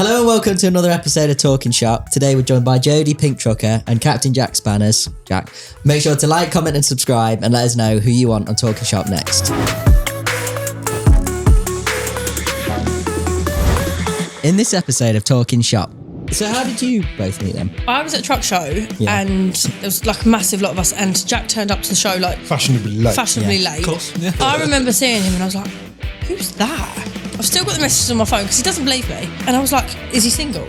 Hello and welcome to another episode of Talkin Shop. Today we're joined by Jodi, Pinktrucker and Captain Jack Spanners. Jack, make sure to like, comment and subscribe and let us know who you want on Talkin Shop next. In this episode of Talkin Shop, so how did you both meet them? I was at a truck show and there was like a massive lot of us and Jack turned up to the show like fashionably late. Of course. Yeah. I remember seeing him and I was like, who's that? I've still got the messages on my phone because he doesn't believe me. And I was like, is he single?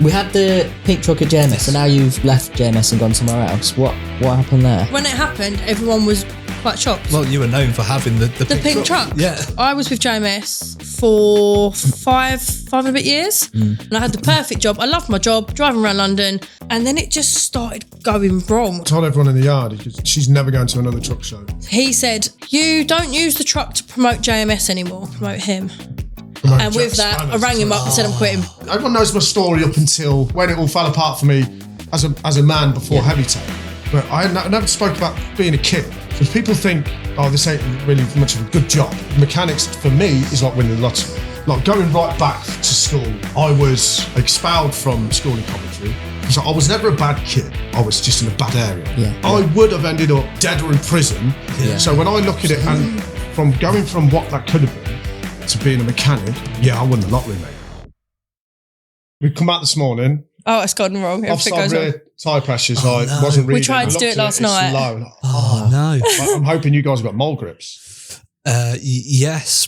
We had the Pinktrucker JMS and now you've left JMS and gone somewhere else. What happened there? When it happened, everyone was quite shocked. Well, you were known for having the pink truck. Yeah. I was with JMS for five and a bit years and I had the perfect job. I loved my job, driving around London, and then it just started going wrong. I told everyone in the yard, she's never going to another truck show. He said, you don't use the truck to promote JMS anymore, promote him. And with that, I rang him up and said I'm quitting. Everyone knows my story up until when it all fell apart for me as a man before Heavy Tape. But I never spoke about being a kid. Because people think, oh, this ain't really much of a good job. Mechanics, for me, is like winning the lottery. Like going right back to school, I was expelled from school in Coventry. So I was never a bad kid. I was just in a bad area. I would have ended up dead or in prison. So when I look at it, and from going from what that could have been to being a mechanic, I won the lottery, mate. We come out this morning. Oh, it's gone wrong. Offside rear tyre pressures, wasn't reading. We tried to do it last night. Low. No. I'm hoping you guys have got mole grips. Yes.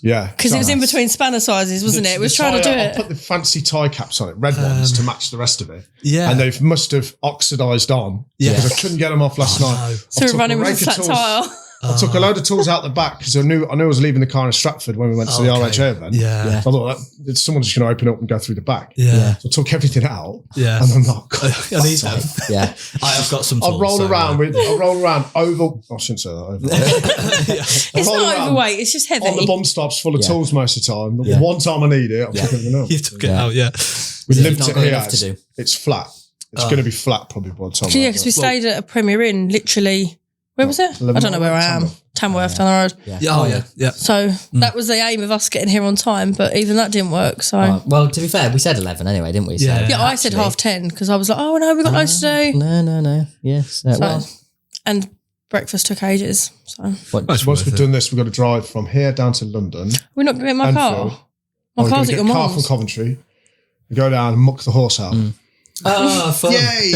Yeah. Because it was in between spanner sizes, wasn't it? It was trying to do it. I put the fancy tie caps on it, red ones, to match the rest of it. Yeah. And they must have oxidised on. Yeah. Because I couldn't get them off last night. So we're running with a flat tyre. I took a load of tools out the back because I knew I was leaving the car in Stratford when we went to the RHA event. Yeah. So I thought someone's just going to open up and go through the back. Yeah. So I took everything out. Yeah. And I'm like, God, I need them. Yeah. I have got some tools. I roll around over. I shouldn't say that. Over. It's not overweight. It's just heavy. On the bum stops full of tools most of the time. The one time I need it, I took everything out. You took it out, We limped it here. It's flat. It's going to be flat probably by the time. Yeah, because we stayed at a Premier Inn, literally. Where was it? I don't know where I am. Tamworth down the road. Yeah. So that was the aim of us getting here on time, but even that didn't work. So well, to be fair, we said 11 anyway, didn't we? So I said 10:30 because I was like, oh no, we've got loads to do. No. Yes. And breakfast took ages. So once we've done this, we've got to drive from here down to London. We're not going to get my car. My car's at your mum's. Car from Coventry. We go down and muck the horse out. Oh, fun. Yay!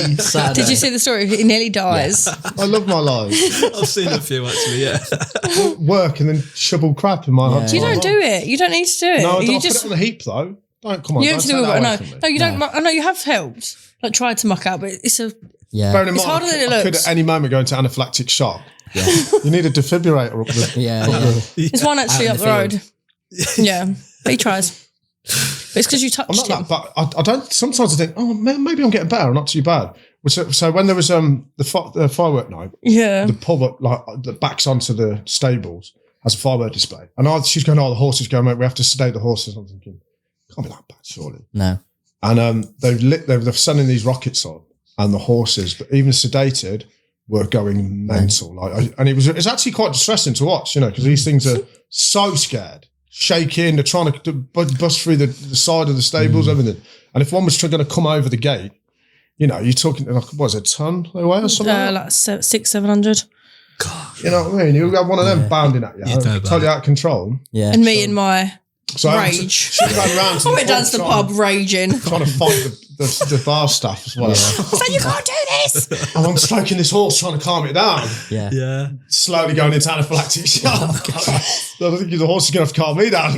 Did you see the story? He nearly dies. I love my life. I've seen a few actually, Work and then shovel crap in my hot You don't do it. You don't need to do it. No, you just put it on the heap though. Come on. You have to do it. No, you don't. I know you have helped. Like tried to muck out, but it's a. Yeah. It's harder than it looks. I could at any moment go into anaphylactic shock. Yeah. You need a defibrillator up the. Yeah. There's one actually up the road. Yeah, but he tries. But it's because you touched him. But I don't. Sometimes I think, oh, maybe I'm getting better. I'm not too bad. So when there was the firework night, the pub that backs onto the stables has a firework display, and she's going, oh, the horses go, mate. We have to sedate the horses. I'm thinking, can't be that bad, surely. No. And they're sending these rockets on, and the horses, but even sedated, were going mental. And it's actually quite distressing to watch, because these things are so scared. Shaking, they're trying to bust through the side of the stables, everything. And if one was going to come over the gate, you're talking like, what is it, a ton they weigh or something? Like 600-700. God. You know what I mean? You have one of them bounding at you, totally out of control. Yeah. And me and my rage. She ran around to I went down to the pub raging. Trying to fight the bar staff as well. Yeah. So you can't do this! And I'm stroking this horse trying to calm it down. Yeah. Slowly going into anaphylactic shock. So I think the horse is going to have to calm me down.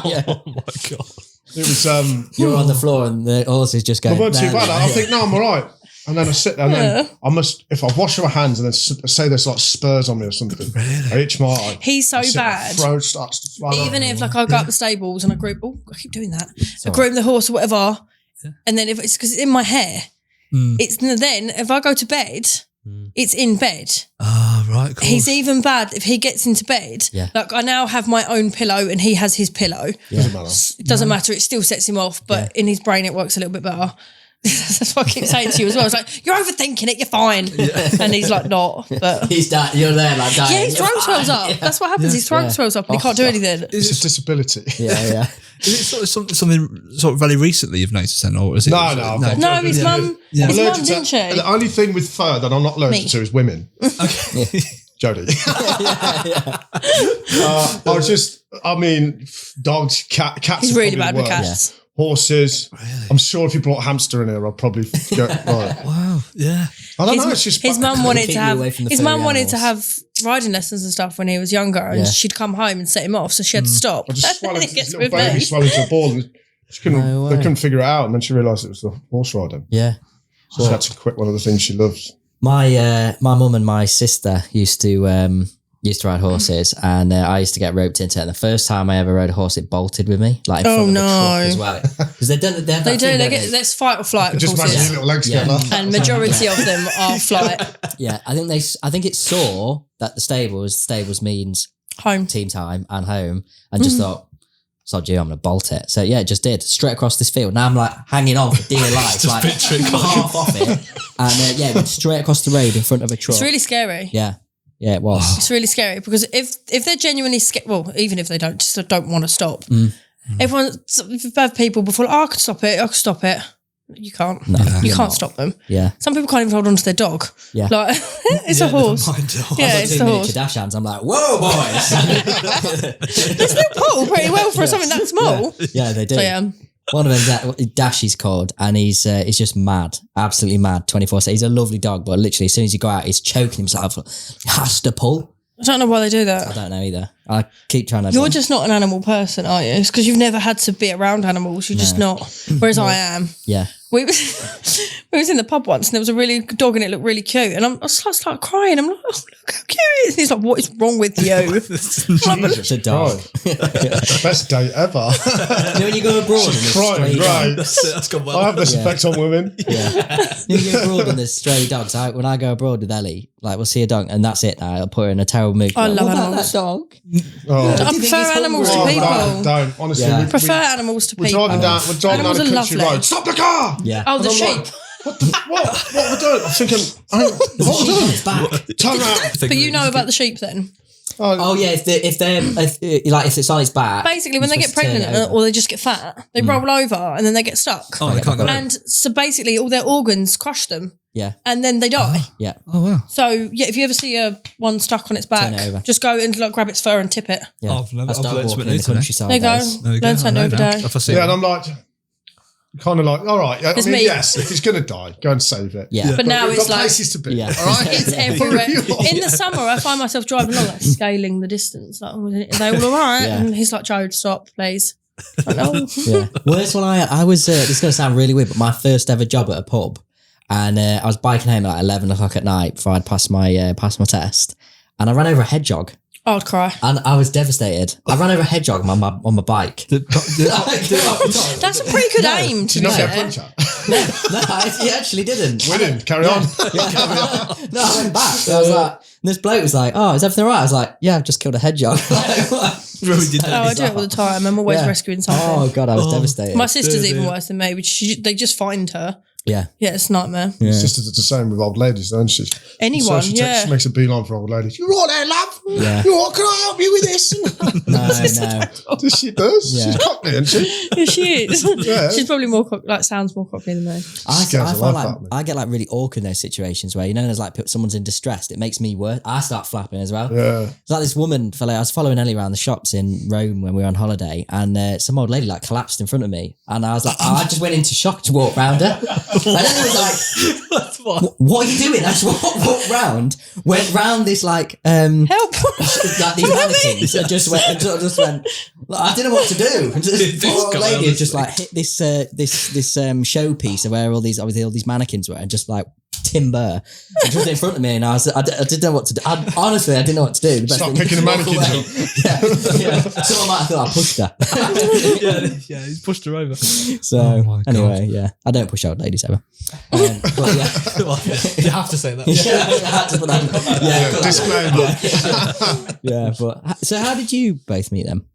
Yeah. Oh my God. It was... You're on the floor and the horse is just going... I weren't too bad. I think, no, I'm all right. And then I sit there and then I must, if I wash my hands and then say there's like spurs on me or something, I itch my eye. He's so bad. Throat starts to swell. Even if I go up the stables and I group, I keep doing that. I groom the horse or whatever. And then if it's because it's in my hair, it's then if I go to bed, it's in bed. Ah, right. Of course. He's even bad if he gets into bed. Yeah. Like I now have my own pillow and he has his pillow. Yeah. It doesn't matter. It still sets him off, but in his brain it works a little bit better. That's what I keep saying to you as well. It's like, you're overthinking it, you're fine. And he's like, not. But you're there like dying. Yeah, his throat swells up. That's what happens. His throat swells up and he can't do anything. It's a disability. Yeah. Is it something sort of very recently you've noticed then, or is it? No, I've got- No, his mum, his I'm mum allergic didn't she? The only thing with fur that I'm not allergic Me. to is women. Okay. Jodi. I mean, dogs, cats. He's are really probably bad with worse. cats. Horses. Really? I'm sure if you brought a hamster in here, I'd probably go, right. Wow. Yeah. I don't know, it's just... His mum wanted Keep to you have away from the his furry mum wanted to animals. have riding lessons and stuff when he was younger, and Yeah. she'd come home and set him off, so she had to stop. I just swallowed And he this gets little with baby me. swallowed to a ball and she couldn't, No they way. couldn't figure it out, and then she realised it was the horse riding. Yeah. So she had to quit one of the things she loves. My mum and my sister used to ride horses, and I used to get roped into it. And the first time I ever rode a horse, it bolted with me, like in front of the truck as well. Because they have that They do. thing, They don't get that's fight or flight with Just imagine horses, your little legs Yeah. together. and majority of them are flight Yeah, I think it saw that the stables means home. team time and home, and just thought, sod you, I'm going to bolt it. So yeah, it just did, straight across this field. Now I'm like hanging on for dear life, like half off it. And yeah, it went straight across the road in front of a truck. It's really scary. Yeah, it was. It's really scary because if they're genuinely scared, well, even if they just don't want to stop, everyone, we've had people before, I could stop it. You can't. No, you you're can't not. stop them. Yeah. Some people can't even hold on to their dog. Yeah. Like, it's a horse. Yeah, I've got it's 2 a miniature horse. dash hands. I'm like, whoa, boys. They still pull pretty well for something that small. Yeah, they do. So yeah. One of them, Dash, he's called, and he's just mad, absolutely mad, 24/7. He's a lovely dog, but literally, as soon as you go out, he's choking himself. He has to pull. I don't know why they do I that. don't know either. I keep trying to. You're just not an animal person, are you? It's because you've never had to be around animals. You're just not. Whereas I am. Yeah. We was in the pub once and there was a really good dog and it looked really cute. And I start crying. I'm like, oh, look how cute it is. And he's like, what is wrong with you? It's a dog. Best day ever. You know when you go abroad and there's Crying, stray right. dogs? That's gone well. I have this effect on women. Yeah. You know, you go abroad and there's stray dogs. When I go abroad with Ellie, like we'll see a dog and that's it now. I'll put her in a terrible mood. I Like, love what about animals. that dog? Oh. I Do you think prefer he's animals to hungry? people. Don't. Honestly, Yeah. Prefer animals to we're people. driving down Animals a are country lovely. road. Stop the car! Yeah. Oh, the And I'm sheep. like, what we're doing? I'm thinking, what we're doing? It's back. Turn around. But you know about the sheep then? Oh yeah, if it's on its back. Basically, when they you're get supposed to turn pregnant it over. or they just get fat, they roll over and then they get stuck. Oh, they can't go. And so basically all their organs crush them Yeah, and then they die. yeah. Oh wow. So yeah, if you ever see one stuck on its Turn it back, over. just go and grab its fur and tip it. Yeah. Oh, I've learned That's dog something walking new in the today. countryside. There you go. days. There we go. Learn something I know every now. day. If I see Yeah, it. and I'm like, kind of like, all right. I It's mean, me. yes, if he's going to die, go and save it. Yeah. But now we've it's got like places to be. Yeah. All right? it's everywhere. For real. In the summer, I find myself driving along, like scaling the distance. Like, oh, are they all right? Yeah. And he's like, Joe, stop, please. Like, no. Yeah. Worst one I was, this is going to sound really weird, but my first ever job at a pub, and I was biking home at like 11 o'clock at night before I'd passed my test, and I ran over a hedgehog, I'd cry. and I was devastated. I ran over a hedgehog on my bike. That's a pretty good aim, to Did be you not get a fair. puncher? No, he actually didn't. Winning. Carry on. No, I went back. I was like, and this bloke was like, "Oh, is everything all right?" I was like, "Yeah, I've just killed a hedgehog." Really did Oh, that. I do it all the time. I'm always Yeah. rescuing something. Oh god, I was devastated. My sister's dear. even worse than me. They just find her. Yeah. Yeah, it's a nightmare. Yeah. It's just the same with old ladies, don't she? Anyone, she yeah. makes a beeline for old ladies. You're all there, love. Yeah. You're all, can I help you with this? No. She does. Yeah. She's cockney, isn't she? Yeah, she is. Yeah. She's probably more sounds more cocky than me. I Scares the find life like out of me. I get like really awkward in those situations where there's like someone's in distress. It makes me worse. I start flapping as well. Yeah. It's like this woman I was following Ellie around the shops in Rome when we were on holiday, and some old lady like collapsed in front of me, and I was like, I just went into shock to walk round her, and then it was like, what are you doing? I just walked round, went round this like Help! like these mannequins, and just went. I didn't know what to do. And this poor old lady had just like hit this showpiece of where all these mannequins were, and just like timber, and just in front of me, and I didn't know what to do. Honestly, I didn't know what to do. The best Stop thing picking the was to walk mannequins away. Yeah. Someone might have thought I pushed her. yeah, he's pushed her over. So Oh my God. anyway, yeah, I don't push old ladies ever. But yeah. You have to say that. Yeah, I had to put that- Disclaimer. yeah, but so how did you both meet them?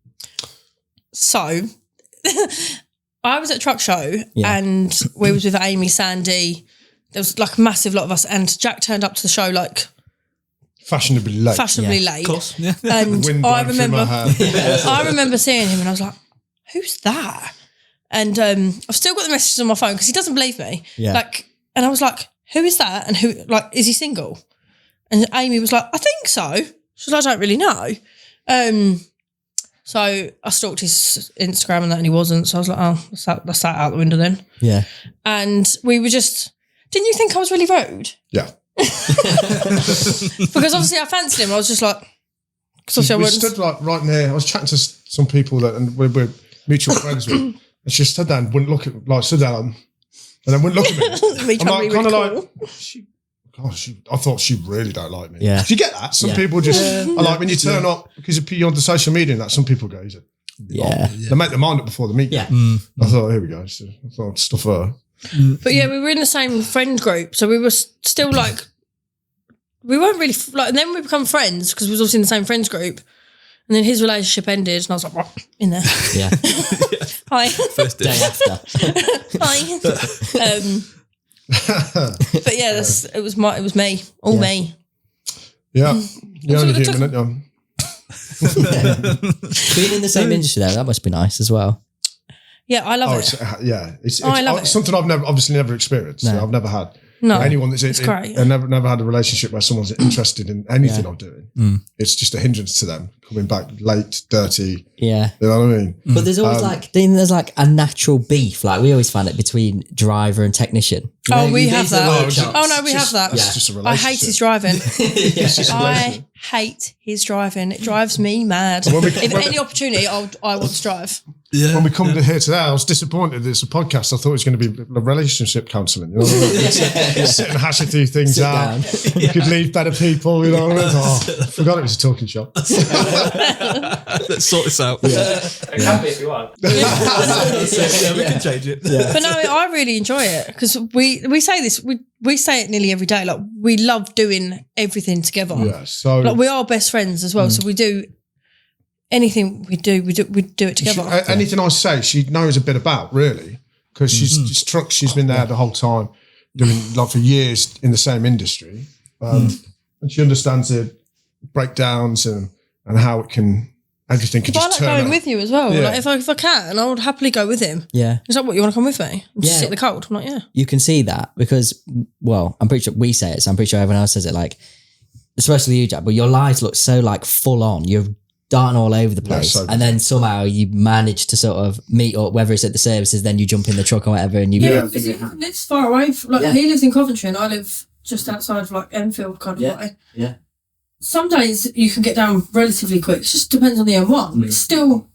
So, I was at a truck show Yeah. and we was with Amy, Sandy. There was like a massive lot of us, and Jack turned up to the show like Fashionably late. fashionably Yeah. late. Of course. Yeah. And Wind I blowing through my remember, hair. I remember seeing him, and I was like, who's that? And I've still got the messages on my phone because he doesn't believe me. Yeah. Like, and I was like, who is that? And who, like, is he single? And Amy was like, I think so. She was like, I don't really know. So I stalked his Instagram and that, and he wasn't. So I was like, oh, that's that out the window then. Yeah. And we were just, didn't you think I was really rude? Yeah. Because obviously I fancied him. I was just like, we stood like right near. I was chatting to some people that and we're mutual friends with, and she stood there and wouldn't look at like stood down and then wouldn't look at me. I'm like, kind of like, I thought she really don't like me. Yeah. Do you get that? Some people just are like when you turn up because you're on the social media and that. Some people go, they make their mind up before the meet. Yeah. I thought, here we go. So I thought stuff her. But yeah, we were in the same friend group, so we were still like, we weren't really like. And then we become friends because we was also in the same friends group. And then his relationship ended, and I was like, what? In there. Yeah. Hi. First day after. Hi. But yeah, it was me, all me. Yeah, you're only human, aren't you? Being in the same industry though, that must be nice as well. Yeah, I love it. It's I love it. Something I've obviously never experieed. No. I've never had. No, anyone that's it's great. I've never had a relationship where someone's interested in anything I'm doing. It's just a hindrance to them coming back late, dirty. Yeah, you know what I mean. But there's always there's like a natural beef. Like we always find it between driver and technician. We have that. We have that. It's just a relationship. I hate his driving. I hate his driving. It drives me mad. If any opportunity, I want to drive. Yeah. When we come to here today, I was disappointed. It's a podcast. I thought it was going to be a relationship counselling. You know what I mean? Sit and hash a few things out. You could leave better people. You know what I mean? I forgot it was a talking shop. Let's sort this out. It can be if you want. We can change it. Yeah. But no, I really enjoy it because we say this. We say it nearly every day. Like we love doing everything together. Yeah. So like we are best friends as well. So we do. Anything we do it together. Anything I say, she knows a bit about, really, because she's been there the whole time, doing like for years in the same industry, and she understands the breakdowns and how it can everything can just turn. I like going with you as well. Yeah. Like if I can, I would happily go with him. Yeah, is that what you want to come with me? Just sit in the cold. I'm like, yeah. You can see that because, well, I'm pretty sure we say it, so I'm pretty sure everyone else says it. like, especially you, Jack, but your lives look so like full on. You're darting all over the place, and then somehow you manage to sort of meet up, whether it's at the services, then you jump in the truck or whatever, and you it's far away. He lives in Coventry, and I live just outside of like Enfield kind of way. Yeah. Some days you can get down relatively quick. It just depends on the M1. But it's still.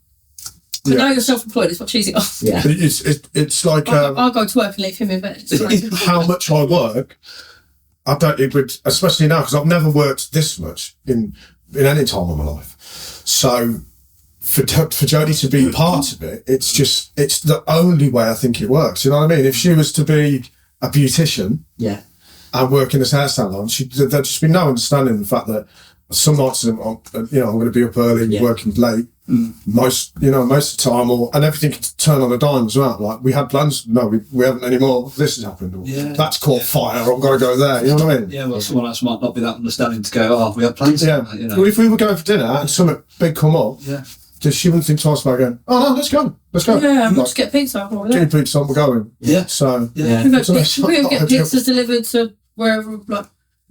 I know you're self-employed. It's much easier. Yeah. It's like I'll go to work and leave him in bed. How much I work, I don't. It would, especially now because I've never worked this much in any time of my life. So for Jodi to be part of it, it's the only way I think it works. You know what I mean? If she was to be a beautician, and work in this hair salon, there'd just be no understanding the fact that some nights I'm going to be up early, working late. Most of the time, and everything can turn on a dime as well. Like we had plans, no, we haven't anymore. This has happened. Or, that's caught fire. I've got to go there. You know what I mean? Yeah. Well, someone else might not be that understanding to go. Oh, we had plans. Yeah. Well, if we were going for dinner and something big come up, she wouldn't think twice about going. Oh no, let's go. Yeah, we'll just get pizza. Get pizza. We're going. Yeah. So we get pizzas delivered to wherever. Like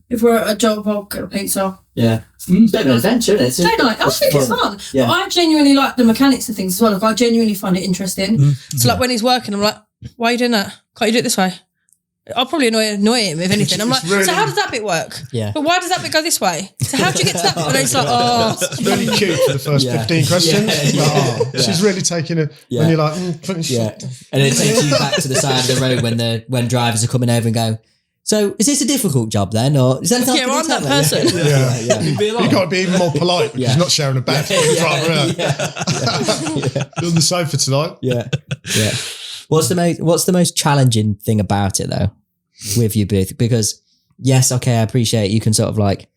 if we're at a job, I'll get a pizza. Yeah. It's a bit of an adventure, isn't it? I think it's fun. Yeah. But I genuinely like the mechanics of things as well. Like I genuinely find it interesting. So like when he's working, I'm like, why are you doing that? Can't you do it this way? I'll probably annoy him if anything. I'm like, really, so how does that bit work? Yeah. But why does that bit go this way? So how do you get to that bit? And he's like, it's really cute for the first 15 questions. She's really taking it when you're like, finish. Yeah. And it takes you back to the side of the road when drivers are coming over and go, so is this a difficult job then, or is that anything? I'm that person. You've got to be even more polite because you're not sharing a bed. You're on the sofa tonight. Yeah. What's the most challenging thing about it though, with you both? Because yes, okay, I appreciate you can sort of like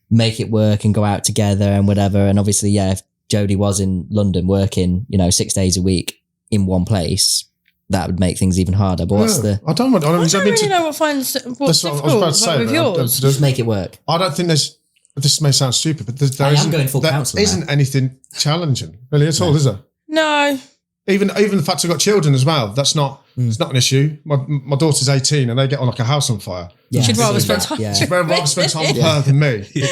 make it work and go out together and whatever. And obviously, if Jodi was in London working, 6 days a week in one place, that would make things even harder. But I don't really know what's difficult. That's what I was about to say. With yours. Just make it work. I don't think this may sound stupid, but there isn't anything challenging really at all, is there? No. Even the fact I've got children as well, that's not it's not an issue. My daughter's 18 and they get on like a house on fire. Yeah. She'd rather spend time. Yeah. She'd rather spend time with her than me. Yeah.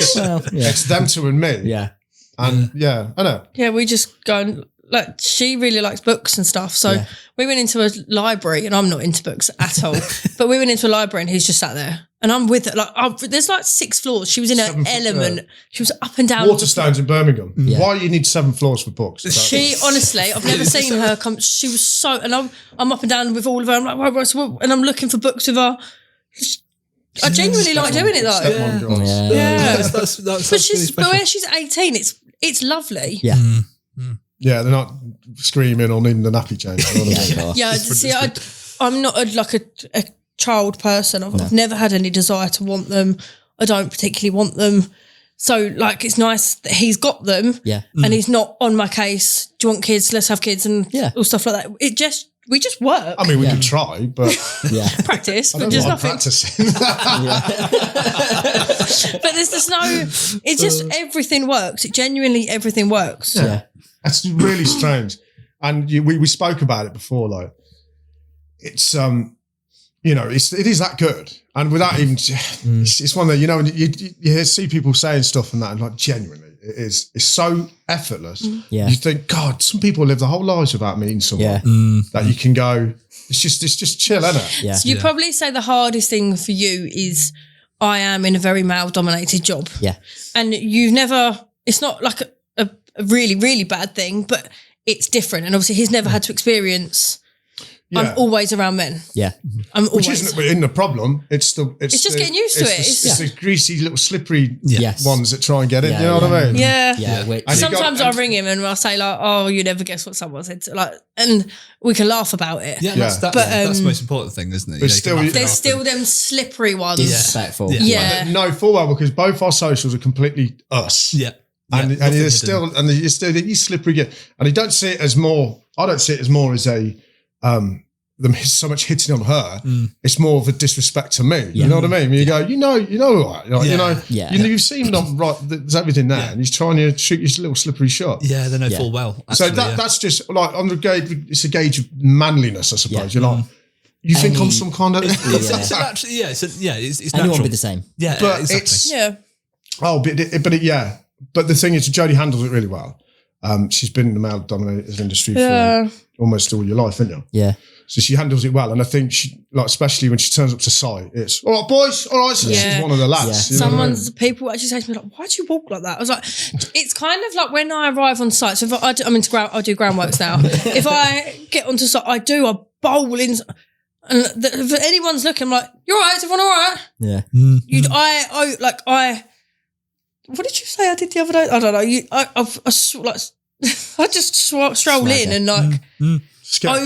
It's them two and me. Yeah. And I know. Yeah, we just go and like she really likes books and stuff. So we went into a library, and I'm not into books at all. But we went into a library, and he's just sat there, and I'm with it. Like there's like 6 floors. She was in her element. Yeah. She was up and down. Waterstones in Birmingham. Yeah. Why you need 7 floors for books? She honestly, I've never seen her come. She was so, and I'm up and down with all of her. I'm like, right, and I'm looking for books with her. I genuinely like doing it though. Yeah. That's but where she's 18, it's lovely. Yeah. Yeah, they're not screaming or needing the nappy change. See, I'm not a child person. I've never had any desire to want them. I don't particularly want them. So, like, it's nice that he's got them. Yeah. And he's not on my case. Do you want kids? Let's have kids and all stuff like that. We just work. I mean, we could try, but practice, but just nothing. Practicing. But there's just no. It's just everything works. It genuinely everything works. Yeah. That's really strange. And we spoke about it before, like it's it is that good. And without even it's one that you see people saying stuff and that, and like genuinely it's so effortless. Yeah. You think, God, some people live their whole lives without meeting someone that you can go, it's just chill, isn't it? Yeah. So you'd probably say the hardest thing for you is I am in a very male dominated job. Yeah. And it's not like a really, really bad thing, but it's different. And obviously he's never had to experience, I'm always around men. Yeah. Which isn't in the problem. It's just getting used to it. It's the greasy little slippery Yes. ones that try and get in. Yeah, you know what I mean? Yeah. Yeah. Sometimes I ring him and I'll say like, oh, you never guess what someone said. Like, and we can laugh about it. Yeah, that's the most important thing, isn't it? There's still them slippery ones. Disrespectful. Yeah. No, full well, because both our socials are completely us. Yeah. And you're still you slippery get, and you don't see it as more. I don't see it as more as a them so much hitting on her. It's more of a disrespect to me. You know what I mean? You go, you've seen them right. There's everything there, and he's trying to shoot his little slippery shot. Yeah, they know full well. So that's just like on the gauge. It's a gauge of manliness, I suppose. You're like, you think I'm some kind of it's natural. It's Anyone natural. be the same. Yeah, but exactly. But the thing is, Jodi handles it really well. She's been in the male-dominated industry for almost all your life, haven't you? Yeah. So she handles it well, and I think she, like, especially when she turns up to site, it's all right, boys, all right. So she's one of the lads. Yeah. You know what I mean? People actually say to me like, "Why do you walk like that?" I was like, "It's kind of like when I arrive on site. So if I do groundworks now. If I get onto site, I bowl in." And if anyone's looking, I'm like, "You're all right? Is everyone all right?" Yeah. What did you say I did the other day? I don't know. I just stroll in and like Get a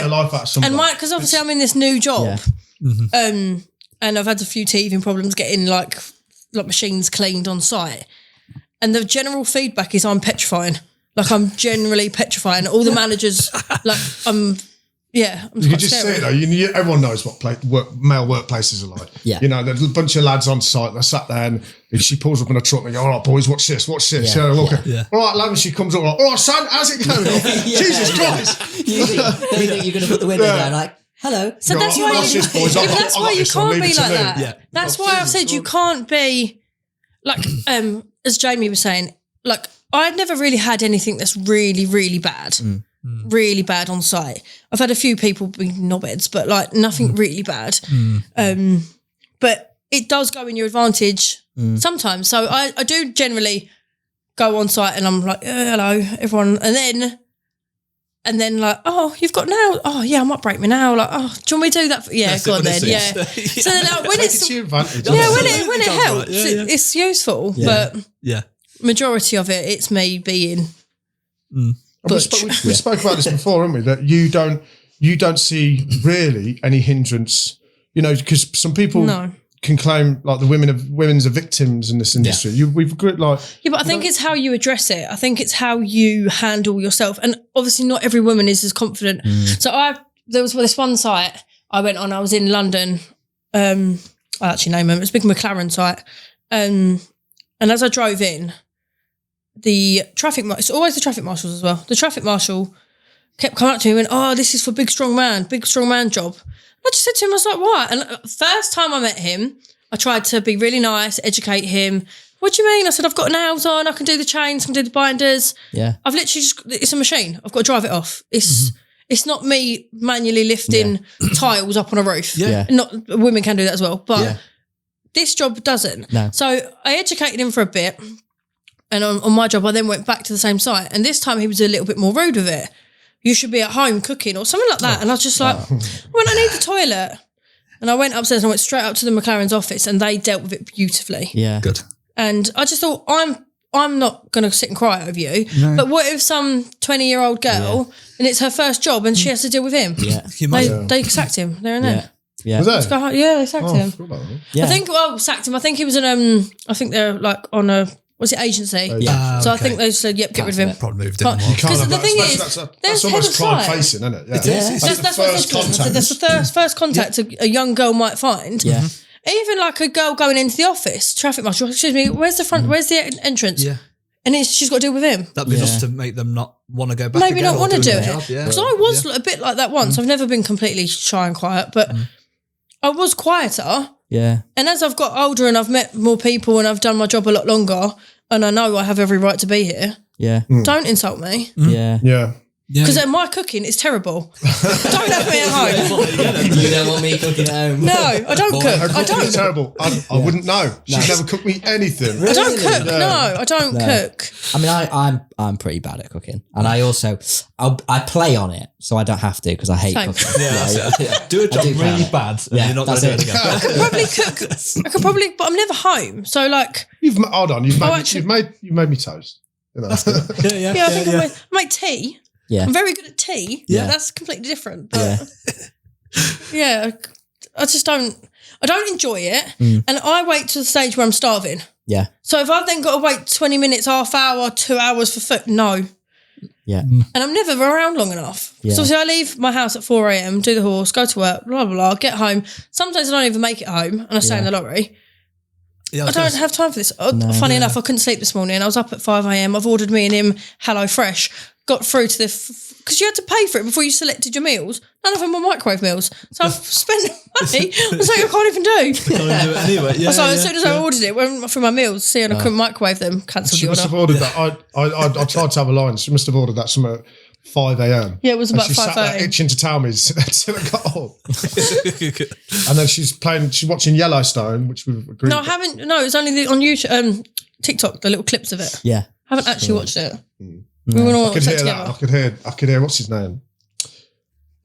life out of somebody. And because obviously I'm in this new job, and I've had a few teething problems getting like machines cleaned on site, and the general feedback is I'm petrifying. Like I'm generally petrifying. All the managers, I'm you can just see it though. Everyone knows what male workplaces are like. Yeah. You know, there's a bunch of lads on site. They're sat there, and she pulls up in a truck. And they go, "All right, boys, watch this. Yeah. All right, lad." And she comes up, "All right, son, how's it going?" Jesus Christ! You think you're going to put the window down, like, hello. So that's why you can't be like that. Yeah. That's why I've said you can't be like, as Jamie was saying, like I've never really had anything that's really, really bad. Really bad on site. I've had a few people be knobheads, but like nothing really bad. But it does go in your advantage sometimes. So I do generally go on site and I'm like, hello, everyone. And then like, oh, you've got nails. Oh yeah, I might break my nail. Like, oh, do you want me to do that? Yeah, go on then. Yeah. So then when it's to your advantage. when it helps, it's useful. Yeah. But majority of it, it's me being. We spoke about this before, haven't we? That you don't see really any hindrance, because some people can claim like the women's are victims in this industry. Yeah. We've got like but I think it's how you address it. I think it's how you handle yourself, and obviously not every woman is as confident. So there was this one site I went on. I was in London. I actually know it was a big McLaren site, and as I drove in. It's always the traffic marshals as well. The traffic marshal kept coming up to me and went, oh, this is for big strong man job. I just said to him, I was like, why? And first time I met him, I tried to be really nice, educate him. What do you mean? I said, I've got nails on, I can do the chains, I can do the binders. Yeah. I've literally it's a machine. I've got to drive it off. It's not me manually lifting tiles up on a roof. Yeah. Not women can do that as well, but this job doesn't. No. So I educated him for a bit, and on my job, I then went back to the same site, and this time he was a little bit more rude with it. You should be at home cooking or something like that. And I was just like, I need the toilet. And I went upstairs and I went straight up to the McLaren's office, and they dealt with it beautifully. Yeah. Good. And I just thought, I'm not going to sit and cry over you. No. But what if some 20-year-old girl, and it's her first job, and she has to deal with him? Yeah. They sacked him there and then. Yeah. Was that? Let's go home. Yeah, they sacked him. Yeah. I think, sacked him. I think he was I think they're like on a, what's it, agency? Yeah. So I think they said, yep, get rid of him. Probably moved in. Because the thing is, that's almost client facing, isn't it? Yeah. It is. That's the first contact. That's the first contact a young girl might find. Yeah. Even like a girl going into the office, traffic marshal, excuse me, where's the front, where's the entrance? Yeah. And she's got to deal with him. That'd be enough to make them not want to go back. Maybe again not want to do it. Yeah. Because I was a bit like that once. I've never been completely shy and quiet, but I was quieter. Yeah. And as I've got older and I've met more people and I've done my job a lot longer, and I know I have every right to be here, Yeah. don't insult me. Yeah. Yeah. Because my cooking is terrible. Don't have me at home. You don't want me cooking at home? No, I don't cook. Her I cooking is don't. terrible. I wouldn't know. She'd never cooked me anything. I don't cook. Yeah. No, I don't cook. I mean, I'm pretty bad at cooking, and I also I play on it, so I don't have to because I hate Same. cooking. Yeah. Do a job do play on really it. bad, and you're not going to do it again. I could probably cook. I could probably, but I'm never home. So like, Hold on. You've actually- made me toast. You know. I think I make tea. Yeah. I'm very good at tea. Yeah. That's completely different. But yeah, I just don't. I don't enjoy it, and I wait to the stage where I'm starving. Yeah. So if I've then got to wait 20 minutes, half hour, 2 hours for food, no. Yeah. And I'm never around long enough. Yeah. So obviously I leave my house at 4 a.m, do the horse, go to work, blah, blah, blah, get home. Sometimes I don't even make it home and I stay in the lorry. Yeah, I don't have time for this. Funny enough, I couldn't sleep this morning. I was up at 5 a.m. I've ordered me and him Hello Fresh. Got through to the... Because you had to pay for it before you selected your meals. None of them were microwave meals. So I've spent money on something I can't even do. Can't do it anyway. Yeah, So as soon as I ordered it, went through my meals, seeing I couldn't microwave them, cancelled She the must order. have ordered that. I tried to have a line. She must have ordered that somewhere at 5 a.m. Yeah, it was about She sat there 5:30. itching to tell me until I got up. And then she's watching Yellowstone, which we've agreed. No, I haven't. No, it was only on YouTube, TikTok, the little clips of it. Yeah. I haven't actually watched it. I We were all could watch hear it that. together. I could hear. What's his name?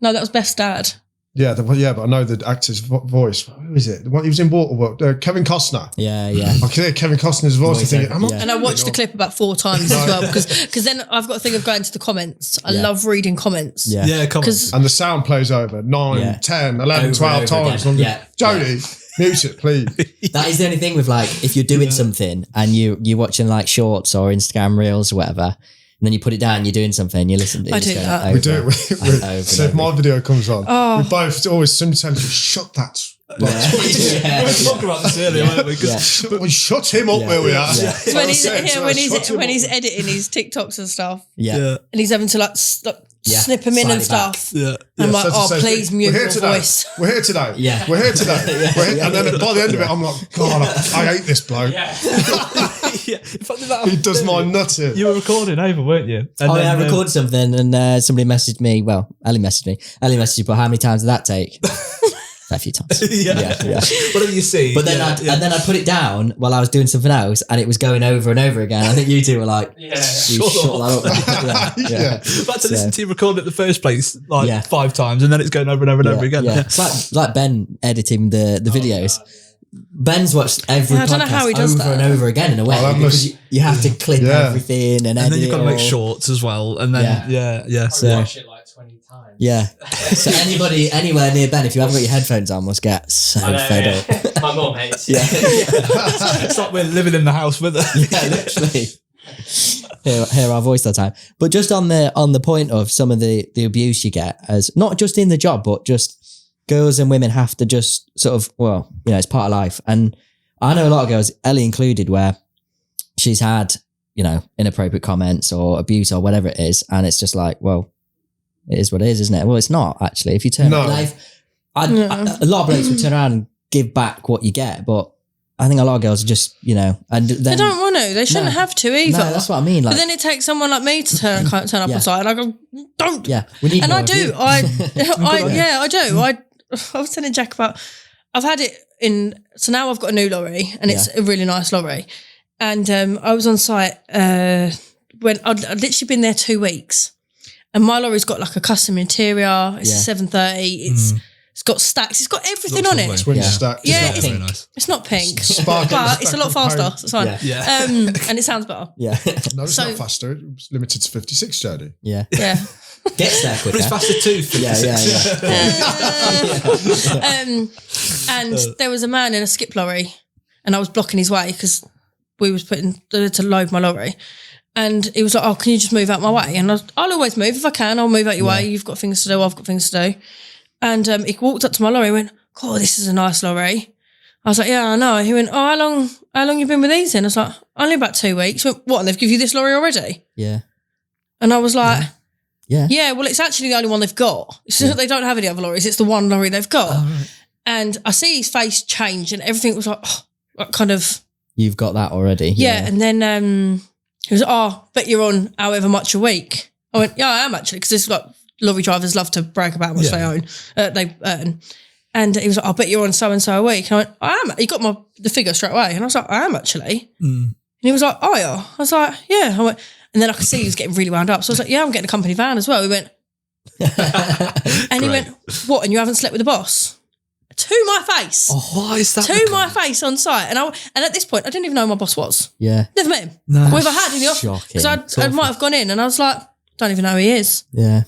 No, that was Beth's dad. Yeah, but I know the actor's voice. Who is it? He was in Waterworld. Kevin Costner. Yeah. Yeah. I could hear Kevin Costner's voice. I'm thinking, Yeah. And I watched the clip about 4 times as well because then I've got a thing of going to the comments. I love reading comments. Yeah. Yeah, come on. And the sound plays over 9, Yeah. 10, 11, Over 12 and over times. again. I'm Yeah. Jody, mute it, please. That is the only thing with like if you're doing something and you're watching like shorts or Instagram reels or whatever, and then you put it down, you're doing something, and you listen to it. I just do go that. We do it. over So and if my over. video comes on, Oh. we both always simultaneously shut that. Yeah. We were talking about this earlier, weren't we? 'Cause- We shut him up where we are. Yeah. So when he's Shut him when he's up. editing his TikToks and stuff, Yeah. Yeah. and he's having to like Yeah. snip him in and Slide it stuff. Yeah. I'm like, So to oh, say, please we're mute here your today. voice. We're here today. Yeah. We're here today. We're here. And then by the end of it, I'm like, God, I hate this bloke. Yeah. In fact, that He does my nutting. You were recording over, weren't you? And Oh, then, yeah, I recorded something and somebody messaged me. Well, Ellie messaged me. Ellie messaged me, but how many times did that take? A few times. Yeah. Yeah. Whatever you see. But then I put it down while I was doing something else, and it was going over and over again. I think you two were like, Yeah. "You shut that up." Yeah. But to listen to you record it in the first place like Yeah. 5 times, and then it's going over and over and over again. Yeah. Yeah. It's like Ben editing the videos. Ben's watched every Yeah, I don't know how he podcast does over that. and over again in a way that because must- you have to clip Yeah. everything and And then edit you've got to it make all. shorts as well. And then, yeah. So- watch it like 20 times. Yeah. So anybody anywhere near Ben, if you haven't got your headphones on, must get so I know, fed yeah. up. My mum hates Yeah. It's like we're living in the house with her. Yeah, literally. Hear our voice all the time. But just on the point of some of the abuse you get, as not just in the job, but just girls and women have to just sort of, well, you know, it's part of life. And I know a lot of girls, Ellie included, where she's had, you know, inappropriate comments or abuse or whatever it is. And it's just like, well, it is what it is, isn't it? Well, it's not actually. If you turn a lot of blokes will turn around and give back what you get, but I think a lot of girls are just, you know, and then, they don't want to. They shouldn't have to either. No, that's what I mean. Like, but then it takes someone like me to turn up on site, and I go, don't. Yeah, we need. And more I of do. you. I do. I was telling Jack about. I've had it in. So now I've got a new lorry, and it's a really nice lorry. And I was on site when I'd literally been there 2 weeks, and my lorry's got like a custom interior. It's a 730. It's got stacks. It's got everything on it. Twin stack. Yeah, nice. It's not pink, Spark but it's a lot faster. So it's fine. Yeah. And it sounds better. Yeah. No, it's not faster. It's limited to 56, Jodi. Yeah. Yeah. Gets there quicker. But it's faster too. And there was a man in a skip lorry, and I was blocking his way because we was putting to load my lorry. And he was like, "Oh, can you just move out my way?" And I'll always move if I can. I'll move out your way. You've got things to do. I've got things to do. And he walked up to my lorry and went, "God, this is a nice lorry." I was like, "Yeah, I know." He went, "Oh, how long you been with these in?" I was like, "Only about 2 weeks." He went, "What, and they've given you this lorry already?" Yeah. And I was like, Yeah. well, it's actually the only one they've got. It's just that they don't have any other lorries. It's the one lorry they've got." Oh, right. And I see his face change and everything was like kind of. You've got that already. Yeah. And then he was like, "Oh, bet you're on however much a week." I went, "Yeah, I am actually," because it's like lorry drivers love to brag about how much they earn. And he was like, "I bet you're on so-and-so a week." And I went, "I am." He got the figure straight away. And I was like, "I am actually." And he was like, "Oh, yeah." I was like, "Yeah." I went, and then I could see he was getting really wound up. So I was like, "Yeah, I'm getting a company van as well." He went, and he went, "What, and you haven't slept with the boss?" To my face. Oh, why is that? To my face on site. And at this point, I didn't even know who my boss was. Yeah. Never met him. No. Or if I had in the office. Because I might have gone in and I was like, don't even know who he is. Yeah.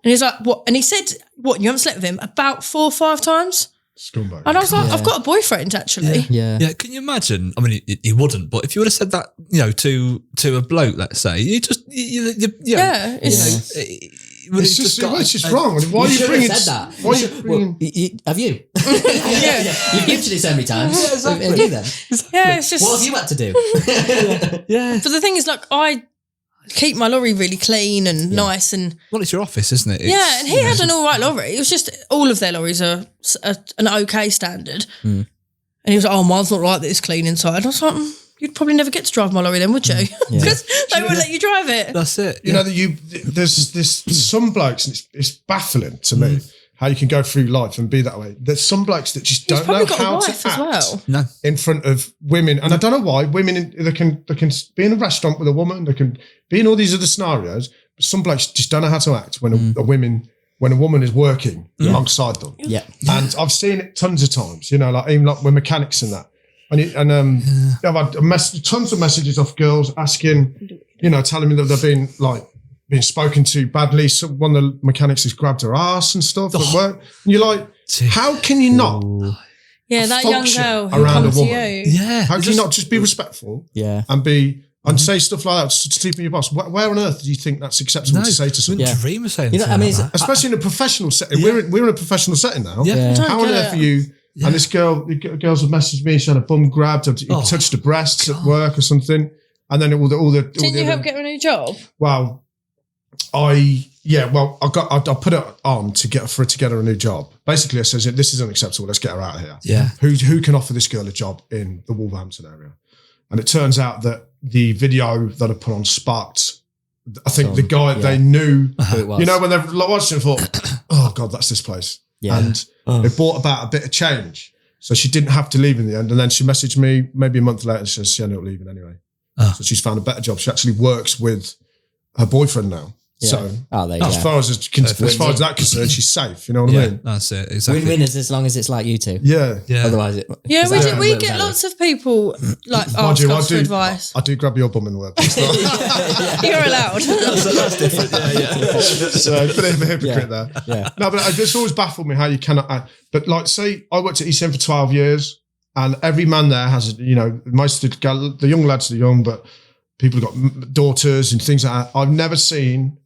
And he's like, "What?" And he said, "What, you haven't slept with him?" About 4 or 5 times. Scumbag. And I was like, "I've got a boyfriend, actually." Yeah. Yeah, can you imagine? I mean, he wouldn't, but if you would have said that, you know, to a bloke, let's say, you just, Yeah, It's just wrong. Why are you bringing said that? Why are you bringing? Have you? Yeah. You've mentioned it so many times. Yeah, exactly. Have you then? Yeah, it's just. What have you had to do? Yeah. But the thing is, like, I keep my lorry really clean and nice and. Well, it's your office, isn't it? Yeah, and he had an all right lorry. It was just all of their lorries are an okay standard. And he was like, "Oh, mine's not like this clean inside." I was like, "You'd probably never get to drive my lorry then, would you?" Because they won't let you drive it. That's it. You know that there's some blokes, and it's baffling to me how you can go through life and be that way. There's some blokes that just don't know how to act in front of women, and I don't know why. Women they can be in a restaurant with a woman, they can be in all these other scenarios, but some blokes just don't know how to act when when a woman is working alongside them. Yeah. And I've seen it tons of times. You know, like even like with mechanics and that. I've had tons of messages off girls asking, you know, telling me that they've been being spoken to badly. So one of the mechanics has grabbed her ass and stuff at work. And you're like, how can you not? Yeah, that young function girl who around comes a to woman? you. Yeah. How can you not just be respectful? Yeah. And say stuff like that to sleep in your boss? Where on earth do you think that's acceptable to say to someone? Wouldn't dream of saying You know, I mean, Especially in a professional setting. We're in a professional setting now. Yeah. How on earth are you? Yeah. And this girls have messaged me. She had a bum grabbed. He touched her breasts at work or something. And then all the. Didn't you help get her a new job? Well, I put it on to get her a new job. Basically, I says, "This is unacceptable. Let's get her out of here." Yeah. Who can offer this girl a job in the Wolverhampton area? And it turns out that the video that I put on sparked. I think the guy they knew. Who it was. You know, when they've watched it and thought, "Oh God, that's this place." Yeah. And they brought about a bit of change. So she didn't have to leave in the end. And then she messaged me maybe a month later and says she ended up leaving anyway. So she's found a better job. She actually works with her boyfriend now. Yeah. So as far as that concerned, she's safe. You know what I mean? That's it. Exactly. Win-win as long as it's like you two. Yeah. Otherwise, we get lots of people like ask us for advice. I do grab your bum in the workplace. You're allowed. That's different. Yeah. So a bit of a hypocrite there. Yeah. No, but it's always baffled me how you cannot. But like, say I worked at ECM for 12 years, and every man there has, you know, most of the young lads are young, but people have got daughters and things like that. I've never seen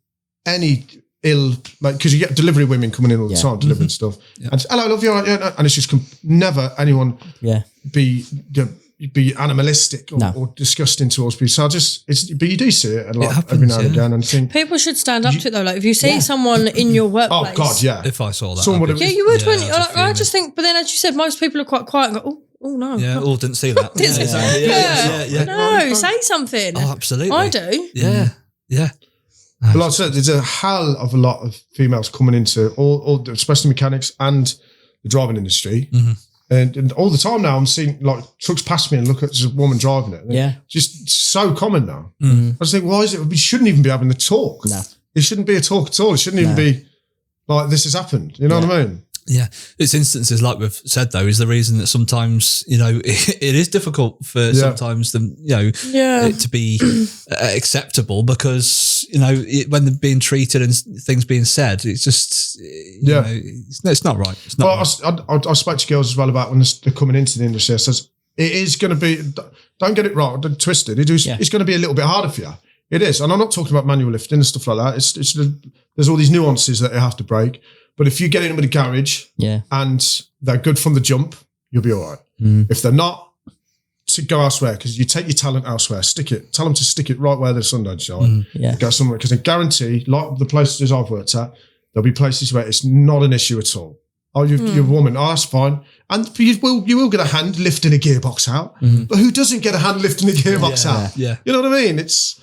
any ill, like, because you get delivery women coming in all the time delivering stuff, and hello, love you, and it's just never anyone be be animalistic or disgusting towards people. So but you do see it a lot happens, every now and again, and think people should stand up to it though. Like if you see someone in your workplace, oh God, yeah. If I saw that, Someone yeah, you would. Wouldn't you? I'd I just think, but then as you said, most people are quite quiet and go, oh no, yeah, all didn't see that. Yeah. No, say something. Oh, absolutely. I do. Yeah, yeah. But like I said, there's a hell of a lot of females coming into all especially mechanics and the driving industry. Mm-hmm. And all the time now I'm seeing like trucks pass me and look at this woman driving it. Yeah. Just so common now. Mm-hmm. I just think, why is it? We shouldn't even be having the talk. No. It shouldn't be a talk at all. It shouldn't even be like this has happened. You know what I mean? Yeah, it's instances like we've said though is the reason that sometimes it is difficult for sometimes them it to be acceptable because when they're being treated and things being said, it's just it's not right. It's not. Well, I spoke to girls as well about when they're coming into the industry. I says it is going to be. Don't get it wrong. Don't twist it. It's going to be a little bit harder for you. It is, and I'm not talking about manual lifting and stuff like that. There's all these nuances that you have to break. But if you get in with a garage and they're good from the jump, you'll be all right. If they're not, to go elsewhere because you take your talent elsewhere, stick it. Tell them to stick it right where the sun don't shine. Go somewhere because I guarantee, like the places I've worked at, there'll be places where it's not an issue at all. Oh, you're a woman. Oh, that's fine. And you will get a hand lifting a gearbox out. But who doesn't get a hand lifting a gearbox out? Yeah. You know what I mean? It's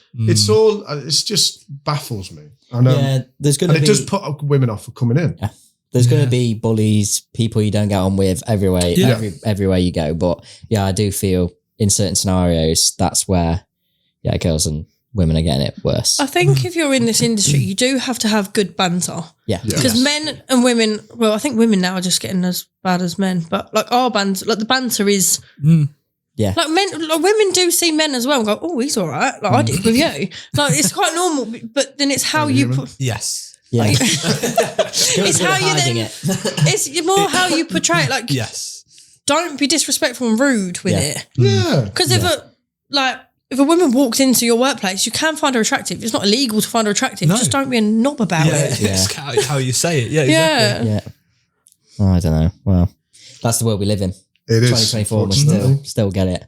just baffles me. And there's going to be. It does put women off for coming in. Yeah. There's going to be bullies, people you don't get on with everywhere you go. But yeah, I do feel in certain scenarios that's where girls and women are getting it worse. I think if you're in this industry, you do have to have good banter. Yeah. Because men and women, well, I think women now are just getting as bad as men, but like our banter, like the banter is. Yeah. Like women do see men as well and go, oh, he's all right. Like I did with you. Like it's quite normal, but then it's how you put. Yes. Yeah. It's how you then. It's more how you portray it. Like, don't be disrespectful and rude with it. Yeah. Because if a woman walks into your workplace, you can find her attractive. It's not illegal to find her attractive. No. Just don't be a knob about it. Yeah. It's how you say it. Yeah. Exactly. Yeah. Oh, I don't know. Well, that's the world we live in. It is 2024. We still get it.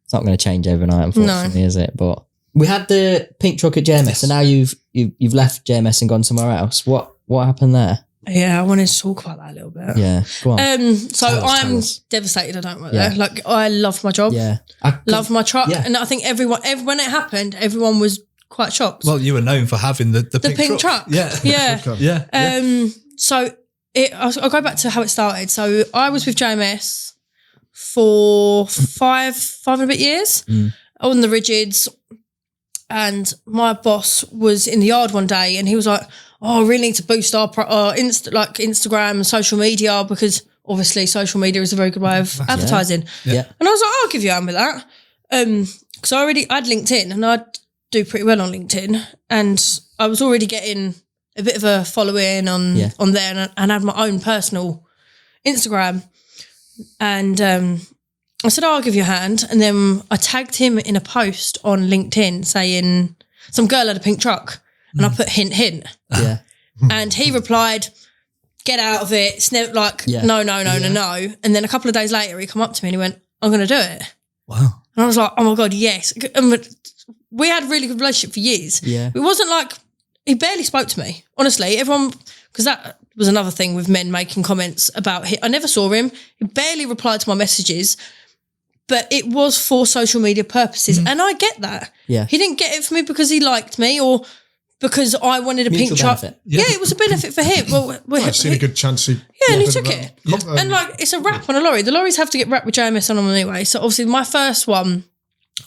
It's not going to change overnight, unfortunately, is it? But we had the pink truck at JMS, and now you've left JMS and gone somewhere else. What happened there? Yeah, I wanted to talk about that a little bit. Yeah, go on. So I'm devastated I don't work there. Like I love my job. Yeah, love my truck, and I think everyone, when it happened, everyone was quite shocked. Well, you were known for having the pink truck. Yeah. So I'll go back to how it started. So I was with JMS for five and a bit years on the rigids, and my boss was in the yard one day and he was like, oh, I really need to boost our Instagram and social media because obviously social media is a very good way of advertising. Yeah. And I was like, I'll give you a hand with that. Because I had LinkedIn and I do pretty well on LinkedIn, and I was already getting a bit of a following on there, and I had my own personal Instagram. And I said, I'll give you a hand. And then I tagged him in a post on LinkedIn saying some girl had a pink truck. And I put hint, hint. Yeah. And he replied, get out of it. It's never like, no. And then a couple of days later, he come up to me and he went, I'm going to do it. Wow. And I was like, oh my God, yes. And we had a really good relationship for years. Yeah. It wasn't like, he barely spoke to me. Honestly, everyone, because that was another thing with men making comments about him. I never saw him. He barely replied to my messages. But it was for social media purposes. And I get that. Yeah. He didn't get it for me because he liked me or because I wanted a pink truck. Yeah, it was a benefit for him. Well, I've seen a good chance. And he took it. And like, it's a wrap on a lorry. The lorries have to get wrapped with JMS on them anyway. So obviously my first one,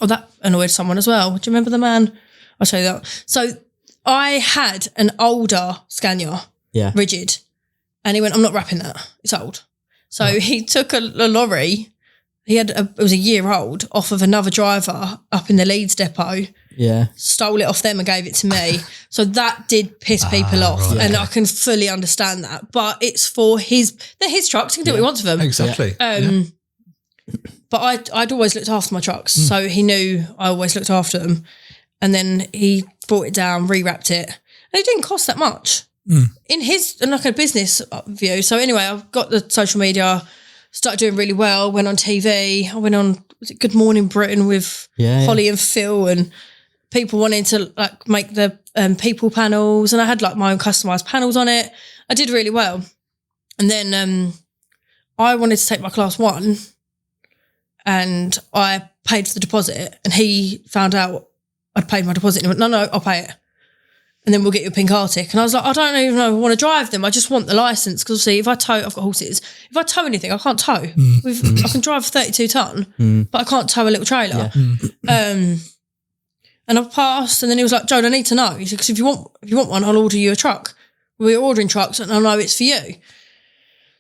that annoyed someone as well. Do you remember the man? I'll show you that. So I had an older Scania, rigid, and he went, I'm not wrapping that. It's old. So he took a lorry. It was a year old, off of another driver up in the Leeds depot. Yeah. Stole it off them and gave it to me. So that did piss people off. Right. And I can fully understand that. But it's for they're his trucks. He can do what he wants with them. Exactly. But I'd always looked after my trucks. So he knew I always looked after them. And then he brought it down, rewrapped it. And it didn't cost that much. In like a business view. So anyway, I've got the social media started doing really well, went on TV. I went on, was it Good Morning Britain with Holly and Phil, and people wanted to like make the people panels, and I had like my own customised panels on it. I did really well. And then I wanted to take my class 1 and I paid for the deposit, and he found out I'd paid my deposit and he went, no, I'll pay it. And then we'll get you a pink Arctic. And I was like, I don't even know if I want to drive them. I just want the licence. Because see, if I tow, I've got horses. If I tow anything, I can't tow. I can drive a 32 tonne, but I can't tow a little trailer. And I passed, and then he was like, Jode, I need to know. He said, because if you want one, I'll order you a truck. We're ordering trucks, and I know it's for you.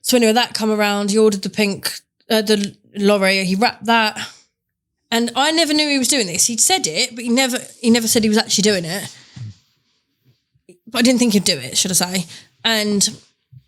So anyway, that come around. He ordered the lorry. He wrapped that. And I never knew he was doing this. He'd said it, but he never said he was actually doing it. But I didn't think he'd do it, should I say. And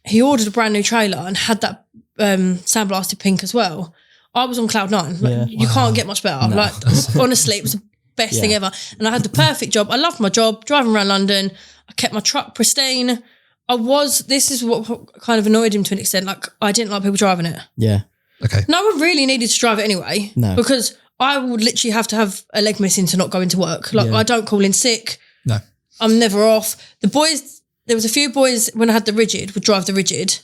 he ordered a brand new trailer and had that sandblasted pink as well. I was on cloud 9. Like, you can't get much better. No. Like, honestly, it was the best thing ever. And I had the perfect job. I loved my job, driving around London. I kept my truck pristine. This is what kind of annoyed him to an extent. Like, I didn't like people driving it. Yeah. Okay. No one really needed to drive it anyway. No. Because I would literally have to have a leg missing to not go into work. Like, I don't call in sick. No. I'm never off. The boys, there was a few boys when I had the Rigid would drive the Rigid.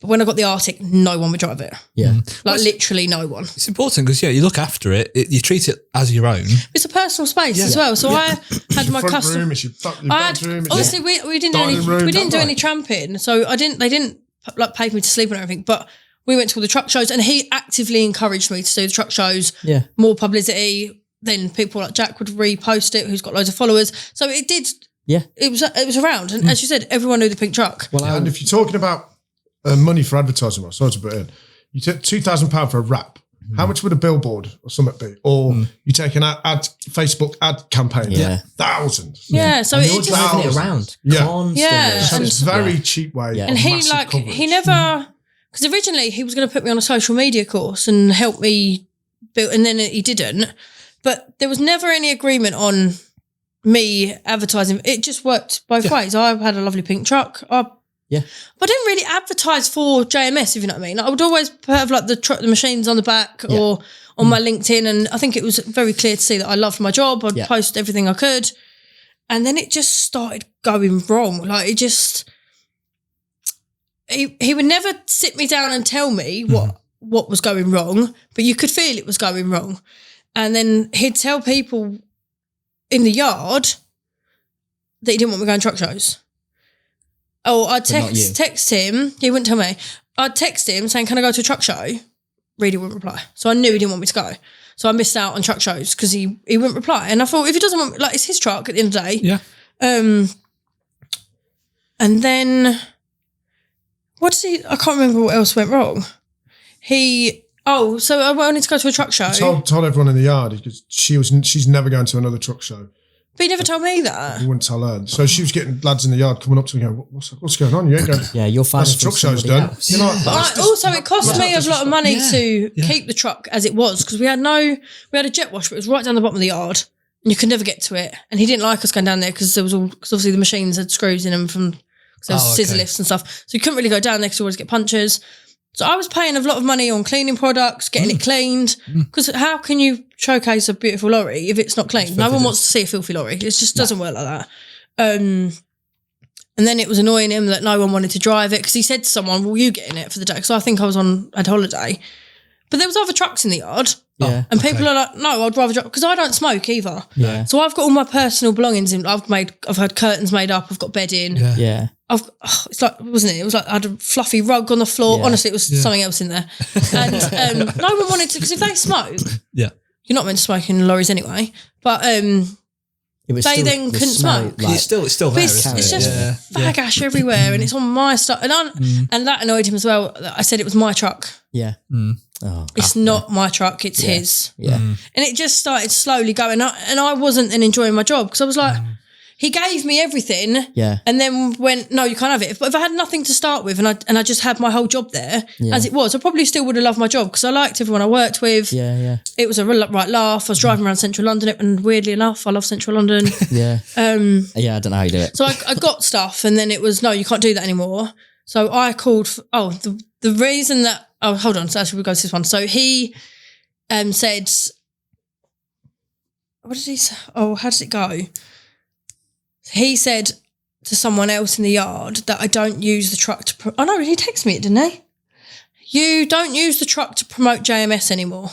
But when I got the Arctic, no one would drive it. Yeah. Like literally no one. It's important because, you look after it, you treat it as your own. It's a personal space as well. So I had my custom. Honestly, we didn't do any tramping. So they didn't like pay me to sleep and everything, but we went to all the truck shows and he actively encouraged me to do the truck shows. Yeah. More publicity. Then people like Jack would repost it, who's got loads of followers. So it did. Yeah. It was around. And as you said, everyone knew the pink truck. Well, and if you're talking about money for advertising, well, sorry to put in, you took £2,000 for a wrap. How much would a billboard or something be? Or you take an Facebook ad campaign? Yeah. Thousands. Yeah. So it's driving it around. Constantly. Yeah. So it's a very cheap way. Yeah. And he never, because originally he was going to put me on a social media course and help me build, and then he didn't. But there was never any agreement on me advertising. It just worked both ways. I had a lovely pink truck. But I didn't really advertise for JMS, if you know what I mean. Like, I would always have like the machines on the back or on my LinkedIn, and I think it was very clear to see that I loved my job. I'd post everything I could, and then it just started going wrong. Like it just, he would never sit me down and tell me what was going wrong, but you could feel it was going wrong. And then he'd tell people in the yard that he didn't want me going truck shows. Oh, I'd text him. He wouldn't tell me. I'd text him saying, can I go to a truck show? Really wouldn't reply. So I knew he didn't want me to go. So I missed out on truck shows because he wouldn't reply. And I thought, if he doesn't want me, like, it's his truck at the end of the day. Yeah. And then, I can't remember what else went wrong. So I wanted to go to a truck show. Told everyone in the yard because she's never going to another truck show. But he never told me that. He wouldn't tell her. So she was getting lads in the yard coming up to me going, what's going on? You ain't going. Yeah, you're fine. That's the truck show's done. Also, it cost me a lot of money to keep the truck as it was because we had a jet wash, but it was right down the bottom of the yard and you could never get to it. And he didn't like us going down there because obviously the machines had screws in them because there was scissor lifts and stuff. So you couldn't really go down there because you always get punches. So I was paying a lot of money on cleaning products, getting it cleaned. Because how can you showcase a beautiful lorry if it's not clean? No one wants to see a filthy lorry. It just doesn't work like that. And then it was annoying him that no one wanted to drive it because he said to someone, will you get in it for the day? Because I think I was on holiday. But there was other trucks in the yard. Yeah. And people are like, no, I'd rather drive because I don't smoke either. Yeah. So I've got all my personal belongings in. I've had curtains made up. I've got bedding. Yeah. It's like, wasn't it? It was like I had a fluffy rug on the floor. Yeah. Honestly, it was something else in there. And no one wanted to, because if they smoke, you're not meant to smoke in lorries anyway. But they then couldn't smoke. Like, it's still there. It's just fag ash everywhere, and it's on my stuff. And that annoyed him as well. I said it was my truck. Yeah. Oh, it's not my truck, it's his. Yeah. And it just started slowly going up, and I wasn't then enjoying my job because I was like, he gave me everything, and then went, no, you can't have it. But if I had nothing to start with and I just had my whole job there as it was, I probably still would have loved my job because I liked everyone I worked with. Yeah. It was a right laugh. I was driving around central London, and weirdly enough, I love central London. I don't know how you do it. So I got stuff, and then it was, no, you can't do that anymore. So I called. The reason that. Oh, hold on. So actually, we'll go to this one. So he said, what did he say? Oh, how did it go? He said to someone else in the yard that I don't use the truck to. Oh no, he texted me it, didn't he? You don't use the truck to promote JMS anymore.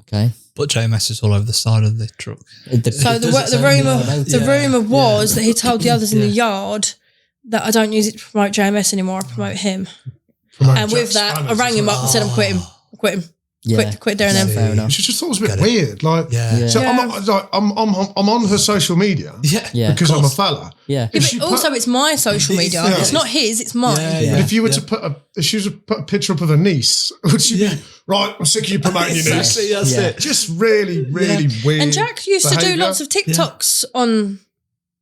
Okay. But JMS is all over the side of the truck. So the rumor was that he told the others in the yard that I don't use it to promote JMS anymore. I promote him. And with that, I rang him up and said, I'm quitting. Yeah. Quit there and then. Fair enough. She just thought it was a bit weird. Like, so Yeah. I'm on her social media because I'm a fella. Yeah. Yeah, but also it's my social media. Yeah. It's not his, it's mine. Yeah. But if you were to if she was to put a picture up of her niece, would she be, right, I'm sick of you promoting your niece. That's it. Just really, really weird. And Jack used to do behaviour. lots of TikToks on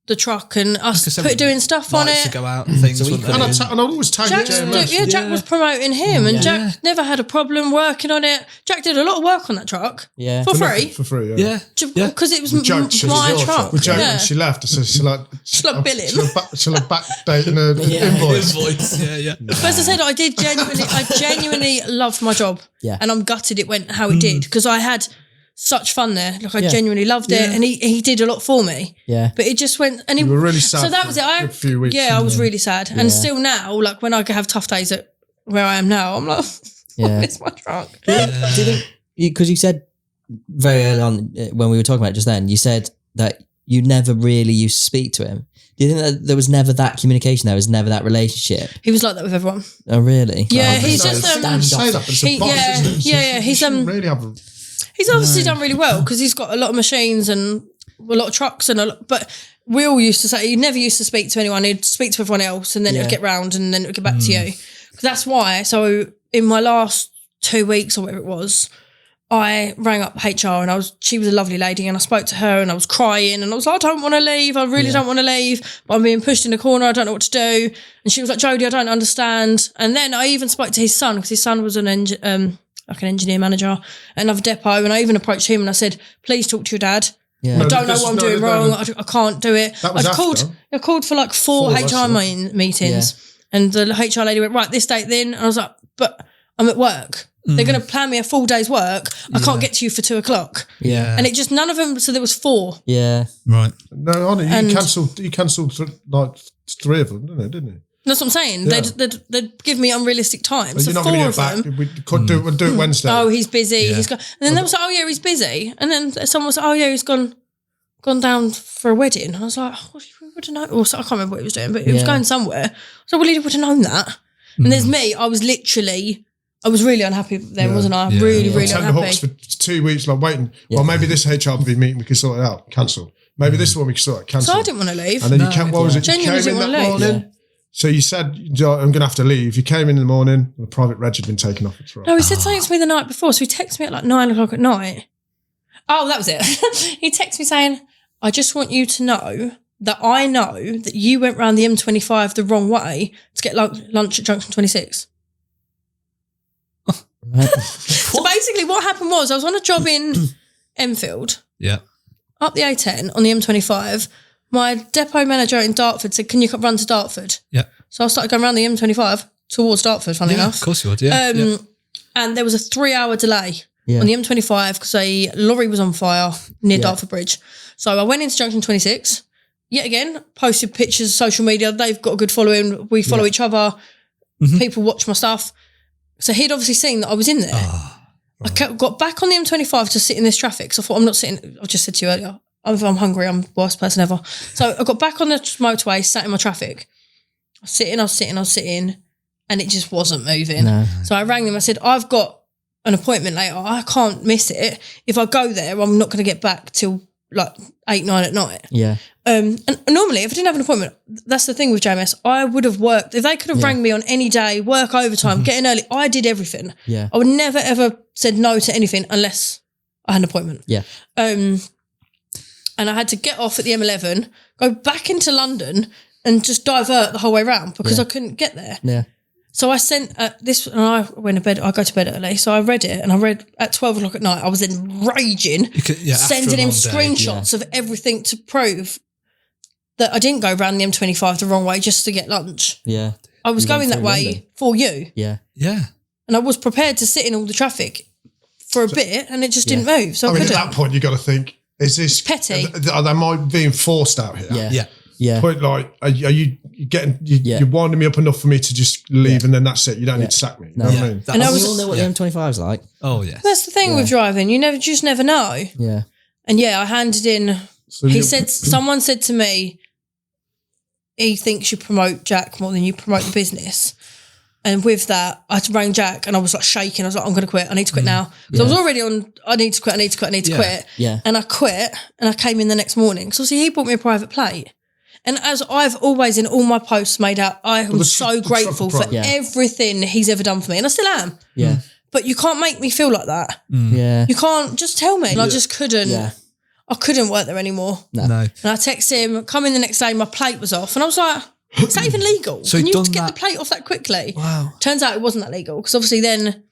the truck and us doing stuff on Likes it. to go out and things. So we wouldn't And they? I'd always tag JMS. Jack was promoting him and Jack never had a problem working on it. Jack did a lot of work on that truck for free. For free, Yeah. Because it was With Joke, my truck. With Joke, Yeah. when she left, I said, she'll like billing. She'll have backdating her invoice. Invoice. Yeah. But as I said, I genuinely loved my job. Yeah. And I'm gutted it went how it did because I had such fun there. Like I genuinely loved it and he did a lot for me. Yeah. But it just went and he You were really sad So that for was it. a few weeks. I was really sad. And still now, like when I have tough days at where I am now, I'm like, it's my truck. Do you think, because you said very early on when we were talking about it just then, you said that you never really used to speak to him. Do you think that there was never that communication, there was never that relationship? He was like that with everyone. Oh, really? Yeah, Like, he's just say that, but it's a boss, isn't it? yeah. He's really have a, He's obviously done really well because he's got a lot of machines and a lot of trucks but we all used to say he never used to speak to anyone. He'd speak to everyone else and then it would get round and then it would get back to you. That's why. So in my last 2 weeks or whatever it was, I rang up HR and she was a lovely lady and I spoke to her and I was crying and I was like, I don't want to leave. I really don't want to leave. But I'm being pushed in the corner. I don't know what to do. And she was like, Jodi, I don't understand. And then I even spoke to his son because his son was an engineer manager at another depot. And I even approached him and I said, please talk to your dad. Yeah. I don't know what I'm doing wrong. I can't do it. That was I called for like four HR meetings and the HR lady went, right, this date then. And I was like, but I'm at work. They're going to plan me a full day's work. I can't get to you for 2:00. Yeah. And it just, none of them, so there was 4. Yeah. Right. no, you cancelled like 3 of them, didn't you? That's what I'm saying. Yeah. They'd give me unrealistic times. So You're not 4 going to of get back. them. We could do it Wednesday. Oh, he's busy. He's got, and then they was like, oh yeah, he's busy. And then someone was like, oh yeah, he's gone down for a wedding. And I was like, oh, he would have known. Or I can't remember what he was doing, but he was going somewhere. So well, he would have known that. And there's me. I was really unhappy then, wasn't I? Yeah. Really Tender hooks unhappy. for 2 weeks, like waiting. Well, maybe this HRB meeting we can sort it out. Cancel. Maybe this one we can sort it. Cancel. So I didn't want to leave. And then you came. What was it? You Genuinely came in didn't that wanna leave. morning. So you said, I'm going to have to leave. You came in the morning. And the private reg had been taken off its right. No, he said something to me the night before. So he texted me at like 9:00 at night. Oh, that was it. He texted me saying, I just want you to know that I know that you went round the M25 the wrong way to get lunch at Junction 26. So basically what happened was I was on a job in Enfield, up the A10 on the M25. My depot manager in Dartford said, can you run to Dartford? Yeah. So I started going around the M25 towards Dartford, funny enough. Of course you would, yeah. And there was a 3-hour delay on the M25 because a lorry was on fire near Dartford Bridge. So I went into Junction 26, yet again, posted pictures, social media. They've got a good following. We follow each other. People watch my stuff. So he'd obviously seen that I was in there. I got back on the M25 to sit in this traffic. So I thought, I'm not sitting, I just said to you earlier, if I'm hungry, I'm the worst person ever. So I got back on the motorway, sat in my traffic. I was sitting, and it just wasn't moving. No. So I rang them. I said, I've got an appointment later. I can't miss it. If I go there, I'm not going to get back till like 8, 9 at night. Yeah. And normally, if I didn't have an appointment, that's the thing with JMS, I would have worked. If they could have rang me on any day, work overtime, get in early, I did everything. Yeah. I would never, ever said no to anything unless I had an appointment. Yeah. And I had to get off at the M11, go back into London and just divert the whole way around because I couldn't get there. Yeah. So I sent this, and I went to bed. I go to bed early, so I read it, and I read at 12:00 at night. I was then raging, sending him screenshots of everything to prove that I didn't go around the M25 the wrong way just to get lunch. Yeah. I was You going went that through way London. for you. Yeah. Yeah. And I was prepared to sit in all the traffic for a bit and it just didn't move. So I mean, couldn't. at that point, you got to think: is this petty? Are they being forced out here? Yeah. Yeah. Yeah. But like, are you getting? You're winding me up enough for me to just leave, and then that's it. You don't need to sack me. You know what I mean? And I we was- all know what the M25 is like. Oh, yeah. That's the thing with driving. You just never know. Yeah. And I handed in. So Someone said to me, he thinks you promote Jack more than you promote the business. And with that, I rang Jack and I was like shaking. I was like, I'm going to quit. I need to quit now. So I was already on, I need to quit. Yeah. And I quit and I came in the next morning. So obviously he bought me a private plate. And as I've always in all my posts made out, I am so grateful for everything he's ever done for me. And I still am. Yeah. But you can't make me feel like that. Yeah. You can't just tell me. And I just couldn't. Yeah. I couldn't work there anymore. No. And I texted him, come in the next day, my plate was off. And I was like, is that even legal? So Can he'd you done get that- the plate off that quickly? Wow. Turns out it wasn't that legal. Because obviously then,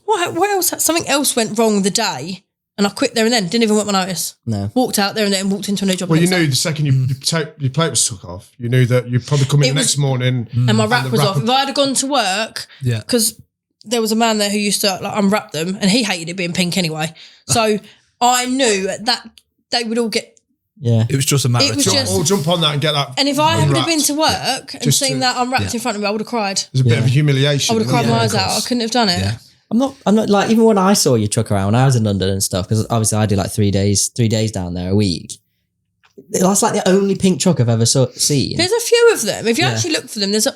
what else? Something else went wrong the day. And I quit there and then. Didn't even work my notice. No. Walked out there and then walked into a new job. Well, you the next knew the second your plate was took off, you knew that you'd probably come in It the was- next morning. day. And my wrap the was wrap off. If I had gone to work, Yeah. because there was a man there who used to like unwrap them and he hated it being pink anyway. So I knew that they would all get. Yeah. It was just a matter It of was time. just- Or jump on that and get that. And if I hadn't have unwrapped. been to work and Just seen to- that unwrapped in front of me, I would have cried. There's a bit of humiliation. I would have cried Yeah, my of eyes out. I course. couldn't have done it. Yeah. I'm not like, even when I saw your truck around when I was in London and stuff, because obviously I do like 3 days down there a week. That's like the only pink truck I've ever seen. There's a few of them. If you actually look for them, there's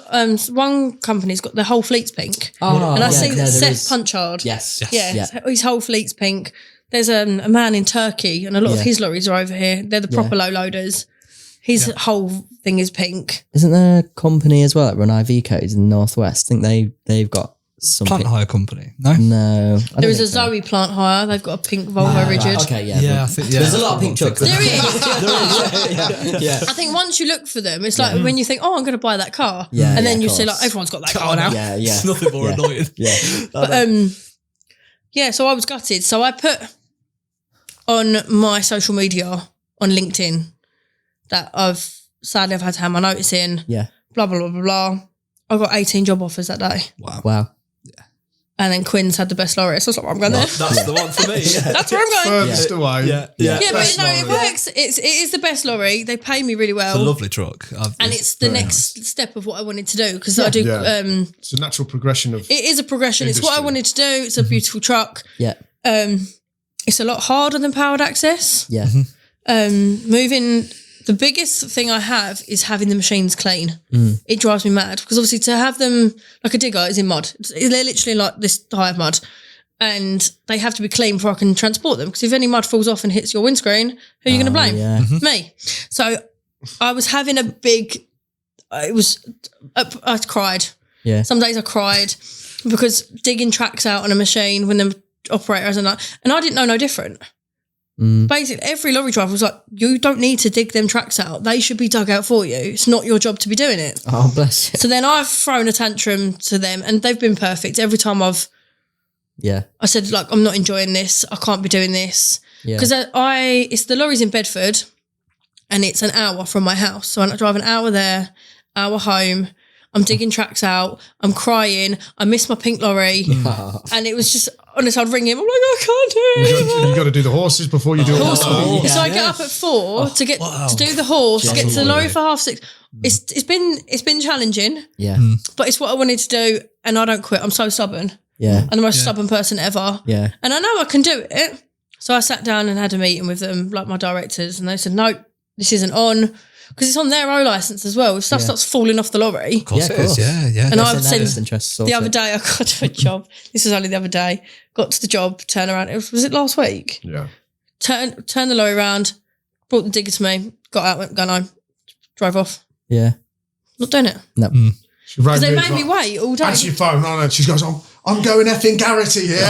one company's got the whole fleet's pink. Oh, And I yeah, see no, that there Seth is. Punchard. Yes. Yeah, his whole fleet's pink. There's a man in Turkey and a lot of his lorries are over here. They're the proper low loaders. His whole thing is pink. Isn't there a company as well that run IV codes in the Northwest? I think they've got some Plant hire company. No? No. I There don't is a think so. Zoe plant hire. They've got a pink Volvo Rigid. Okay, yeah. Yeah, but I think there's a lot of pink trucks. There is. Yeah. I think once you look for them, it's like when you think, oh, I'm going to buy that car. Yeah, and then yeah, you of see course. like everyone's got that car now. Yeah, yeah. It's nothing more Yeah. annoying. Yeah. But so I was gutted. So I put on my social media on LinkedIn that I've had to hand my notice in. Yeah. Blah blah blah blah blah. I got 18 job offers that day, Wow. and then Quinn's had the best lorry. So I was like, I'm going there. That's the one for me. That's where I'm going. Furthest away. Yeah. Yeah, but Best no, it lorry. works. It is the best lorry. They pay me really well, It's a lovely truck. and it's the next step of what I wanted to do because I do. Yeah. It's a natural progression of. It is a progression. It's what I Industry. wanted to do. It's a beautiful truck. Yeah. It's a lot harder than powered access. Yeah. Moving. The biggest thing I have is having the machines clean. It drives me mad because obviously to have them like a digger is in mud. They're literally like this high of mud, and they have to be clean before I can transport them. Because if any mud falls off and hits your windscreen, who are you going to blame? Yeah. Me. So I was having a big. I cried. Yeah. Some days I cried because digging tracks out on a machine when the operator hasn't done, and I didn't know no different. Basically, every lorry driver was like, you don't need to dig them tracks out. They should be dug out for you. It's not your job to be doing it. Oh, bless you. So then I've thrown a tantrum to them and they've been perfect. Every time I said, like, I'm not enjoying this. I can't be doing this. Yeah. Because it's the lorry's in Bedford and it's an hour from my house. So I drive an hour there, hour home. I'm digging tracks out. I'm crying. I miss my pink lorry. And it was just, honestly, I'd ring him. I'm like, I can't do it anymore. You got to do the horses before you do all that. So I get up at 4 to get to do the horse, get to the lorry for 6:30. It's been challenging, Yeah. but it's what I wanted to do, and I don't quit. I'm so stubborn. Yeah. I'm the most stubborn person ever. Yeah. And I know I can do it. So I sat down and had a meeting with them, like my directors, and they said, no, this isn't on. Because it's on their O licence as well. If stuff starts falling off the lorry. Of course Yeah, it of is. course. Yeah. And I've That's said an interest source, the other yeah. day I got to a job. This was only the other day. Got to the job, turn around. Was it last week? Yeah. Turn the lorry around, brought the digger to me, got out, went, gone home, drove off. Yeah. Not doing it. No. She rang Because they me, made me like, wait all day. answer your phone. No, she goes, I'm going effing Garrity here.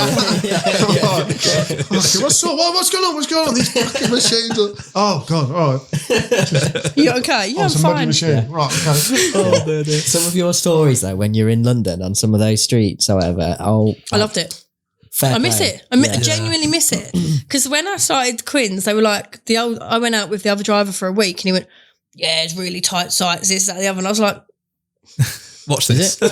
What's going on? What's going on? These fucking machines are... Oh, God, all right. You okay? Yeah, I'm It's a muddy fine. machine. Right, okay. Some of your stories though, when you're in London on some of those streets or whatever, I loved it. fair I miss play. it. I genuinely miss it. Because when I started Quins, they were like, I went out with the other driver for a week and he went, yeah, it's really tight sights, this, that, the other. And I was like, Watch this. so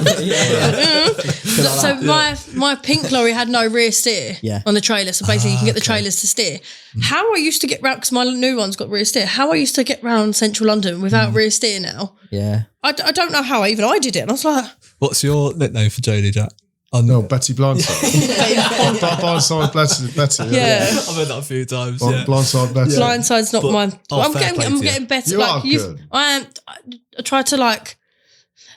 my pink lorry had no rear steer on the trailer. So basically you can get the trailers to steer. How I used to get round, because my new one's got rear steer, how I used to get round central London without rear steer now. Yeah. I don't know how I did it. And I was like... What's your nickname for Jodie, Jack? No, Betty Blindside. Blindside Betty. Yeah. I've heard that a few times. Blindside Betty. Blindside's not mine. I'm getting better. You are good. I try to like...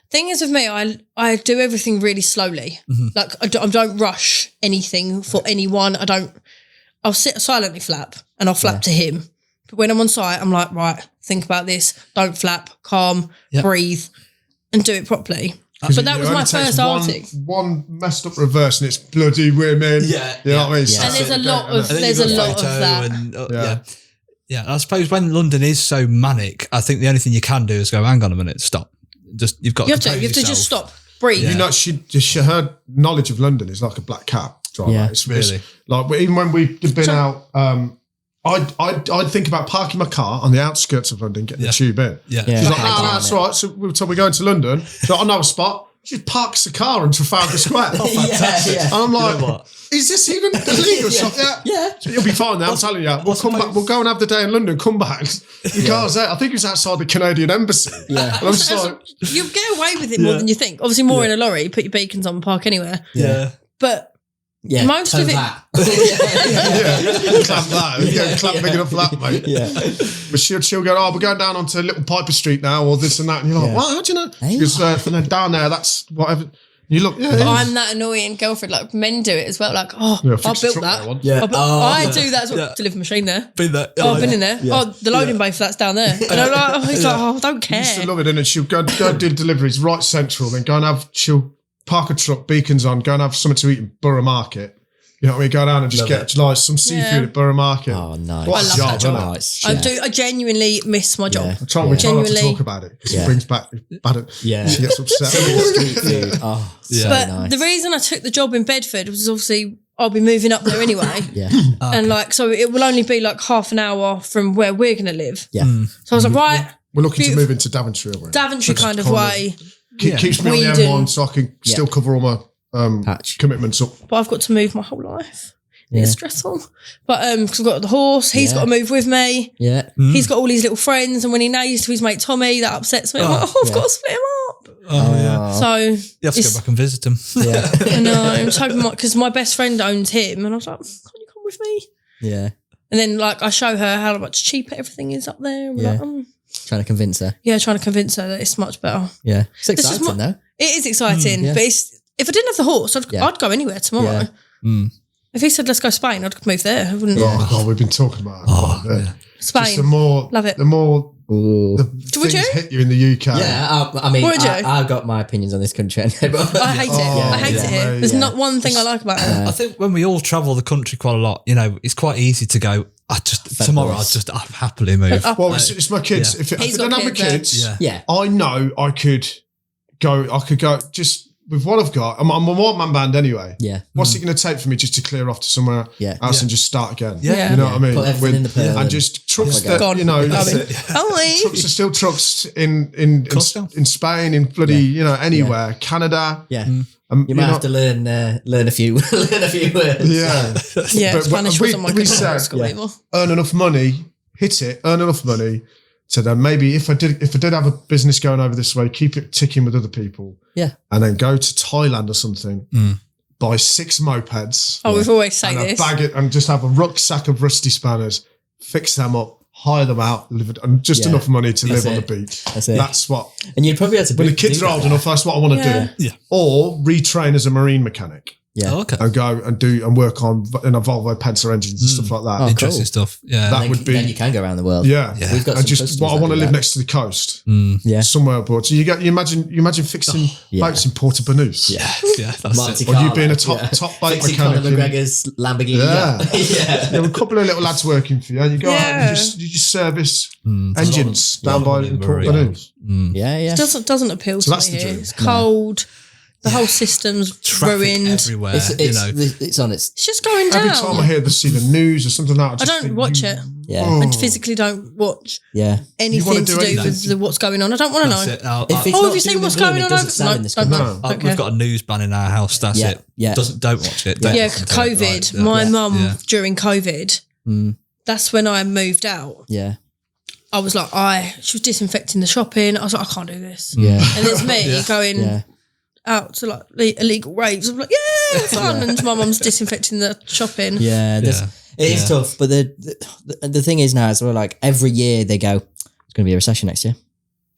Thing is with me, I do everything really slowly. Like I don't rush anything for anyone. I'll sit silently flap and I'll flap to him. But when I'm on site, I'm like, right, think about this. Don't flap, calm, breathe, and do it properly. But that was my first arctic. One messed up reverse and it's bloody women. Yeah. You know what I mean? And there's a lot of that. Yeah. I suppose when London is so manic, I think the only thing you can do is go, hang on a minute, stop. You've got to just stop, breathe. You know, her knowledge of London is like a black cat driver. Yeah, it's really like even when we've been out, I'd think about parking my car on the outskirts of London, getting the tube in. Yeah. She's like, that's right. So we're going to London. So I know a spot. She parks the car in Trafalgar Square. Fantastic. And I'm like, you know, is this even illegal? Yeah. So you'll be fine now, I'm telling you. We'll come back. We'll go and have the day in London, come back. The car's there. I think it was outside the Canadian embassy. Yeah. And I'm just like... You get away with it more than you think. Obviously more in a lorry, put your beacons on, park anywhere. Yeah. But... Yeah, most of it. Clamp that. Clamp big enough for that, mate. Yeah. But she'll go, we're going down onto Little Piper Street now, or this and that. And you're like, what? How do you know? She goes, and then down there, that's whatever. You look, I'm that annoying girlfriend. Like men do it as well. Like, I built that. I do that as well. Deliver machine there. Been there. I've been in there. The loading bay for that's down there. And I'm like, he's like, I don't care. I used to love it, and she'll go do deliveries right central, then go and she'll park a truck, beacons on, go and have something to eat in Borough Market. You know what I mean? Go down and just get like some seafood at Borough Market. Oh, nice. What I love that job. Isn't it? I genuinely miss my job. We try not to talk about it because it brings back she gets upset. But the reason I took the job in Bedford was obviously I'll be moving up there anyway. And like, so it will only be like half an hour from where we're going to live. So I was like, right. We're looking to move into Daventry. Daventry kind of way. Keeps me on the M1 so I can still cover all my commitments up. But I've got to move my whole life. It's stressful. But because I've got the horse, he's got to move with me. He's got all his little friends, and when he nays to his mate Tommy, that upsets me. I'm like, I've got to split him up. So you have to go back and visit him. I know. I'm just hoping because my best friend owns him, and I was like, can you come with me? And then like I show her how much cheaper everything is up there. And we're like, trying to convince her. Trying to convince her that it's much better. It's exciting though. It is exciting, but if I didn't have the horse, I'd go anywhere tomorrow. If he said, let's go Spain, I'd move there. I wouldn't. We've been talking about it. Spain. Just the more, love it. The more things hit you in the UK. I mean, I've got my opinions on this country. But I hate it. I hate it here. There's not one thing I like about it. I think when we all travel the country quite a lot, you know, it's quite easy to go, tomorrow I'll happily move. Well, it's my kids. If I didn't have my kids, I know I could go just with what I've got. I'm a one-man band anyway. What's it going to take for me just to clear off to somewhere else and just start again? You know what I mean? Put everything in the pill and just trucks that, you know, trucks are still trucks in Spain, in bloody, you know, anywhere. Canada. You might have to learn a few words. Spanish wasn't my good school either. Earn enough money, earn enough money. So then maybe if I did have a business going over this way, keep it ticking with other people. And then go to Thailand or something, buy 6 mopeds. We've always said this. Bag it and just have a rucksack of rusty spanners, fix them up, hire them out, and just enough money to live on the beach. That's what. And you'd probably have to. When the kids are old enough, that's what I want to do. Or retrain as a marine mechanic. And go and work on Volvo Penta engines and stuff like that. Interesting stuff. That would be. Then you can go around the world. We've got just what I want to live next to the coast. Somewhere abroad. So you imagine fixing boats in Porto Banús. That's or you being a top boat mechanic. Conor McGregor's Lamborghini. A couple of little lads working for you. And you go out and you just service engines down by Porto Banús. It doesn't appeal to me here. It's cold. The whole system's Traffic ruined. everywhere. It's on its. It's just going down. Every time I see the news or something like that, I don't watch it. Yeah. I physically don't watch anything to do with what's going on. I don't want to know. Have you seen what's going on? We've got a news ban in our house. That's it. Yeah. Don't watch it. COVID. My mum during COVID. That's when I moved out. Yeah. I was like, she was disinfecting the shopping. I was like, I can't do this. Yeah. And there's me going out to like illegal raves. I'm like, fun. And my mum's disinfecting the shopping. Yeah. It is tough. But the thing is now, as well, like every year they go, it's going to be a recession next year.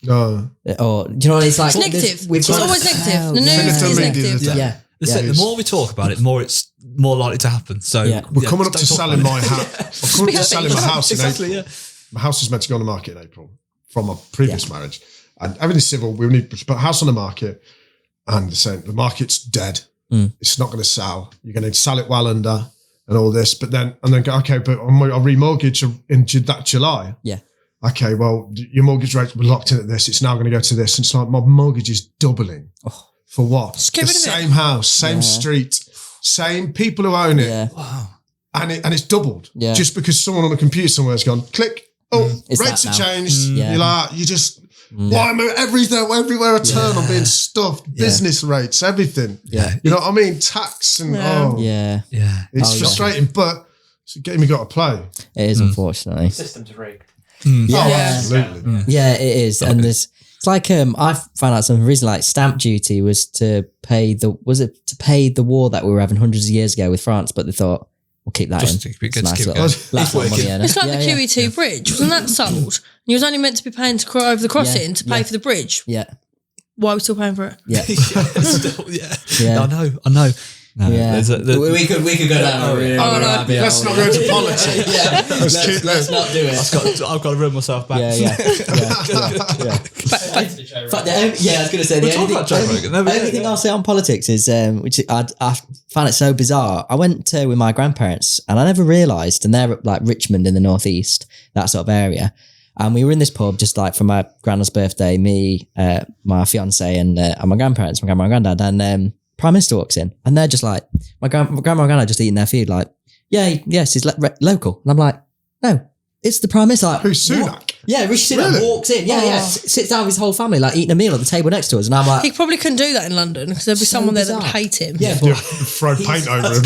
No. Or, do you know what it's like? It's negative. It's always negative. The news is negative. Yeah. The more we talk about it, the more it's more likely to happen. So we're coming up to selling my house. I'm coming up to selling my house in April. Yeah. My house is meant to go on the market in April from a previous marriage. And everything's civil. We need to put a house on the market. And they're saying the market's dead. It's not going to sell. You're going to sell it well under and all this. But then go, okay, but I'll remortgage in that July. Yeah. Okay, well, your mortgage rate was locked in at this. It's now going to go to this. And it's like my mortgage is doubling. Oh. For what? The same house, same street, same people who own it. Yeah. Wow. And it's doubled. Yeah. Just because someone on a computer somewhere has gone, click. Oh, rates have changed. Yeah. You're like, you just... Why am I everywhere I turn, I'm being stuffed. Business rates, everything. Yeah. You know what I mean? Tax and it's frustrating, but it's a game you got to play. It is, unfortunately. System's rigged. Absolutely. Yeah, it is. And it's like I found out something recently, like stamp duty was to pay the war that we were having hundreds of years ago with France, but they thought we'll keep that Just in. to keep it Nice going. money in it. It's like the QE2 bridge. Wasn't that sold? And you was only meant to be paying to over the crossing to pay for the bridge. Yeah. Why are we still paying for it? Yeah. I know. No, we could go down. Let's not go into politics. Let's not do it. I've got to run myself back. Yeah. I was going to say the only thing I'll say on politics is, which I found it so bizarre. I went with my grandparents and I never realised, and they're like Richmond in the northeast, that sort of area. And we were in this pub just like for my grandma's birthday, me, my fiance, and my grandparents, my grandma and granddad, and Prime Minister walks in, and they're just like, my grandma and granddad just eating their food, like, yes, he's local. And I'm like, no, it's the Prime Minister. Like, who's Sunak? What? Yeah, Rishi Sunak walks in. Sits down with his whole family, like eating a meal at the table next to us. And I'm like, he probably couldn't do that in London because there'd be someone there that would hate him. Yeah, throw paint over him.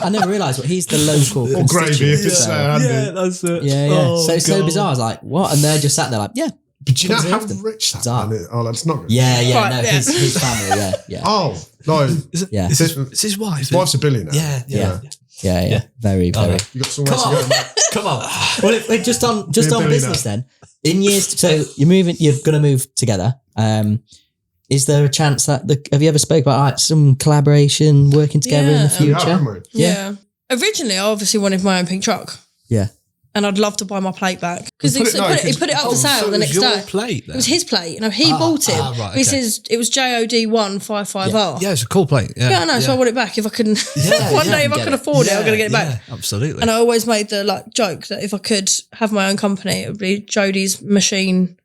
I never realised, but he's the local. Or gravy if it's there handy. Yeah, that's it. Yeah. Oh, so it's so bizarre. I was like, what? And they're just sat there like, yeah. But do you know how rich that man is? Oh, that's not good. His family, yeah. Oh, no. It's his wife. His wife's a billionaire. Yeah. Very. You got somewhere to go, mate. Come on. Well, just on business then. In years, so you're going to move together. Is there a chance that have you ever spoke about like some collaboration, working together in the future? Yeah. Originally, I obviously wanted my own pink truck. Yeah. And I'd love to buy my plate back because he put it up for sale the next day. Plate, it was his plate. He bought it. Right, He says it was JOD155R. Yeah, it's a cool plate. Yeah, I know. So I want it back if I can. One day, if I can afford it, I'm going to get it back. Absolutely. And I always made the joke that if I could have my own company, it would be Jodi's Machine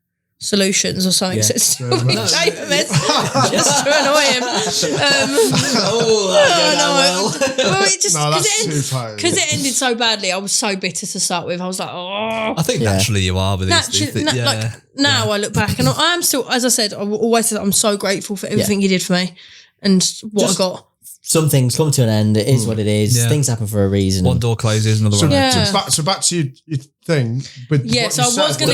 Solutions or something. So it's still be famous just to annoy him. Because it ended so badly. I was so bitter to start with. I was like, I think naturally you are with these things. Now I look back and I am still, as I said, I always said I'm so grateful for everything you did for me and what I got. Some things come to an end. It is what it is. Yeah. Things happen for a reason. One door closes, another one opens. So back to your thing. So I was going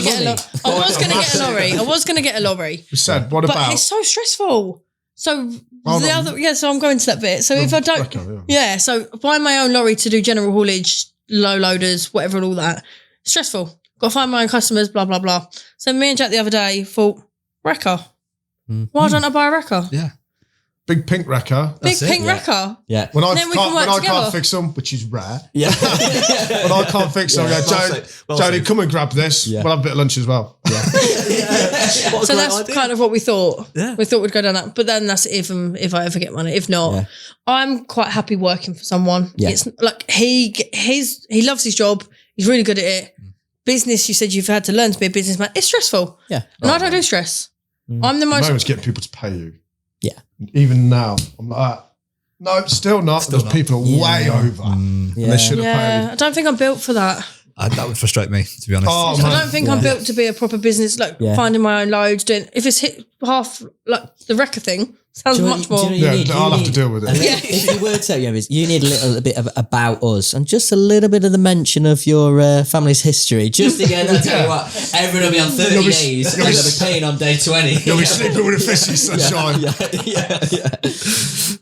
to get a lorry. You said, what about? But it's so stressful. So so I'm going to that bit. So if I don't, so buying my own lorry to do general haulage, low loaders, whatever, and all that, stressful. Got to find my own customers, blah blah blah. So me and Jack the other day thought, wrecker. Why don't I buy a wrecker? Yeah. Big pink wrecker. Wrecker. Yeah. When I can't fix them, which is rare. Yeah. When I can't fix them, I go, Jodi, come and grab this. Yeah. We'll have a bit of lunch as well. Yeah. So that's kind of what we thought. Yeah. We thought we'd go down that. But then that's if I ever get money. If not, I'm quite happy working for someone. Yeah. It's like he loves his job. He's really good at it. Business, you said you've had to learn to be a businessman. It's stressful. Yeah. And I don't do stress. I'm the most... The moment's getting people to pay you. Yeah. Even now, I'm like, no, still not. Those people are way over. And they should have paid. I don't think I'm built for that. That would frustrate me, to be honest. Oh, I don't think I'm built to be a proper business, like finding my own loads, doing, if it's hit half, like the wrecker thing, sounds much more. I'll have to deal with it. If you were to tell you need a little bit of about us and just a little bit of the mention of your family's history. Just again, I'll tell you what, everyone will be on 30 days and they'll be paying on day 20. You'll be sleeping with a fish in sunshine.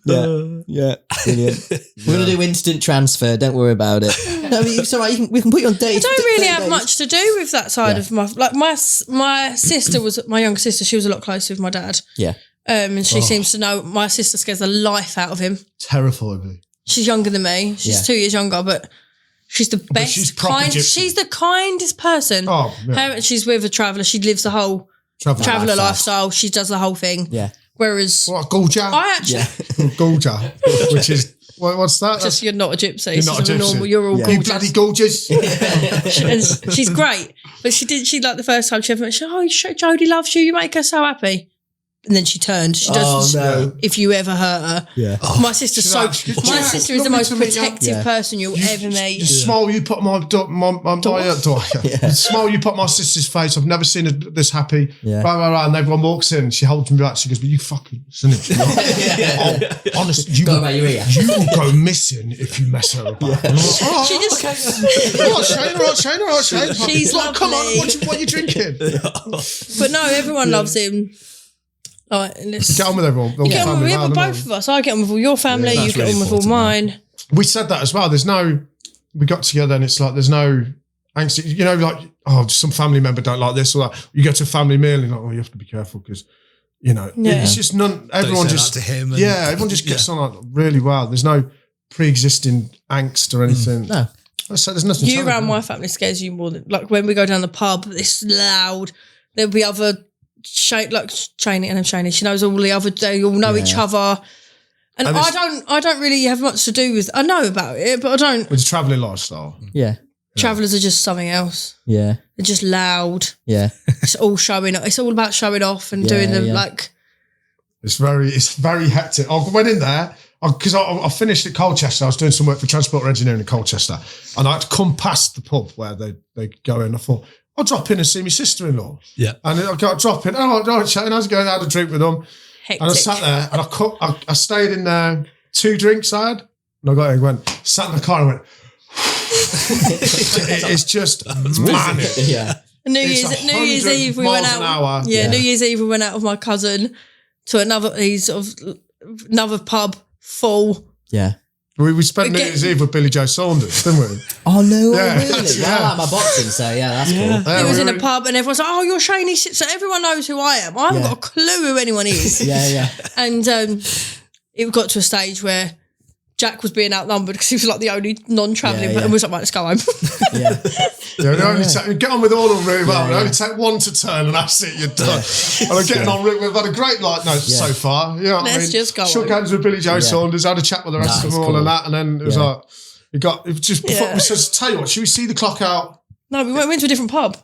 Yeah. Brilliant. We're going to do instant transfer. Don't worry about it. No, it's all right. We can put you on days. I don't really have much to do with that side of my sister was, my younger sister, she was a lot closer with my dad. Yeah. And she seems to know, my sister scares the life out of him. Terrifying. She's younger than me. She's 2 years younger, but she's the best. She's the kindest person. Oh, yeah. She's with a traveller. She lives the whole traveller lifestyle. She does the whole thing. Yeah. Whereas Gulja? I actually Gulja, which is what's that? Just you're not a gypsy. You're not a gypsy. Normal, you're all You bloody gorgeous. And she's great, but she like the first time she ever went, Jodi loves you. You make her so happy. And then she turned. She does. If you ever hurt her, my sister's my sister is the most protective person you'll ever meet. The smile you put on the smile you put on my sister's face. I've never seen her this happy. Right. And everyone walks in. She holds me back. She goes, "But you fucking, isn't it? Honestly, you will go missing if you mess her about." She just. All right, Shane. She's lovely. Come on, what are you drinking? But no, everyone loves him. Get on with everyone. You get on with both of us. I get on with all your family. You get on with all mine. We said that as well. We got together and it's like, there's no angst. You know, like, some family member don't like this or that. You go to a family meal and you're like, you have to be careful because, it's just none. Everyone just, to him everyone just gets on like really well. There's no pre-existing angst or anything. No. So there's nothing. You around my family scares you more than, like when we go down the pub, it's loud. There'll be other Shani and I'm Shani. She knows all the other. They all know each other, and I don't really have much to do with. I know about it, but I don't. It's a travelling lifestyle. Yeah, travellers are just something else. Yeah, they're just loud. Yeah, it's all showing. It's all about showing off and doing them like. It's very hectic. I went in there because I finished at Colchester. I was doing some work for transport engineering in Colchester, and I had to come past the pub where they go in. I thought, I'll drop in and see my sister-in-law. Yeah. And I got drop in. And I was going out to drink with them. Hectic. And I sat there and I stayed in there, 2 drinks I had. And I got in and went, sat in the car and went, it's just manic. Yeah. New Year's Eve we went out. New Year's Eve we went out with my cousin to another pub full. Yeah. We spent New Year's Eve with Billy Joe Saunders, didn't we? Oh, no, really? I like my boxing, so that's cool. He was in a pub and everyone's like, oh, you're Shani. So everyone knows who I am. I haven't got a clue who anyone is. And it got to a stage where Jack was being outnumbered because he was like the only non-travelling, and we was like, right, let's go home. Get on with all of them really well. Only take one to turn and that's it, you're done. And I'm getting on. We've had a great so far. You know what let's just go. Shook hands with Billy Joe Saunders, had a chat with the rest of them all and that, and then it was like, we said, tell you what, should we see the clock out? No, we went to a different pub.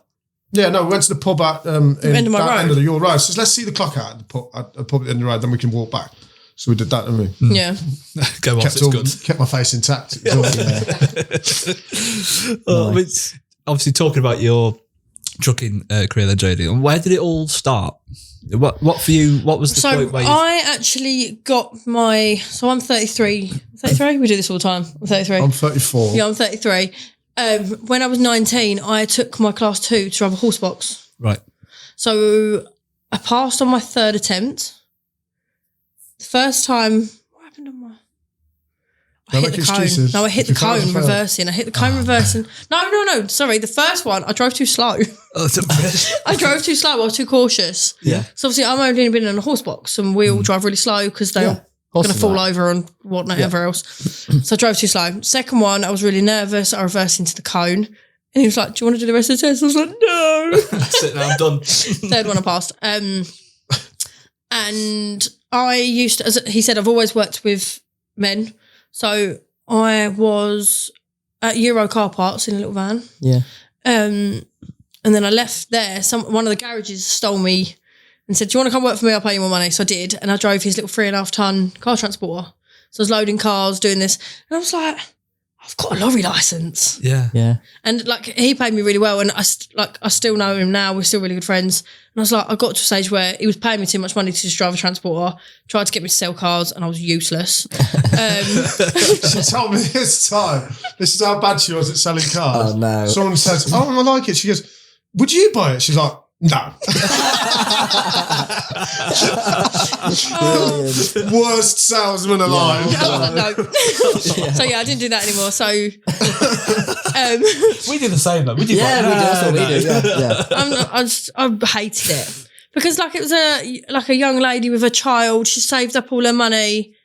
Yeah, no, we went to the pub at end of your road. So let's see the clock out at the pub at the end of the road, then we can walk back. So we did that, didn't we? Yeah. Go on, it's good. Kept my face intact. Obviously, talking about your trucking career then, Jodi, where did it all start? What for you, what was the point where you... I actually got so I'm 33. 33? We do this all the time. I'm 33. I'm 34. Yeah, I'm 33. When I was 19, I took my class 2 to drive a horse box. Right. So I passed on my 3rd attempt. The first time, what happened on my... I hit the cone. No, I hit the cone reversing. I hit the cone reversing. No. Sorry, the first one, I drove too slow. I drove too slow. I was too cautious. Yeah. So obviously, I've only been in a horse box and we all drive really slow because they're going to fall over and whatever else. So I drove too slow. Second one, I was really nervous. I reversed into the cone. And he was like, do you want to do the rest of the test? I was like, no. That's it, now I'm done. Third one I passed. And I used to, he said, I've always worked with men. So I was at Euro car parts in a little van. Yeah. And then I left there. One of the garages stole me and said, do you want to come work for me? I'll pay you more money. So I did. And I drove his little 3.5 ton car transporter. So I was loading cars, doing this. And I was like, I've got a lorry license. Yeah. Yeah. And like, he paid me really well. And I still know him now. We're still really good friends. And I was like, I got to a stage where he was paying me too much money to just drive a transporter, tried to get me to sell cars, and I was useless. She told me this time, this is how bad she was at selling cars. Oh, no. Someone says, oh, I like it. She goes, would you buy it? She's like, no. Worst salesman alive. No. So yeah, I didn't do that anymore. So We do the same though. We do. Yeah, we do. That's what we do. Yeah. I hated it because like it was a young lady with a child. She saved up all her money,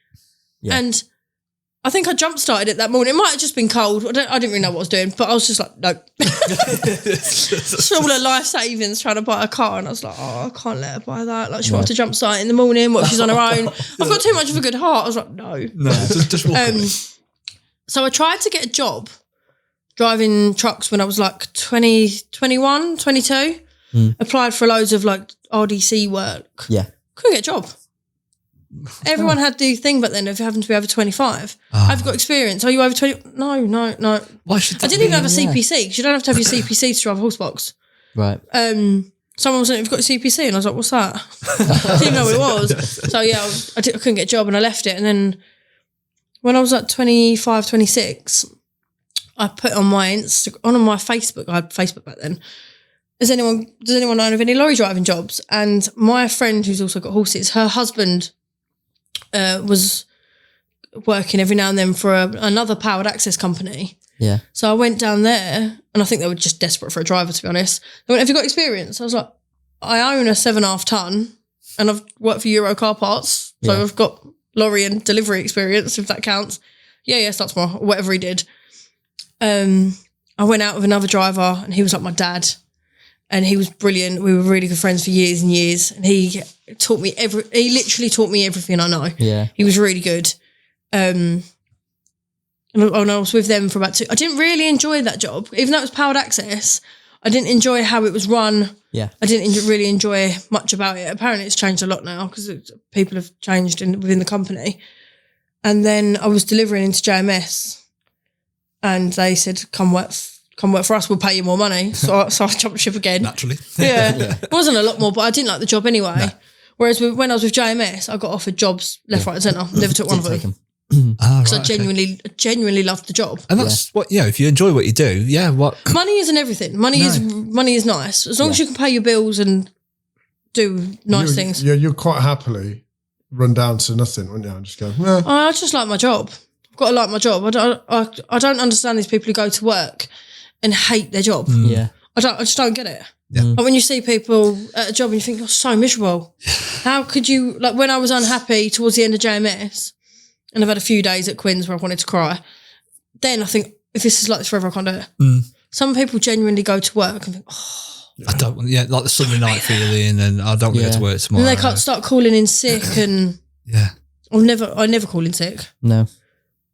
and I think I jump started it that morning. It might have just been cold. I didn't really know what I was doing, but I was just like, nope. It's all her life savings trying to buy a car, and I was like, oh, I can't let her buy that. Like she wanted to jump start it in the morning. What if she's on her own? I've got too much of a good heart. I was like, no. Just walk away. So I tried to get a job driving trucks when I was like 21, 22. Applied for loads of like RDC work. Yeah. Couldn't get a job. Everyone had the thing, but then if you happen to be over 25, I've got experience. Are you over 20? No. Why should I didn't even have a CPC because you don't have to have your CPC to drive a horse box. Right. Someone was saying, have you got a CPC? And I was like, what's that? I didn't know what it was. So yeah, I couldn't get a job and I left it. And then when I was like 25, 26, I put on my on my Facebook, I had Facebook back then. Does anyone know of any lorry driving jobs? And my friend who's also got horses, her husband was working every now and then for another powered access company. Yeah. So I went down there and I think they were just desperate for a driver, to be honest. They went, have you got experience? I was like, I own a 7.5 ton and I've worked for Euro Car Parts. So I've got lorry and delivery experience, if that counts. Yeah, starts tomorrow, whatever he did. I went out with another driver and he was like my dad. And he was brilliant. We were really good friends for years and years. And he taught me he literally taught me everything I know. Yeah. He was really good. And I was with them for about 2. I didn't really enjoy that job. Even though it was powered access, I didn't enjoy how it was run. Yeah. I didn't really enjoy much about it. Apparently it's changed a lot now because people have changed within the company. And then I was delivering into JMS and they said, come work for us, we'll pay you more money. So I jumped ship again. Naturally. Yeah. It wasn't a lot more, but I didn't like the job anyway. No. Whereas when I was with JMS, I got offered jobs left, right and centre. Never took one of them. Because I genuinely loved the job. And that's what, if you enjoy what you do, what? Money isn't everything. Money is nice. As long as you can pay your bills and do nice things. Yeah, you'd quite happily run down to nothing, wouldn't you? And just go, I just like my job. I've got to like my job. I don't understand these people who go to work and hate their job. Yeah. I just don't get it. Yeah. Like when you see people at a job and you think, you're so miserable. How could you, like when I was unhappy towards the end of JMS and I've had a few days at Quinn's where I wanted to cry, then I think, if this is like this forever, I can't do it. Some people genuinely go to work and think, I don't want, like the Sunday night feeling and I don't want to go to work tomorrow. And they can't start calling in sick and I never call in sick. No.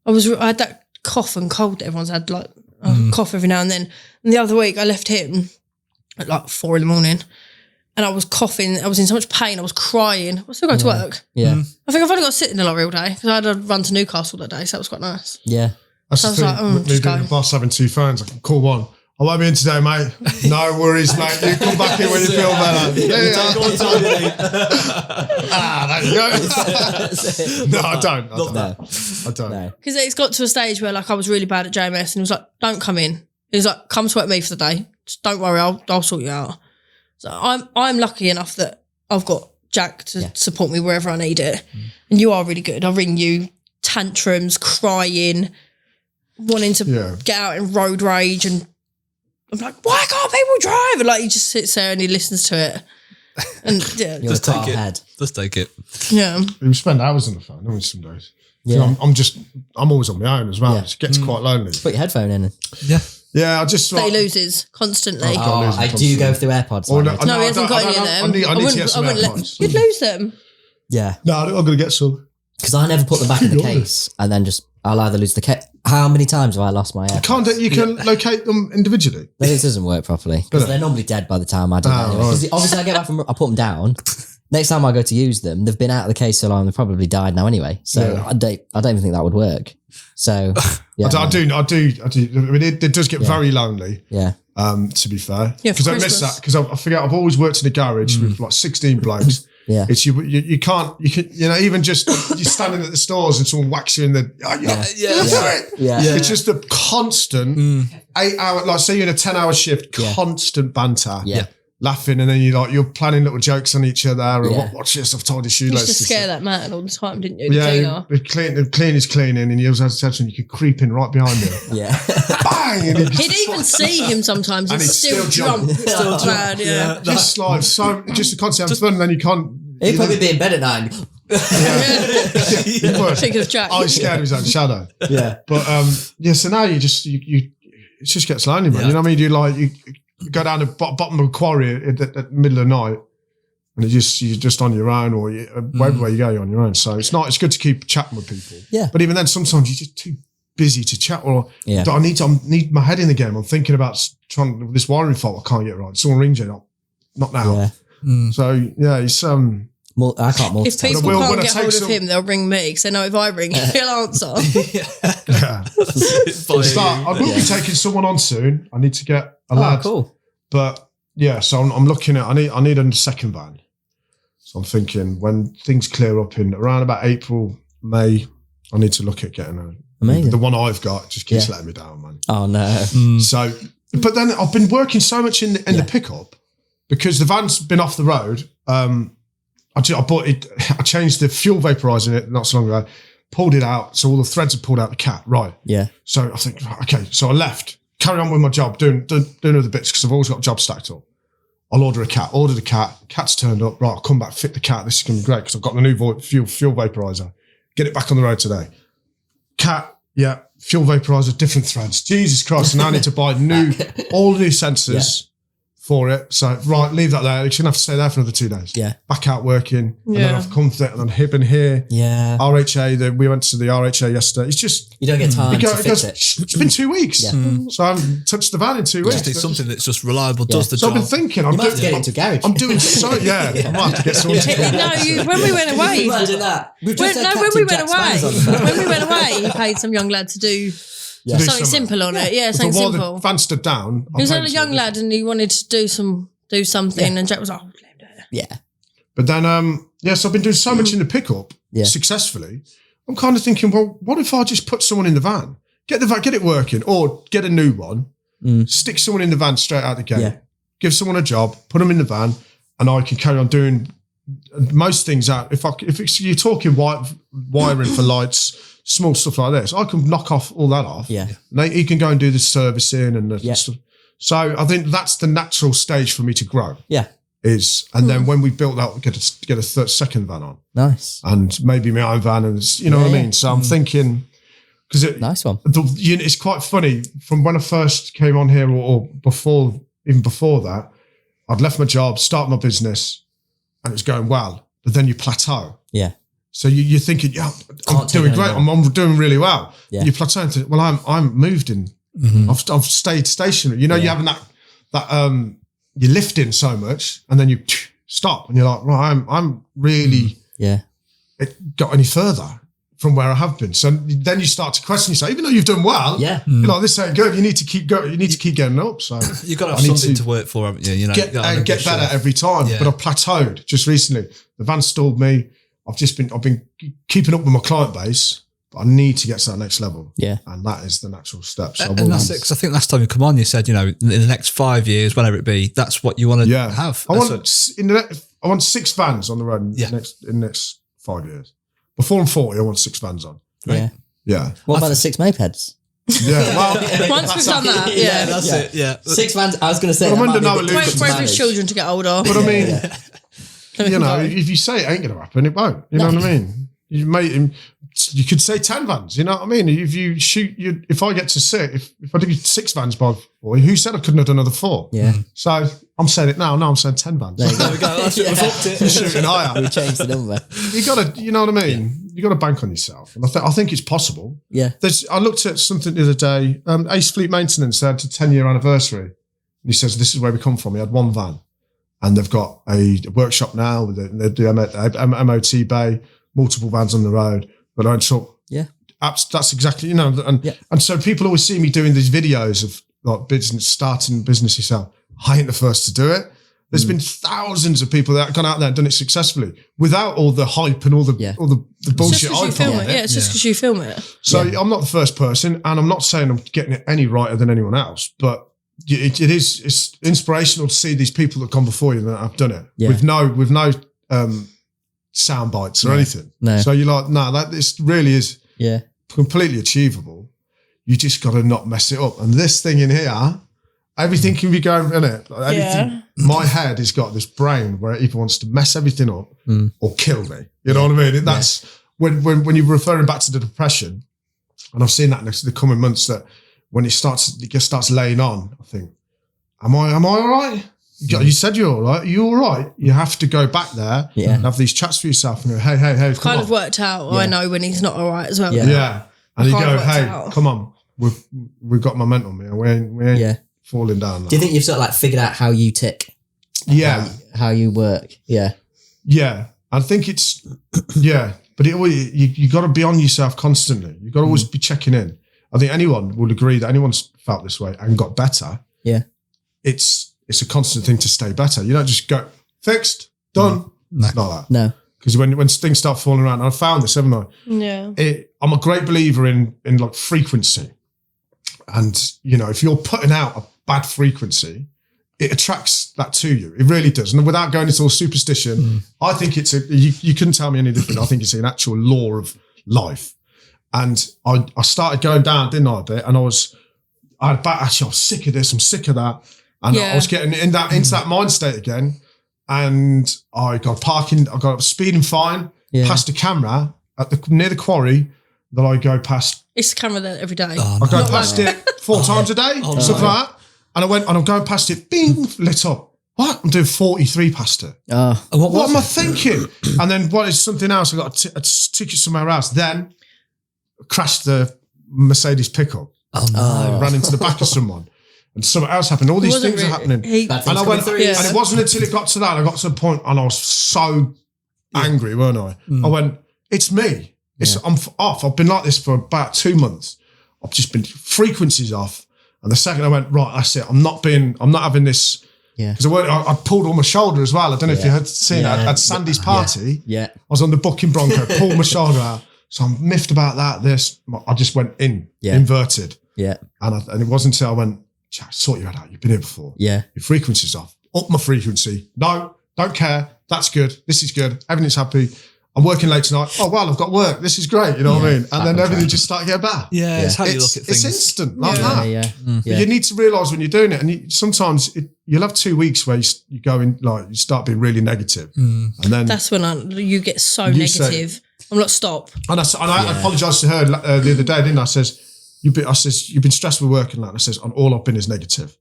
I had that cough and cold that everyone's had, like I cough every now and then. And the other week I left him at like 4 a.m. and I was coughing. I was in so much pain. I was crying. I was still going to work. Yeah. I think I've only got to sit in the lorry all day because I had to run to Newcastle that day, so that was quite nice. Yeah. That's so the thing. I was like, me being a boss having 2 phones, I can call one. I won't be in today, mate. No worries, mate. You come back in when you feel better. There you go. No, I don't. I don't. Because it's got to a stage where like I was really bad at JMS and he was like, don't come in. He was like, come sweat me for the day. Just don't worry, I'll sort you out. So I'm lucky enough that I've got Jack to support me wherever I need it. And you are really good. I ring you, tantrums, crying, wanting to get out in road rage, and I'm like, why can't people drive? And like he just sits there and he listens to it. And just take it. Just take it. Yeah. We spend hours on the phone, don't we, some days? Yeah. I'm always on my own as well. It gets quite lonely. Put your headphone in. Yeah. Yeah, I just... That he loses constantly. I do go through AirPods. Oh, no, he hasn't got any of them. I need to get some AirPods. You'd lose them. Yeah. No, I'm going to get some. Because I never put them back in the case and then I'll either lose the case. How many times have I lost my AirPods? You can locate them individually? But it doesn't work properly because they're normally dead by the time I do that. Because obviously I get back I put them down. next time I go to use them, they've been out of the case so long, they've probably died now anyway. So I don't even think that would work. So yeah, I do. I mean, it does get very lonely. Yeah. To be fair, because I miss that because I forget I've always worked in a garage with like 16 blokes. Yeah. It's you can't even just you're standing at the stores and someone whacks you in the It's just a constant 8 hour, like say you're in a 10-hour shift, constant banter. Yeah. Laughing, and then you're planning little jokes on each other. Or watch this, I've told you You used to scare that man all the time, didn't you? The cleaner's cleaning, and he always has attention. You could creep in right behind him. Yeah. Bang! And he'd even see him sometimes and still jump. Just like just a constant having fun, and then you can't. He'd probably be in bed at 9. Think of Jack. I was scared of his own shadow. Yeah. But so now you it just gets lonely, man. You know what I mean? You go down the bottom of a quarry at the middle of the night, and you're just on your own, or wherever you go, you're on your own. So it's good to keep chatting with people. Yeah. But even then, sometimes you're just too busy to chat, or I need my head in the game. I'm thinking about trying this wiring fault. I can't get right. Someone rings you, not now. Yeah. So it's I can't multitask. If people can't get hold of him, they'll ring me because they know if I ring, he'll answer. I will be taking someone on soon. I need to get a lad. Cool. But so I'm looking at. I need a second van. So I'm thinking when things clear up in around about April, May, I need to look at getting Amazing. The one I've got just keeps letting me down, man. Oh no. So, but then I've been working so much in the pickup because the van's been off the road. I bought it. I changed the fuel vaporizer in it not so long ago. Pulled it out, so all the threads had pulled out the cat. Right. Yeah. So I think, okay. So I left. Carry on with my job, doing other bits because I've always got jobs stacked up. I'll order a cat. Ordered a cat. Cat's turned up. Right. I'll come back, fit the cat. This is going to be great because I've got the new fuel vaporizer. Get it back on the road today. Cat. Yeah. Fuel vaporizer. Different threads. Jesus Christ! And I need to buy all new sensors. For it. So, right, leave that there. You're going to have to stay there for another 2 days. Yeah. Back out working. And then I've come to it and I'm hip and here. Yeah. RHA, we went to the RHA yesterday. It's just... You don't get time to fix it. It's been 2 weeks. Yeah. So I haven't touched the van in 2 weeks. It's something that's just reliable, does the so job. I've been thinking... You might have to get into a garage. I'm doing so... Yeah. I might have to get someone to... When we went away... Imagine that. When we went away, he paid some young lad to do... something simple on it. Yeah, something simple. While the van stood down... He was a young lad and he wanted to do something and Jack was like, yeah. But then, so I've been doing so much in the pickup successfully. I'm kind of thinking, well, what if I just put someone in the van, get it working, or get a new one, stick someone in the van straight out the gate, give someone a job, put them in the van, and I can carry on doing most things out. If you're talking wiring for lights, small stuff like this, I can knock all that off. Yeah. And he can go and do the servicing and the stuff. So I think that's the natural stage for me to grow. Yeah. And then when we built that, get a second van on. Nice. And maybe my own van, and what I mean? So I'm thinking, because nice one. It's quite funny from when I first came on here or even before that, I'd left my job, started my business, and it was going well, but then you plateau. Yeah. So you're thinking, I'm doing great. I'm doing really well. Yeah. You plateau and think, well, I'm moved in. Mm-hmm. I've stayed stationary. You're having that you're lifting so much and then you stop and you're like, right, I'm really it got any further from where I have been. So then you start to question yourself, even though you've done well. Yeah, you're like, this ain't good. You need to keep going. You need to keep getting up. So you've got to have something to work for, haven't you? You know, get better every time. Yeah. But I've plateaued just recently. The van stalled me. I've been keeping up with my client base. But I need to get to that next level. Yeah. And that is the natural step. So and that's it. Because I think last time you come on, you said, in the next 5 years, whenever it be, that's what you want to have. I want 6 vans on the road in the next 5 years. Before I'm 40, I want 6 vans on. Right? Yeah. Yeah. What about the 6 mopeds? Yeah. Well, once we've done that, that's it. Yeah. 6 vans. I was going to say, I'm under no illusion. Wait for his children to get older. But I mean, if you say it ain't going to happen, it won't. You know what I mean? You could say 10 vans, you know what I mean? If you shoot, if I get to 6, if I do 6 vans by boy, who said I couldn't have done another 4? Yeah. So I'm saying it now. I'm saying 10 vans. There we go. That's we've upped it. Shooting higher. We changed the number. You got to, you know what I mean? Yeah. You got to bank on yourself. And I think it's possible. Yeah. I looked at something the other day. Ace Fleet Maintenance, they had a 10-year anniversary. And he says, this is where we come from. He had 1 van. and they've got a workshop now with they do MOT bay, multiple vans on the road. But I thought, that's exactly, and so people always see me doing these videos of like starting business yourself. I ain't the first to do it. There's been thousands of people that have gone out there and done it successfully without all the hype and all the bullshit I put on it. Yeah, it's just because you film it. So I'm not the first person, and I'm not saying I'm getting it any righter than anyone else, but it's inspirational to see these people that have gone before you that have done it with no sound bites or anything. No. So you're like, this really is completely achievable. You just got to not mess it up. And this thing in here, everything can be going in it. Like everything, my head has got this brain where it either wants to mess everything up or kill me. You know what I mean? That's when you're referring back to the depression, and I've seen that in the coming months, that when it starts laying on, I think, am I all right? You said you're all right. Are you all right? You have to go back there and have these chats for yourself and go, hey, I've kind of worked out. I know when he's not all right as well. Yeah. And you go, hey, come on, we've got momentum here. We ain't falling down. Do you think you've sort of like figured out how you tick? Yeah. How you work? Yeah. Yeah. I think it's, but it always, you got to be on yourself constantly. You got to always be checking in. I think anyone will agree that anyone's felt this way and got better. Yeah. It's a constant thing to stay better. You don't just go, fixed, done. No. It's not that. No. Because when things start falling around, and I found this, haven't I? Yeah. I'm a great believer in like frequency. And, if you're putting out a bad frequency, it attracts that to you. It really does. And without going into all superstition, I think you couldn't tell me any different. I think it's an actual law of life. And I started going down, didn't I, a bit? And I was sick of this, I'm sick of that. And I was getting into that mind state again. And I got speeding fine, past a camera near the quarry that I go past. It's the camera there every day. I go past it 4 times a day, stuff like that. And I'm going past it, bing, lit up. What? I'm doing 43 past it. What am I thinking? And then what is something else? I got a ticket somewhere else. Then crashed the Mercedes pickup. Oh no! Ran into the back of someone. And something else happened. All these things are happening. And I went, and it wasn't until it got to that, I got to the point and I was so angry, weren't I? I went, it's me. I'm off. I've been like this for about 2 months. I've just been frequencies off. And the second I went, right, that's it. I'm not having this. Yeah. Because I pulled on my shoulder as well. I don't know if you had seen that at Sandy's party. Yeah. I was on the booking Bronco, pulled my shoulder out. So I'm miffed about that. I just went inverted. Yeah. And it wasn't until I went, sort your head out. You've been here before. Yeah. Your frequency's off. Up my frequency. No, don't care. That's good. This is good. Everything's happy. I'm working late tonight. Oh, well, I've got work. This is great. You know what I mean? And then everything just started getting better. Yeah, it's how you look at things. It's instant like that. Yeah. But you need to realise when you're doing it, and sometimes you'll have 2 weeks where you go in, like, you start being really negative. And then that's when you get so negative. I'm like, stop. And I apologised to her the other day, didn't I? I says, you've been stressed with work and that. And I says, and all I've been is negative.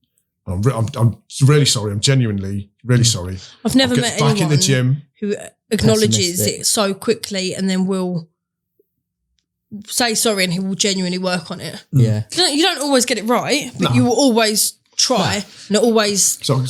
And I'm really sorry. I'm genuinely really sorry. I've never met anyone back in the gym who acknowledges it so quickly and then will say sorry and he will genuinely work on it. Yeah. You don't always get it right, but you will always try and always. So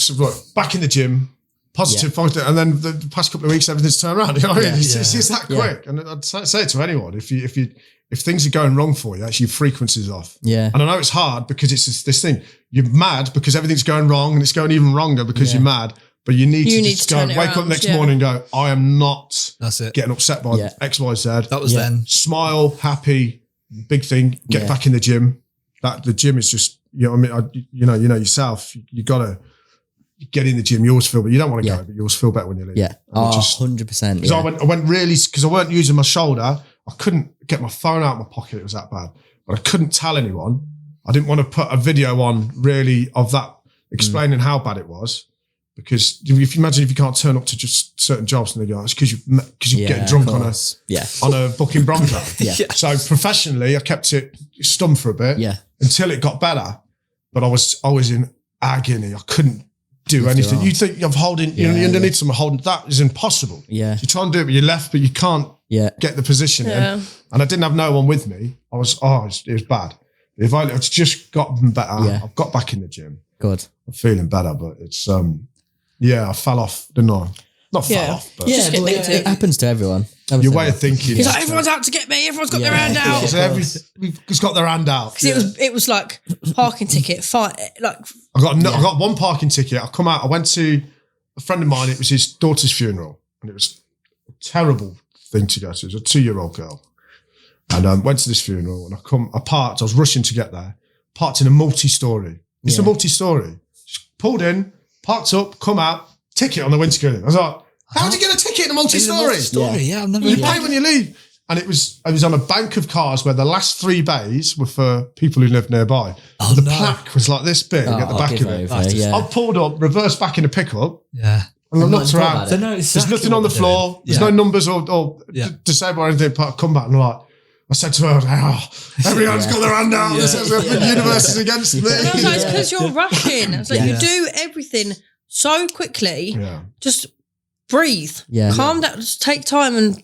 back in the gym, positive, and then the past couple of weeks, everything's turned around. You know what I mean? It's that quick. And I'd say it to anyone, if things are going wrong for you, actually your frequency's off. Yeah. And I know it's hard because it's this thing. You're mad because everything's going wrong and it's going even wronger because you're mad. But you need to just go wake up next morning and go, I am not getting upset by X, Y, Z. That was then. Smile, happy, big thing. Get back in the gym. The gym is just, you know what I mean? You know yourself. You got to get in the gym. You always feel, but you don't want to go, but you always feel better when you leave. Yeah. 100%. Because I went really, because I weren't using my shoulder. I couldn't get my phone out of my pocket. It was that bad. But I couldn't tell anyone. I didn't want to put a video on really of that explaining how bad it was. Because if you imagine if you can't turn up to just certain jobs and they go, it's because you're getting drunk on a booking Bronco. So professionally, I kept it stum for a bit until it got better. But I was in agony. I couldn't do anything. You think of holding, you're underneath someone holding, that is impossible. Yeah. You try and do it with your left, but you can't get the position in. And I didn't have no one with me. It was bad. If it's just gotten better, I've got back in the gym. Good. I'm feeling better, but it's Yeah, I fell off, didn't I? Not fell off, but Yeah, but it happens to everyone. your way of thinking. He's like, everyone's out to get me. Everyone's got their hand out. We've got their hand out. Because it was like parking ticket, fight. Like I got one parking ticket. I come out. I went to a friend of mine. It was his daughter's funeral, and it was a terrible thing to go to. It was a 2-year-old girl, and went to this funeral. And I parked. I was rushing to get there. Parked in a multi-story. It's a multi-story. Just pulled in, parked up, come out, ticket on the windscreen. I was like, how would you get a ticket in a multi-story? Yeah, I've never. You pay when you leave. And it was on a bank of cars where the last 3 bays were for people who lived nearby. Oh, the plaque was like this big at the back of it. I pulled up, reversed back in a pickup. Yeah. And I looked around. They know exactly There's nothing on the floor. There's no numbers or disabled or anything. But I come back and I said to her, everyone's got their hand out. The universe is against me. And I was like, it's because you're rushing. It's like you do everything so quickly. Yeah. Just breathe. Yeah. Calm down. Just take time and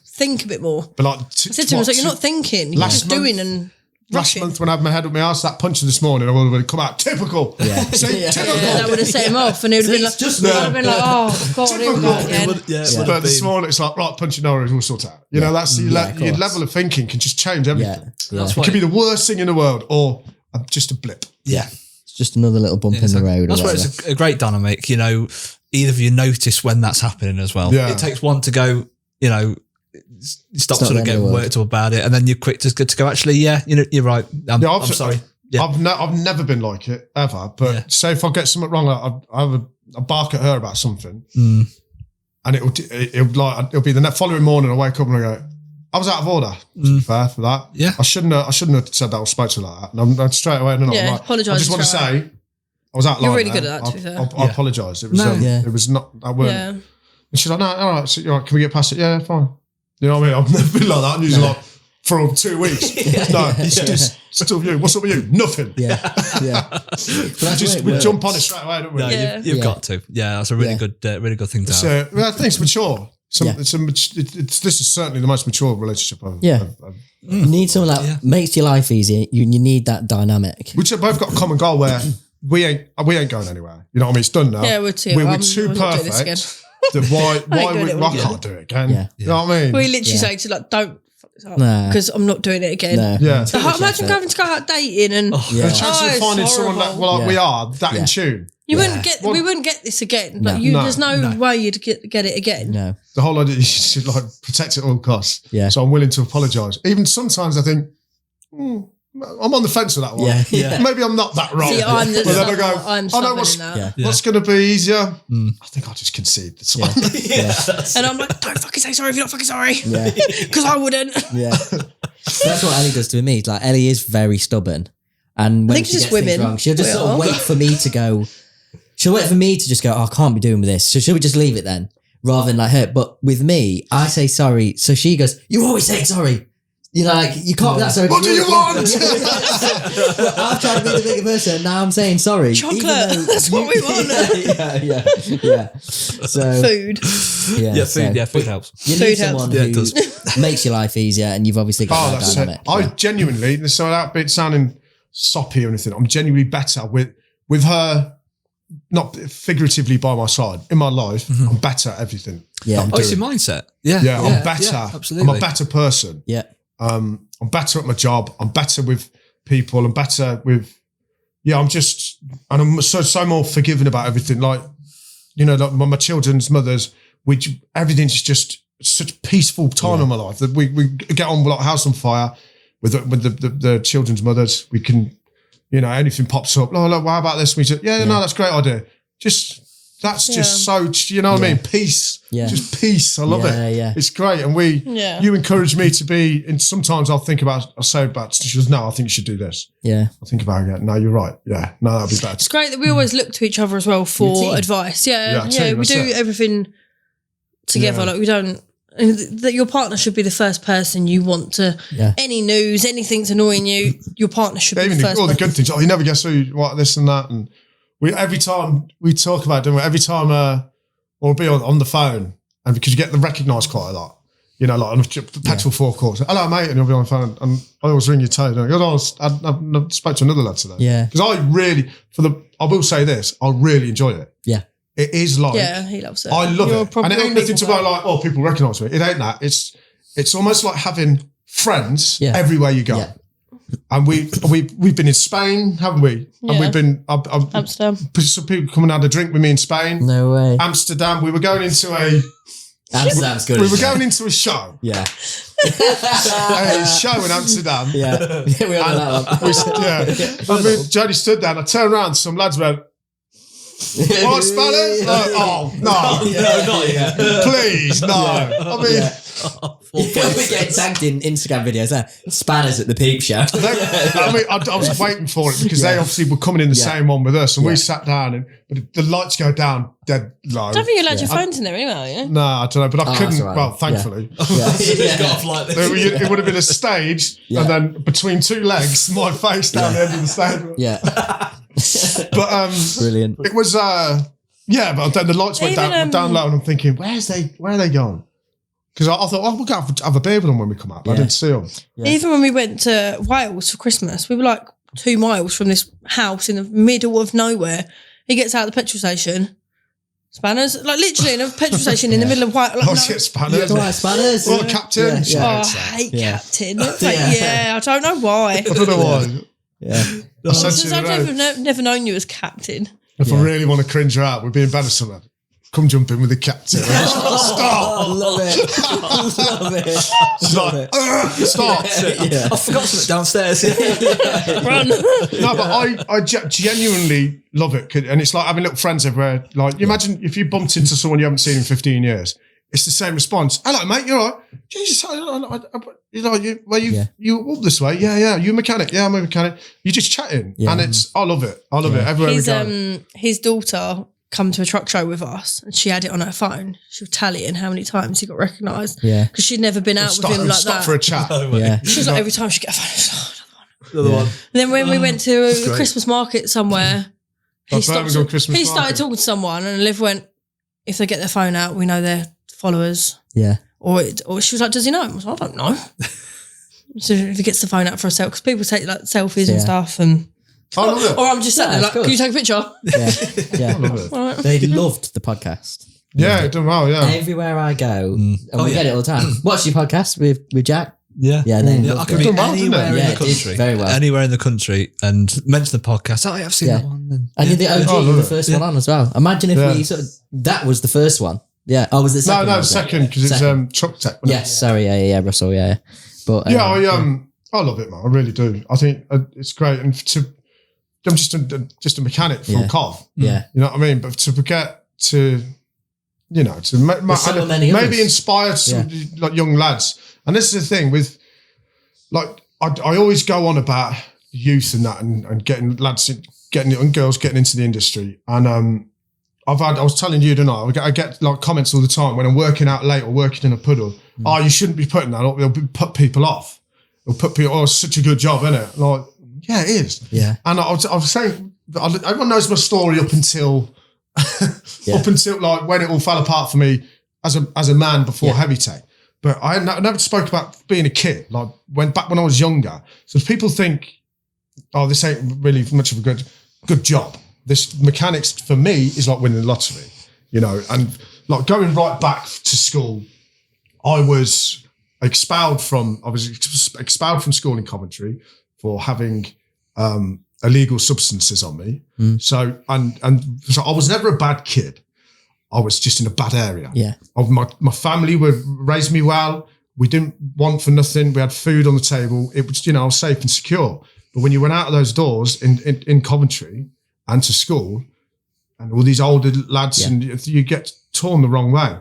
think a bit more. But like, I said to him, I was like, you're not thinking. You're just doing and rushing. Last month when I had my head up my arse, that punch this morning, I would have come out typical. Yeah. Typical. Yeah, that would have set him off, and he would have been like, I'd have been like, oh God, here we go again. But this morning it's like, right, punch your nose, we'll sort out. You know, that's your level of thinking can just change everything. It could be the worst thing in the world, or just a blip. Yeah, it's just another little bump in the road. That's why it's a great dynamic. You know, either of you notice when that's happening as well. Yeah. It takes one to go, you know, stop sort of getting worked up about it, and then you're quick to go, actually, you're right. I'm sorry. Yeah. I've never been like it ever, but say if I get something wrong, I bark at her about something, and it'll be the following morning. I wake up and I go, I was out of order. To be fair for that, I shouldn't have said that or spoke to her like that. And I'm straight away. And I'm like, apologise. I just want to say I was out. You're really good at that. To be fair, I apologise. It was not. I weren't. Yeah. And she's like, no, all right. So, all right, can we get past it? Yeah, fine. You know what I mean? I've never been like that. I'm usually like, for 2 weeks. No, it's just still you. What's up with you? Nothing. We jump on it straight away, don't we? No, you've got to. Yeah, that's a really good thing to have. So I think it's mature. This is certainly the most mature relationship I've You need someone that makes your life easy. You need that dynamic. Which have both got a common goal where we ain't going anywhere. You know what I mean? It's done now. Yeah, we're too perfect. Why I can't do it again. You know what I mean? We literally say to don't fuck this up because I'm not doing it again. No. Yeah. So imagine having to go out dating and the chance of finding someone that we are that in tune. We wouldn't get this again. Like there's no way you'd get it again. No. The whole idea is you should protect it at all costs. Yeah. So I'm willing to apologise. Even sometimes I think, I'm on the fence with that one. Yeah. Maybe I'm not that wrong. See, I'm the but then I go, what's going to be easier? I think I'll just concede this one. And I'm like, don't fucking say sorry if you're not fucking sorry. Because I wouldn't. Yeah. That's what Ellie does to me. Like, Ellie is very stubborn. And when she gets things wrong, she'll just sort of wait for me to go. She'll wait for me to just go, I can't be doing with this. So should we just leave it then? Rather than like her. But with me, I say sorry. So she goes, you always say sorry. You know, like, you can't be that sorry. What do you want? I've tried to be the bigger person. Now I'm saying sorry. Chocolate. That's what we want. Yeah. So food. Food helps. You need someone who makes your life easier, and you've obviously got that dynamic. I genuinely, so without bit sounding soppy or anything, I'm genuinely better with her, not figuratively by my side, in my life. I'm better at everything. Yeah. It's your mindset. Yeah. I'm better. Yeah, absolutely. I'm a better person. Yeah. I'm better at my job. I'm better with people. I'm better with, I'm just, and I'm so more forgiving about everything. Like, you know, like my children's mothers, everything's just such a peaceful time in my life that we get on like house on fire with the children's mothers. We can, you know, anything pops up. Oh, look, how about this? We say, no, that's a great idea. That's just so, you know what I mean? Peace. Yeah. Just peace. I love it. Yeah. It's great. And you encourage me to be, and sometimes I'll say about, she goes, no, I think you should do this. Yeah. I'll think about it. No, you're right. Yeah. No, that'd be better. It's great that we always look to each other as well for advice. Yeah. We do everything together. Like we don't, that your partner should be the first person you want to, any news, anything's annoying you, your partner should be the first all the good things. Oh, he never gets through what this and that. And every time we talk about doing it, every time we'll be on the phone, and because you get them recognised quite a lot, you know, like on the petrol forecourt. Hello, mate, and you'll be on the phone, and I always ring your tone. I spoke to another lad today. Yeah, because I will say this, I really enjoy it. Yeah, It is like, yeah, he loves it. I love You're a it. proper And it ain't nothing to people go like, oh, people recognise me. It ain't that. It's almost like having friends everywhere you go. Yeah. And we've been in Spain, haven't we? Yeah. And we've been Amsterdam. some people come and had a drink with me in Spain. No way. Amsterdam. We were going into a Amsterdam's good. we were going into a show. Yeah. A show in Amsterdam. Yeah. Yeah, we all know that one. I mean, Jodi stood there and I turned around, some lads went, "What, Spanish?" Oh, no. Yeah, not yet. Please, no. I mean, We're getting tagged in Instagram videos. Spanners at the Peep Show. I was waiting for it because they obviously were coming in the same one with us, and we sat down, but the lights go down dead low. I don't think you allowed your phones in there anyway, yeah? No, I don't know, but I couldn't. right. Well, thankfully, It's got off like this. it would have been a stage, and then between two legs, my face down the end of the stage. Yeah. But Brilliant. it was but then the lights went down low, and I'm thinking, where are they going? Because I thought, oh, we'll go have a beer with them when we come out. But I didn't see them. Yeah. Even when we went to Wales for Christmas, we were like 2 miles from this house in the middle of nowhere. He gets out of the petrol station, Spanners, like literally in a petrol station in the middle of Wales. Like, Oh, shit, Spanners. All right, Spanners. What, Captain? Yeah. I hate Yeah. Captain. It's like, I don't know why. I don't know why. Yeah. I said to Since you I've today, never known you as Captain. if I really want to cringe her out, we'd be in bed or something. Come jump in with the Captain. Oh, Stop. love it. Love it. She's like, stop. Yeah. I forgot something downstairs. Run. No, but I genuinely love it. And it's like having little friends everywhere. Like, you imagine if you bumped into someone you haven't seen in 15 years, it's the same response. Hello, mate, you're all right. Jesus, you up this way? Yeah. You a mechanic? Yeah, I'm a mechanic. You're just chatting. Yeah. And I love it. I love it. Everywhere we go. His daughter come to a truck show with us and she had it on her phone. She was tallying how many times he got recognised. Yeah. Because she'd never been out with him like Stop that. for a chat. Yeah. She was like, every time she get a phone, she's like, Another one. And then when we went to a Christmas market somewhere, he Birmingham Christmas started market. talking to someone and Liv went, if they get their phone out, we know they're followers. Yeah. Or she was like, does he know? I was like, I don't know. So if he gets the phone out for a selfie, because people take like selfies and stuff, and I love it. or I'm just sitting there like, good. can you take a picture? Yeah. I love it. Right. They loved the podcast. Yeah, it done well, yeah. Everywhere I go, and we get it all the time. Watch your podcast with Jack. Yeah. Yeah, they I loved could it. be Done well, didn't anywhere it? in Yeah, the it did country. very well. Anywhere in the country and mention the podcast. Oh, yeah, I've seen Yeah. that one. And you're the OG, Oh, I love you're the it. first one on as well. Imagine if we sort of, that was the first one. Yeah. Oh, was it second? No, was it? second, because it's Truck Tech. wasn't it? Yes, sorry, yeah, Russell, yeah. But Yeah, I love it, man. I really do. I think it's great. And I'm just a mechanic from Cov. Yeah. You know what I mean? But to get to, There's so many maybe others. inspire some like young lads. And this is the thing with, like, I always go on about youth and that, and getting lads, and girls getting into the industry. And I was telling you tonight, I get like comments all the time when I'm working out late or working in a puddle. Oh, you shouldn't be putting that up. It'll put people off. It'll put people, it's such a good job, isn't it? Like, yeah, it is. Yeah. And I was saying, everyone knows my story up until like when it all fell apart for me as a man before Heavy Tech. But I never spoke about being a kid, like back when I was younger. So people think, oh, this ain't really much of a good job. This mechanics for me is like winning the lottery, and like going right back to school, I was expelled from school in Coventry for having illegal substances on me. So so I was never a bad kid. I was just in a bad area. Yeah. My family would raise me well. We didn't want for nothing. We had food on the table. It was, I was safe and secure. But when you went out of those doors in Coventry and to school, and all these older lads, and you get torn the wrong way.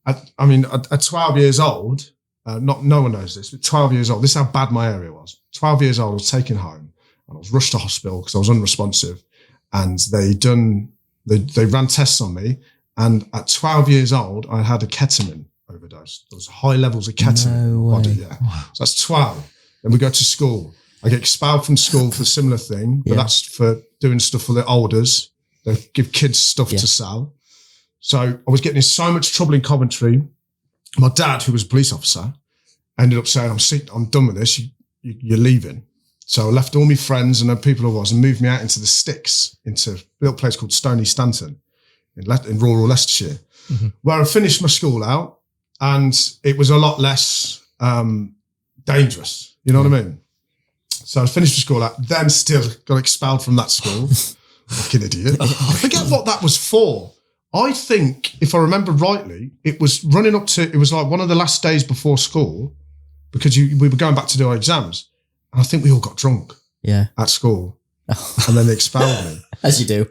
At 12 years old, no one knows this, but 12 years old, this is how bad my area was. 12 years old, I was taken home and I was rushed to hospital because I was unresponsive, and they ran tests on me. And at 12 years old, I had a ketamine overdose. There was high levels of ketamine in my body. Yeah. So that's 12. Then we go to school. I get expelled from school for a similar thing, but that's for doing stuff for the olders. They give kids stuff to sell. So I was getting in so much trouble in Coventry. My dad, who was a police officer, ended up saying, I'm done with this. You're leaving. So I left all my friends and the people I was and moved me out into the sticks, into a little place called Stony Stanton in rural Leicestershire, where I finished my school out, and it was a lot less dangerous. You know what I mean? So I finished the school out, then still got expelled from that school. Fucking idiot. I forget what that was for. I think, if I remember rightly, it was it was like one of the last days before school, because we were going back to do our exams. And I think we all got drunk at school. And then they expelled me. As you do.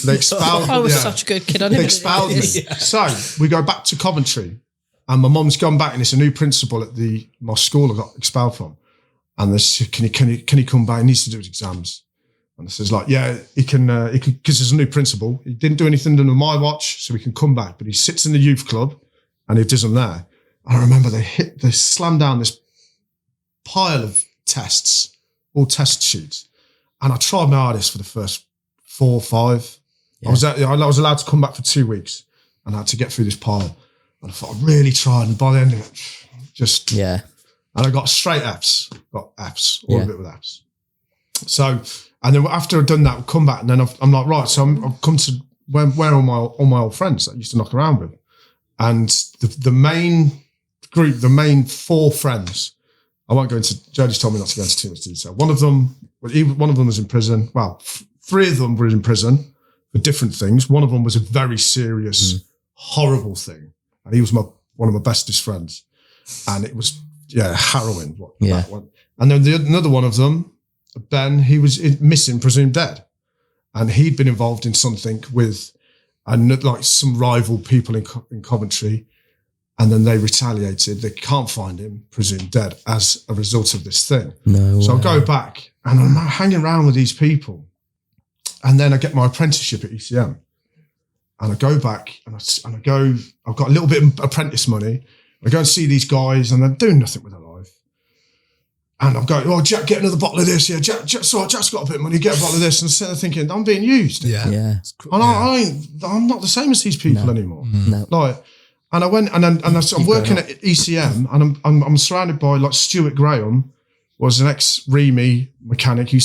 They expelled me. I was such a good kid. I never They expelled me. So we go back to Coventry, and my mum's gone back, and it's a new principal at my school I got expelled from. And they said, can he come back? He needs to do his exams. And I says, like, yeah, he can, because there's a new principal. He didn't do anything under my watch, so he can come back. But he sits in the youth club, and he does them there. And I remember they slammed down this pile of tests, all test sheets. And I tried my hardest for the first 4 or 5. Yeah. I was allowed to come back for 2 weeks, and I had to get through this pile. And I thought I really tried, and by the end of it, and I got straight Fs, all of it with Fs. So, and then after I'd done that, I'd come back, and then I'm like, right, so I've come to where all my old friends that I used to knock around with, and the main group, the main 4 friends. I won't go into. Jodi's told me not to go into too much detail. One of them was in prison. Well, 3 of them were in prison for different things. One of them was a very serious, horrible thing, and he was one of my bestest friends, and it was harrowing. That one. And then another one of them, Ben, he was missing, presumed dead, and he'd been involved in something with like some rival people in Coventry. And then they retaliated. They can't find him, presumed dead, as a result of this thing. So I go back, and I'm hanging around with these people. And then I get my apprenticeship at ECM. And I go back, and I've got a little bit of apprentice money. I go and see these guys, and they're doing nothing with their life. And I'm going, oh, Jack, get another bottle of this. Yeah, Jack's got a bit of money, get a bottle of this. And instead of thinking, I'm being used. Yeah. And I'm not the same as these people anymore. No. Like, and I went, and I'm working at ECM, and I'm surrounded by, like, Stuart Graham was an ex-REME mechanic. He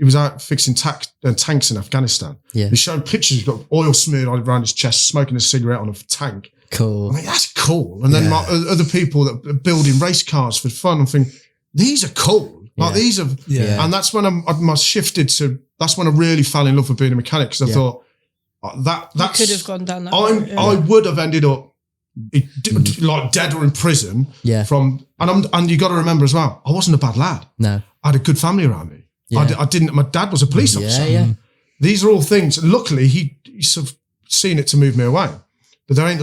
was out fixing tanks in Afghanistan. Yeah. He's showing pictures. He's got oil smeared around his chest, smoking a cigarette on a tank. Cool. I mean, that's cool. And then my other people that are building race cars for fun, I'm thinking, these are cool. Like, these are, and that's when I shifted to, that's when I really fell in love with being a mechanic, because I thought, that's, you could have gone down that road, I would have ended up like dead or in prison. And you got to remember as well, I wasn't a bad lad. No, I had a good family around me. I didn't. My dad was a police officer. These are all things. Luckily, he sort of seen it to move me away. But there's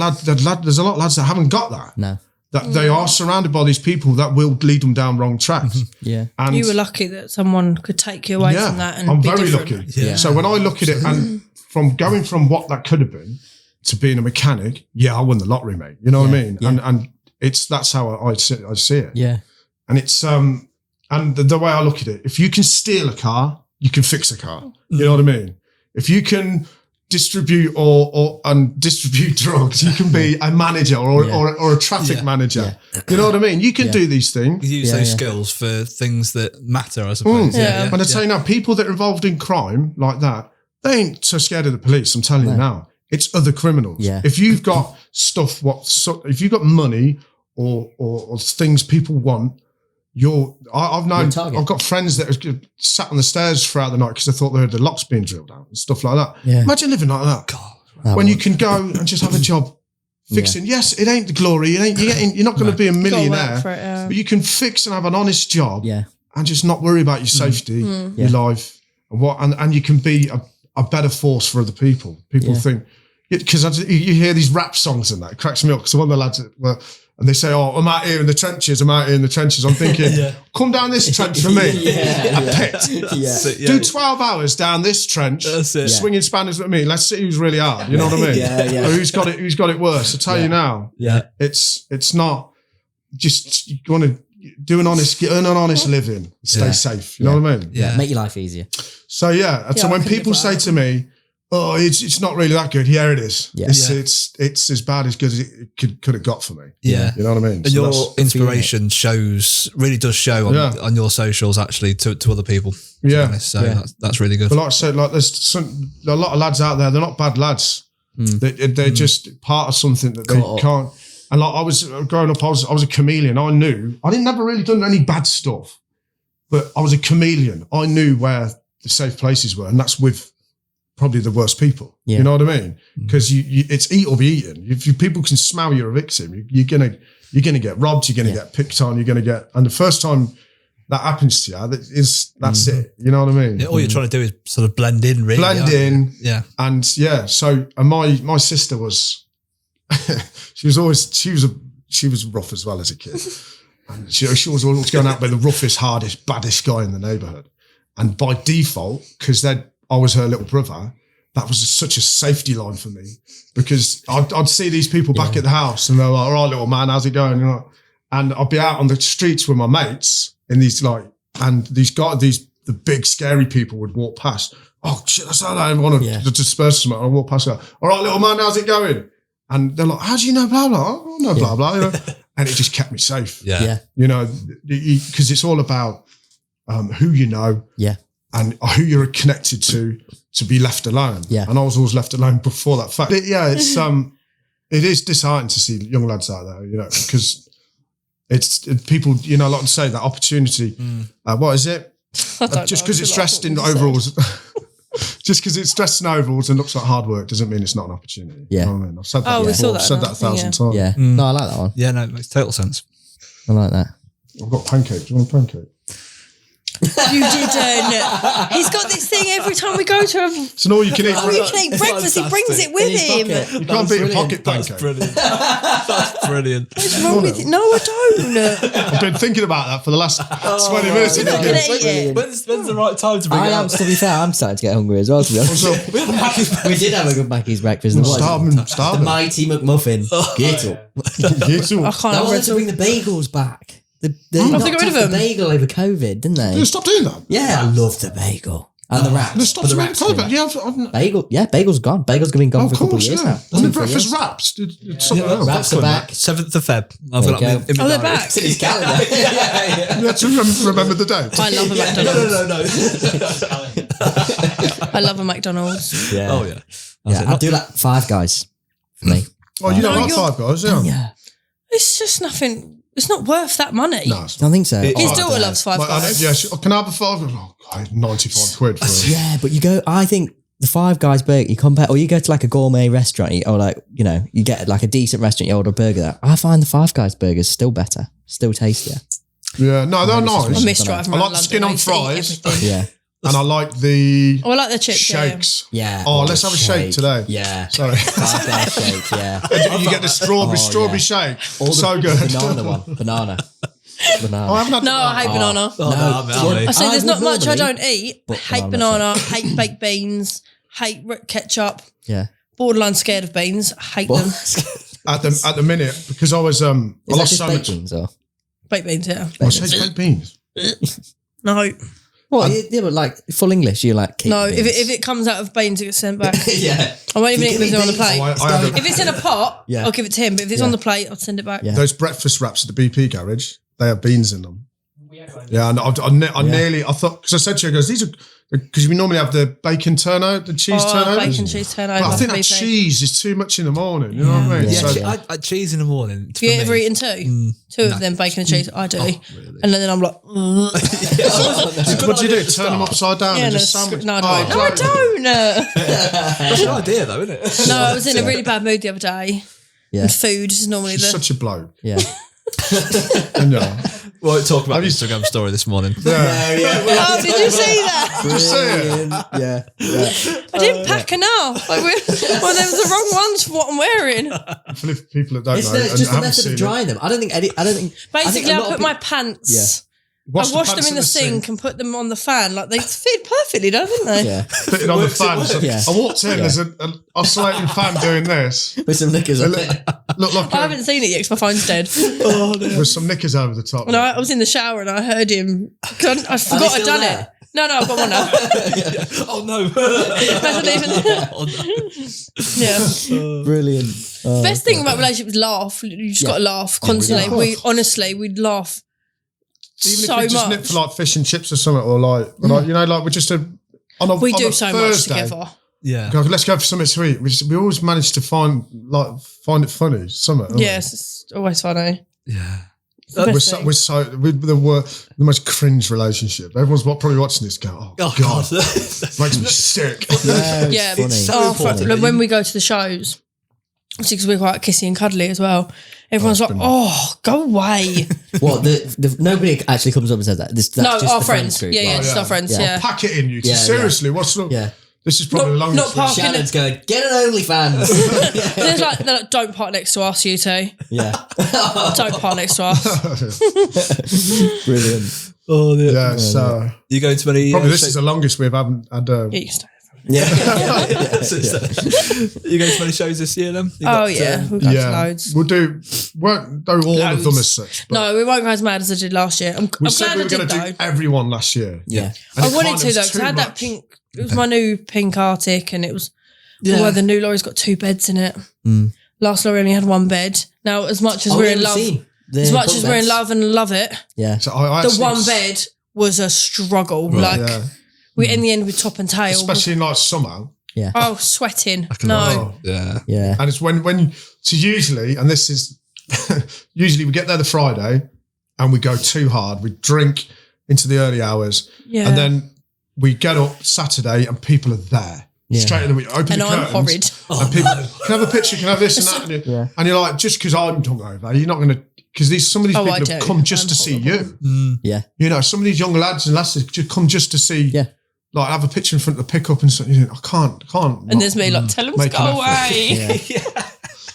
a lot of lads that haven't got that. No, that they are surrounded by these people that will lead them down wrong tracks. And you were lucky that someone could take you away from that. And I'm be very different. lucky. So when I look at it, and from going from what that could have been to being a mechanic, I won the lottery, mate. You know what I mean? And that's how I see it. Yeah. And it's and the way I look at it, if you can steal a car, you can fix a car. You know what I mean? If you can distribute and distribute drugs, you can be a manager or a traffic manager. You know what I mean? You can do these things. You use those skills for things that matter, I suppose. And I tell you now, people that are involved in crime like that, they ain't so scared of the police. I'm telling you now. It's other criminals. Yeah. If you've got stuff, if you've got money or things people want, I've got friends that have sat on the stairs throughout the night because they thought they heard the locks being drilled out and stuff like that. Yeah. Imagine living like that. God, when you can go and just have a job fixing. Yes, it ain't the glory. You're not going to be a millionaire, but you can fix and have an honest job and just not worry about your safety, your life, and you can be a better force for other people. People think, because you hear these rap songs and that, it cracks me up, because one of the lads and they say, oh, I'm out here in the trenches. I'm thinking, come down this trench for me. A pit. Do 12 hours down this trench, swinging spanners with me. Let's see who's really hard. You know what I mean? Or who's got it worse. I tell you now, it's not just, you want to earn an honest living, stay safe. You know what I mean? Yeah. Make your life easier. So so when people say to me, oh, it's not really that good. Yeah, it is. Yeah. It's as bad as good as it could have got for me. Yeah. You know what I mean? And your inspiration really does show on your socials, actually, to other people. To be honest. So that's really good. But like I said, like there's a lot of lads out there, they're not bad lads. They're just part of something that they can't. And like I was growing up, I was a chameleon. I knew I never really done any bad stuff, but I was a chameleon. I knew where the safe places were, and that's with probably the worst people. You know what I mean? Because it's eat or be eaten. If people can smell you're a victim, you're gonna get robbed. You're gonna get picked on. You're gonna get. And the first time that happens to you, that's it. You know what I mean? Yeah, all you're trying to do is sort of blend in, really. Blend in. Yeah. And so my sister was, she was rough as well as a kid. And she was always going out with the roughest, hardest, baddest guy in the neighbourhood. And by default, because I was her little brother, that was such a safety line for me, because I'd see these people back at the house and they're like, all right, little man, how's it going? You know? And I'd be out on the streets with my mates in these the big scary people would walk past. Oh shit, that's how I want to disperse them. I walk past her. All right, little man, how's it going? And they're like, how do you know blah blah? Oh, no blah blah. You know? And it just kept me safe. Yeah. You know, because it's all about who you know. Yeah. And who you're connected to be left alone. Yeah. And I was always left alone before that fact. It's it is disheartening to see young lads out there, you know, because it's people, you know, like to say that opportunity. What is it? Just because it's dressed in overalls, just because it's dressed in overalls and looks like hard work doesn't mean it's not an opportunity. Yeah. You know what I mean? I've said that before. I've said that 1,000 times. Yeah. No, I like that one. Yeah, no, it makes total sense. I like that. I've got pancakes. Do you want a pancake? You didn't. He's got this thing every time we go to him. It's an all-you-can-eat. All-you-can-eat breakfast. He brings it with him. You can't beat a pocket pancake. That's brilliant. That's brilliant. What's wrong with you? No, I don't. I've been thinking about that for the last 20 minutes. You're not going to eat it. When's the right time to bring it up? To be fair, I'm starting to get hungry as well, to be honest. We did have a good Mackey's breakfast. Starving. The mighty McMuffin. Get up. I can't. They wanted to bring the bagels back. They got rid of them. The bagel over COVID, didn't they? They stop doing that. Yeah, I love the bagel. And the wraps. They stopped doing COVID. Yeah, bagel's gone. Bagel's been gone for a couple of years now. And the breakfast wraps. Wraps are back. 7th of Feb. I've There got you them in my they're diary. back. It's in his calendar. You have to remember the date. I love a McDonald's. No. I love a McDonald's. Yeah. Oh, yeah. Yeah, I do like Five Guys for me. Oh, you don't No, like you're- Five Guys, yeah? Yeah. It's just nothing. It's not worth that money. No, it's I not. don't think so. His Oh, daughter loves Five Guys. Can I have a five? Oh, God, 95 quid for it. yeah, but you go, I think the Five Guys burger, you compare, or you go to like a gourmet restaurant, or like, you know, you get like a decent restaurant, you order a burger there. I find the Five Guys burgers still better, still tastier. Yeah, no, they're nice. I miss driving I around like the skin London. on I used to eat fries. everything. Yeah. And I like the Oh, I like the chips. shakes. Yeah. Oh, let's have a shake today. Yeah. Sorry. Five Guys shake, yeah. You get the strawberry shake. All the So good. banana one. Banana. Oh, I haven't had No, I hate banana. Oh, no, I say there's would not much I normally, don't eat. but Hate banana banana, hate baked beans, hate ketchup. Yeah. Borderline scared of beans. Hate them. at the minute, because I was I Is that lost just so baked much. beans or? Baked beans, yeah. I said baked beans. No. What? Yeah, but like full English, you like keep No, beans. if it comes out of beans, it gets sent back. yeah. I won't even You eat can it eat on the beans. plate. I have If it's in a pot, Yeah. I'll give it to him. But if it's Yeah. on the plate, I'll send it back. Yeah. those breakfast wraps at the BP garage, they have beans in them. Yeah, and I thought, because I said to her, these are, because we normally have the bacon turnover, the cheese turnover. Bacon cheese turnover. But I think that BP. cheese is too much in the morning, you know what I mean? Yeah. So, I cheese in the morning. Have you ever eaten two of them, bacon and cheese? I do. Really? And then I'm like, what do you do? Turn them upside down yeah, and no, just sandwich? no, I don't. That's an idea, though, isn't it? No, I was in a really bad mood the other day. Yeah. And food is normally She's the... such a bloke. Yeah. And, yeah. We won't talk about the Instagram story this morning. Oh, did you see that? Just say it. Yeah. I didn't pack enough. Well, they were the wrong ones for what I'm wearing. For people that don't It's, know, it's and just a haven't method seen of drying them. I don't think. Basically, I I put my pants... Wash I the washed them pants in the sink and put them on the fan. Like they fit perfectly, didn't they? Yeah. Put it on the fan. So Yeah. I walked in, there's an oscillating fan doing this. With some knickers on it. Look like I haven't seen it yet because my phone's dead. with some knickers over the top. And I was in the shower and I heard him. Cause I forgot I'd done it. No, I've got one now. Oh, no. Yeah. Brilliant. Oh, Best thing about relationship is laugh. You just got to laugh constantly. We'd laugh Even so if we just much. nip for like fish and chips or something, or like, you know, like we're just on a We on do a so Thursday, much together. Yeah. Let's go for something sweet. We always manage to find it funny. Something. Yes, it's always funny. Yeah. We're the most cringe relationship. Everyone's probably watching this going, oh God. Makes me sick. Yeah, funny. So important. when we go to the shows, because we're quite kissy and cuddly as well, everyone's like, "Oh, go away." What? Nobody actually comes up and says that. That's No, just our the friends. group. Yeah, just our friends. Yeah. Pack it in, you two. Yeah, Seriously, what's the... Yeah. This is probably the longest not parking one. Shannon's going, get an OnlyFans. They're like, don't park next to us, you two. Yeah. Don't park next to us. Brilliant. Oh, Yeah, so... You going to many... Probably this is the longest we've had... Yeah, you stay. Yeah. You going to many shows this year then? Oh, yeah. We've got loads. Won't do all of them as such. But No, we won't go as mad as I did last year. I'm we said glad we I were did, going to though. do everyone last year. Yeah. And I it wanted kind to, of though, was because I had too that much. pink... It was my new pink Arctic, and it was... Although the new lorry's got 2 beds in it. Last lorry only had 1 bed. Now, as much as we're in love... As much as we're in love and love it, So I the actually 1 bed was a struggle. We in the end with top and tail. especially in like summer. Yeah. Oh, sweating. No. Yeah. Yeah. And it's when so usually, and this is usually we get there the Friday and we go too hard. We drink into the early hours, Yeah. and then we get up Saturday and people are there. Yeah. Straight in the week, open And the I'm curtains, horrid. and people can I have a picture, can I have this and that, and you're like, just because I'm hungover, you're not going to, because some of these Oh, people I have do. come just I'm to see horrible. you. Yeah. You know, some of these young lads and lasses just come just to see, like have a picture in front of the pickup and something. You think, I can't. And there's me like, tell them to Make go an effort. away. Yeah,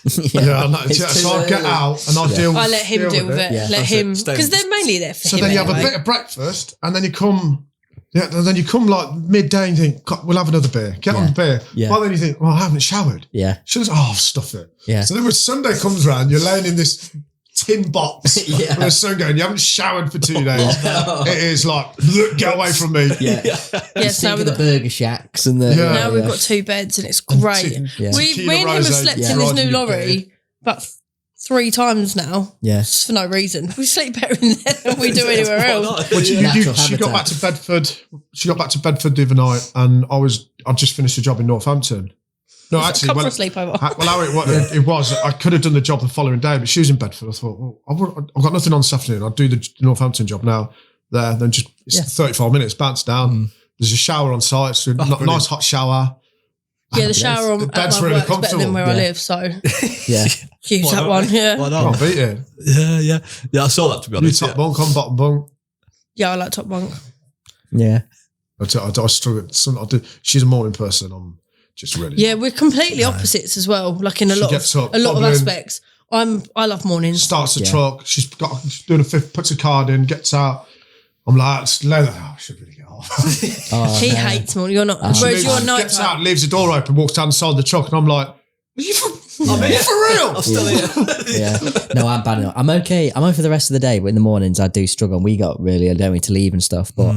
so I get out and I deal. I let him deal with it. Yeah. Let him, because they're mainly there for So him then you have a anyway. bit of breakfast, and then you come. Yeah, and then you come like midday and you think, God, we'll have another beer. Get on the beer. Yeah. Well, then you think, well, I haven't showered. Yeah. Should have, stuff it. Yeah. So then when Sunday comes around, you're laying in this tin box with the sun going, you haven't showered for 2 days. It is like, look, get away from me. Yeah. Yes, now Think we've of the got, burger shacks and the. now we've got 2 beds and it's great. Yeah. We Tequila and him have rosé slept in this driving new you lorry about 3 times now. Yeah. Just for no reason. We sleep better in there than we do anywhere else. But Natural she got habitat. back to Bedford. She got back to Bedford the other night, and I'd just finished a job in Northampton. No, actually, Come for a sleepover. It was. I could have done the job the following day, but she was in Bedford. I thought, well, I've got nothing on this afternoon. I'll do the Northampton job now. There, then just it's 35 minutes, bounce down. There's a shower on site, so nice hot shower. Yeah, the shower The at bed's my really work's better than comfortable. where I live, so Yeah. use that one. Yeah. Why Can't not? beat it. Yeah, I saw that, to be You honest. top bunk, I'm bottom bunk. Yeah, I like top bunk. Yeah. I struggle. She's a morning person. I'm just really. Yeah, we're completely opposites as well. Like in a lot gets of up, a lot of bubbling. aspects. I love mornings. Starts the truck. She's doing a fifth, puts a card in, gets out. I'm like, it's leather. Oh, I should really get off. He hates morning. You're not. Whereas you're night Gets out, leaves the door open, walks down the side of the truck, and I'm like, are you for real? I'm still here. Yeah. No, I'm bad enough. I'm okay. I'm okay for the rest of the day, but in the mornings I do struggle. And we got really annoying to leave and stuff. But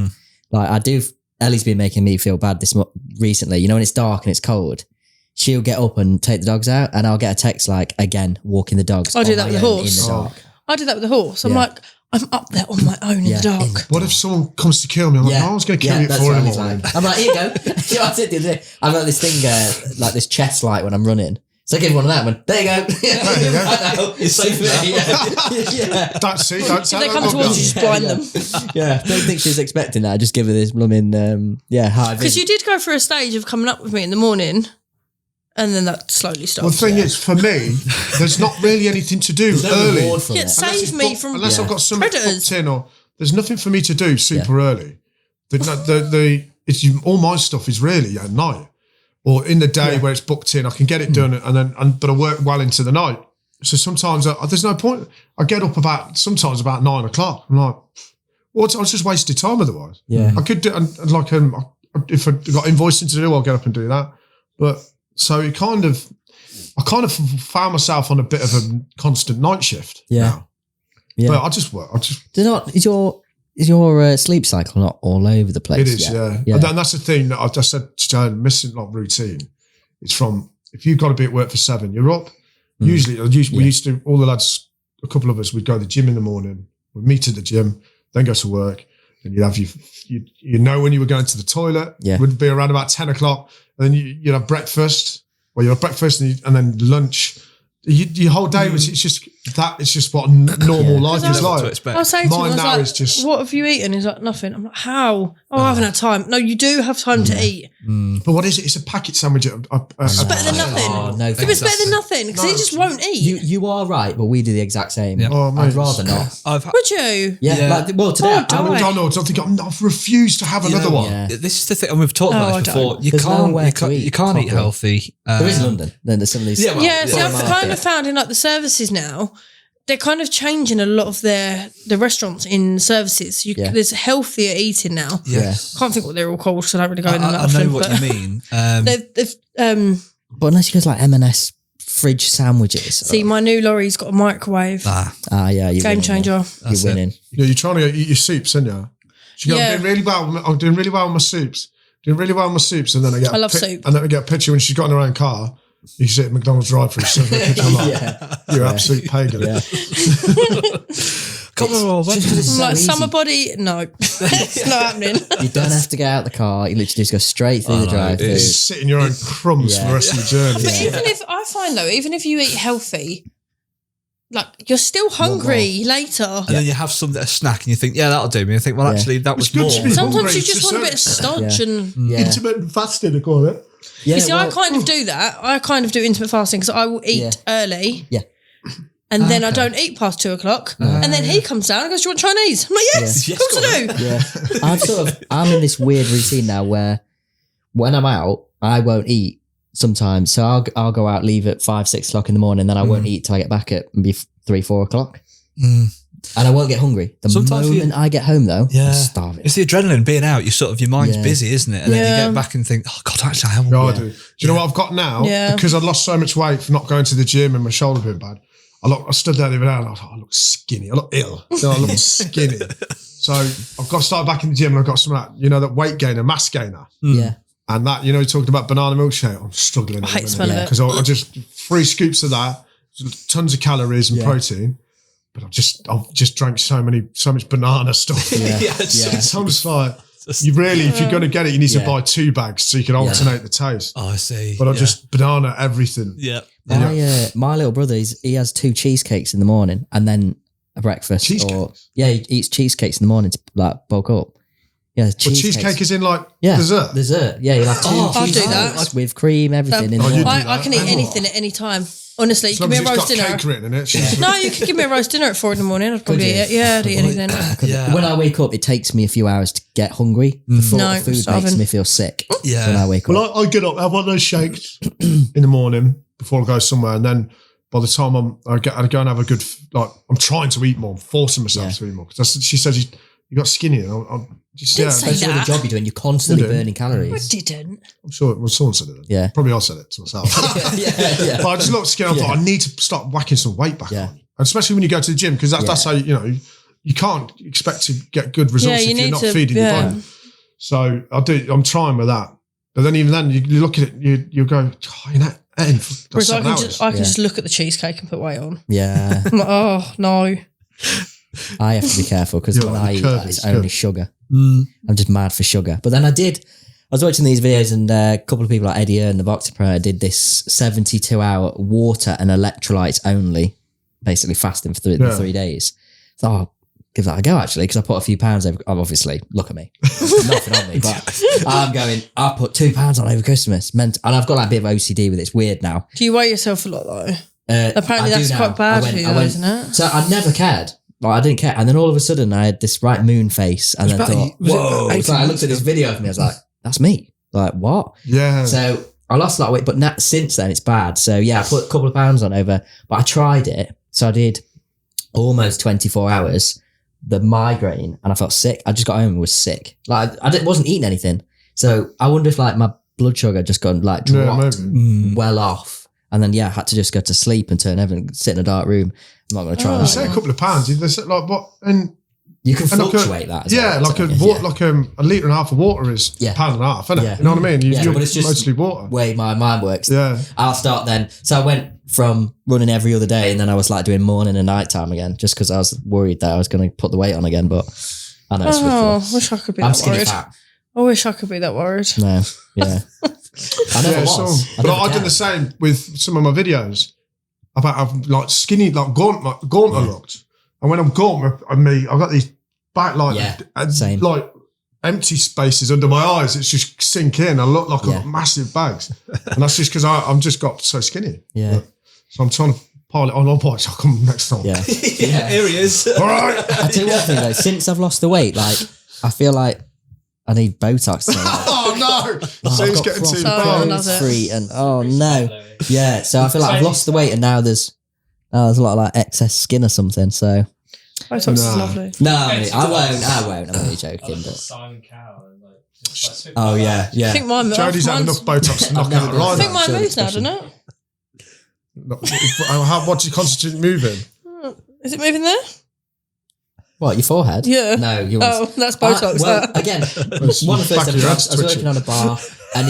like I do, Ellie's been making me feel bad recently. You know, when it's dark and it's cold, she'll get up and take the dogs out, and I'll get a text like, again, walking the dogs. I do on that my with the own horse. In the dark. I do that with the horse. I'm like, I'm up there on my own in the dark. What if someone comes to kill me? I'm like, no, I was going to kill you at that's 4 in the what morning. it's like. I'm like, here you go. You know, I did the other day. I've got this thing, like this chest light when I'm running. So I give one of that one. There you go. You're safe there. Yeah. Don't say If they come towards you, just blind them. Yeah. Don't think she's expecting that. I just give her this blooming, high Because vis. you did go through a stage of coming up with me in the morning, and then that slowly stopped. Well, the thing is, for me, there's not really anything to do No early. reward from Yeah, it. save me from Unless I've got something predators. booked in, or there's nothing for me to do super early. All my stuff is really at night or in the day where it's booked in. I can get it done, but I work well into the night. So sometimes there's no point. I get up sometimes about 9 o'clock. I'm like, well, I was just wasted time otherwise. Yeah. I could do, and like, if I've got invoicing to do, I'll get up and do that. But so I kind of found myself on a bit of a constant night shift. Yeah. Now. Yeah. But I just work. Is your sleep cycle not all over the place? It is, yeah. And that's the thing that I just said to Jane, missing like routine. It's from, if you've got to be at work for 7, you're up. Usually, we used to, all the lads, a couple of us, we'd go to the gym in the morning, we'd meet at the gym, then go to work. and you'd have you know when you were going to the toilet. Yeah. It would be around about 10 o'clock. And then you'd have breakfast. Well, you'd have breakfast and then lunch. Your whole day was it's just what normal life is like. I was saying to him, Mine now I is was like, just. what have you eaten? He's like, nothing. I'm like, how? Oh, I haven't had time. No, you do have time to eat. But what is it? It's a packet sandwich. It's better than nothing. Oh, no, If it's better than nothing, because he just won't eat. You are right, but we do the exact same. Yeah. Oh, mate, I'd rather not. Would you? Yeah. Like, well, today Oh, I die. McDonald's. I think I've refused to have another one. Yeah. This is the thing, and we've talked about I this before. don't. You There's nowhere to you eat can't eat properly. healthy. there is London. Then there's some of these. Yeah, well, Yeah, see, I've market. kind of found in like the services now, they're kind of changing a lot of the restaurants in services. Yeah. There's healthier eating now. Yes. Can't think what they're all called because I don't really go in that I often. know what but you mean. they've But unless you go to like M&S fridge sandwiches. see, my new lorry's got a microwave. Yeah, you're Game winning, changer. yeah. You're winning. You're trying to eat your soups, aren't you? She goes, Yeah. I'm doing really well with my soups. Doing really well with my soups. And then I love soup. And then I get a picture when she's got in her own car. You sit at McDonald's drive-thru. She sends me a picture. I'm like, you're an absolute pagan. Yeah. Come on, Just 'cause it's I'm so like, easy. summer body? No. It's not happening. You don't have to get out the car. You literally just go straight through the drive-through. You sit in your own crumbs for the rest of your journey. But even if, I find though, even if you eat healthy, like you're still hungry later. And then you have a snack and you think, yeah, that'll do me. I think, well, actually, that was It's good more. to be Sometimes hungry you just to want a bit of certain- starch and... Yeah. Intermittent fasting, I call it. Yeah, You see, I well, kind of do that. I kind of do intermittent fasting because I will eat Yeah. early. Yeah. And then I don't eat past 2 o'clock. And then he comes down and goes, do you want Chinese? I'm like, yes, Yeah. of course I do. Yeah. I'm in this weird routine now where when I'm out, I won't eat sometimes. So I'll go out, leave at 5, 6 o'clock in the morning, then I won't eat till I get back at maybe 3, 4 o'clock. And I won't get hungry. The Sometimes moment I get home though, I'm starving. It's the adrenaline being out. Your mind's Yeah. busy, isn't it? And then you get back and think, oh God, actually, I am. No, I do. Do you know what I've got now? Yeah. Because I lost so much weight for not going to the gym and my shoulder being bad. I stood there the other day and I was like, I look skinny. I look ill. So I look skinny. So I've got to start back in the gym and I've got some of that, that weight gainer, mass gainer. Yeah. And that, you talking about banana milkshake, I'm struggling. I hate the smell of it. Because I just 3 scoops of that, tons of calories and protein. But I've just drank so much banana stuff. Yeah. So I'm just like, you really, if you're going to get it, you need to buy 2 bags so you can alternate the taste. Oh, I see. But I just banana everything. Yeah. My little brother, he has 2 cheesecakes in the morning and then a breakfast. Cheesecakes? He eats cheesecakes in the morning to like bulk up. Yeah, But cheesecake is in like yeah, dessert. Yeah, you'll have 2 I'll do cheesecakes that. with cream, everything in the Oh, you morning. do I can eat anything at any time. Honestly, As give long me as a it's roast got dinner. cake written in it. No, you could give me a roast dinner at 4 in the morning. I'd probably eat it. Yeah, I'd eat anything. When I wake up, it takes me a few hours to get hungry. The thought No, of food starving. makes me feel sick. Yeah. When I wake up. Well, I get up, have one of those shakes in the morning before I go somewhere, and then by the time I go and have a good, I'm trying to eat more, I'm forcing myself to eat more. Because she says you got skinny, and I'm just Didn't say Especially with that. the job you're doing, you're constantly You do. burning I calories. didn't. I'm sure someone said it. Yeah. Probably I said it to myself. yeah. But I just looked skinny. I thought I need to start whacking some weight back Yeah. on, and especially when you go to the gym, because that's how you can't expect to get good results Yeah, you if you're need not to- feeding your body. So I'm trying with that. But then even then, you look at it, you go, you're not eating for Whereas I 7 can hours. just look at the cheesecake and put weight on. Yeah. I'm like, oh, no. I have to be careful because You're when like I eat curvy, that, it's it's only good. sugar. I'm just mad for sugar. But then I was watching these videos and a couple of people like Eddie and the Boxer Pro did this 72-hour water and electrolytes only, basically fasting for 3 days. So I'll give that a go actually, because I put a few pounds over. Obviously, look at me, nothing on me, but I put 2 pounds on over Christmas. And I've got like a bit of OCD with it. It's weird now. Do you weigh yourself a lot though? Apparently I do that's now. quite bad I for you, went- isn't it? So I never cared. Like, I didn't care. And then all of a sudden I had this right moon face and then thought, whoa. It's like I looked at this video of me, I was like, that's me. Like, what? Yeah. So I lost a lot of weight, but since then it's bad. So yeah, I put a couple of pounds on over, but I tried it. So I did almost 24 hours, the migraine, and I felt sick. I just got home and was sick. Like wasn't eating anything. So I wonder if like my blood sugar just got like dropped well off. And then, I had to just go to sleep and turn everything, sit in a dark room. I'm not going to try You that. say a again. couple of pounds. You say like what? And You can and like fluctuate that as yeah, well. like Mm. a litre and a half of water is Yeah. a pound and a half, isn't Yeah. it? You know what I mean? You're but it's just mostly water. way my mind works. Yeah. I'll start then. So I went from running every other day and then I was like doing morning and night time again just because I was worried that I was going to put the weight on again. But I know it's ridiculous. Wish I could be I'm that skinny worried. fat. I wish I could be that worried. No, yeah. I never was. But I've done the same with some of my videos about I'm like skinny, like gaunt I looked. And when I'm gaunt, I've got these back same. like empty spaces under my eyes. It's just sink in. I look like I've got massive bags. And that's just because I'm just got so skinny. Yeah. So I'm trying to pile it on. Otherwise, I'll come next time. Yeah. Here he is. All right. I tell you one thing though, since I've lost the weight, like I feel like I need Botox. Oh no! So I've it's got getting too proper bad. it. free and oh no. Yeah. So I feel like I've lost the weight and now there's a lot of like excess skin or something. So Botox is lovely. no, I won't. I'm only joking. But Simon Cowell. oh yeah. I think mine. Jodi's had enough Botox to knock out a I line. think mine moves now, doesn't it? What do you constitute moving? Is it moving there? What, your forehead? Yeah. No, yours. Oh, that's Botox. Well, again, one of the first times I was working on a bar and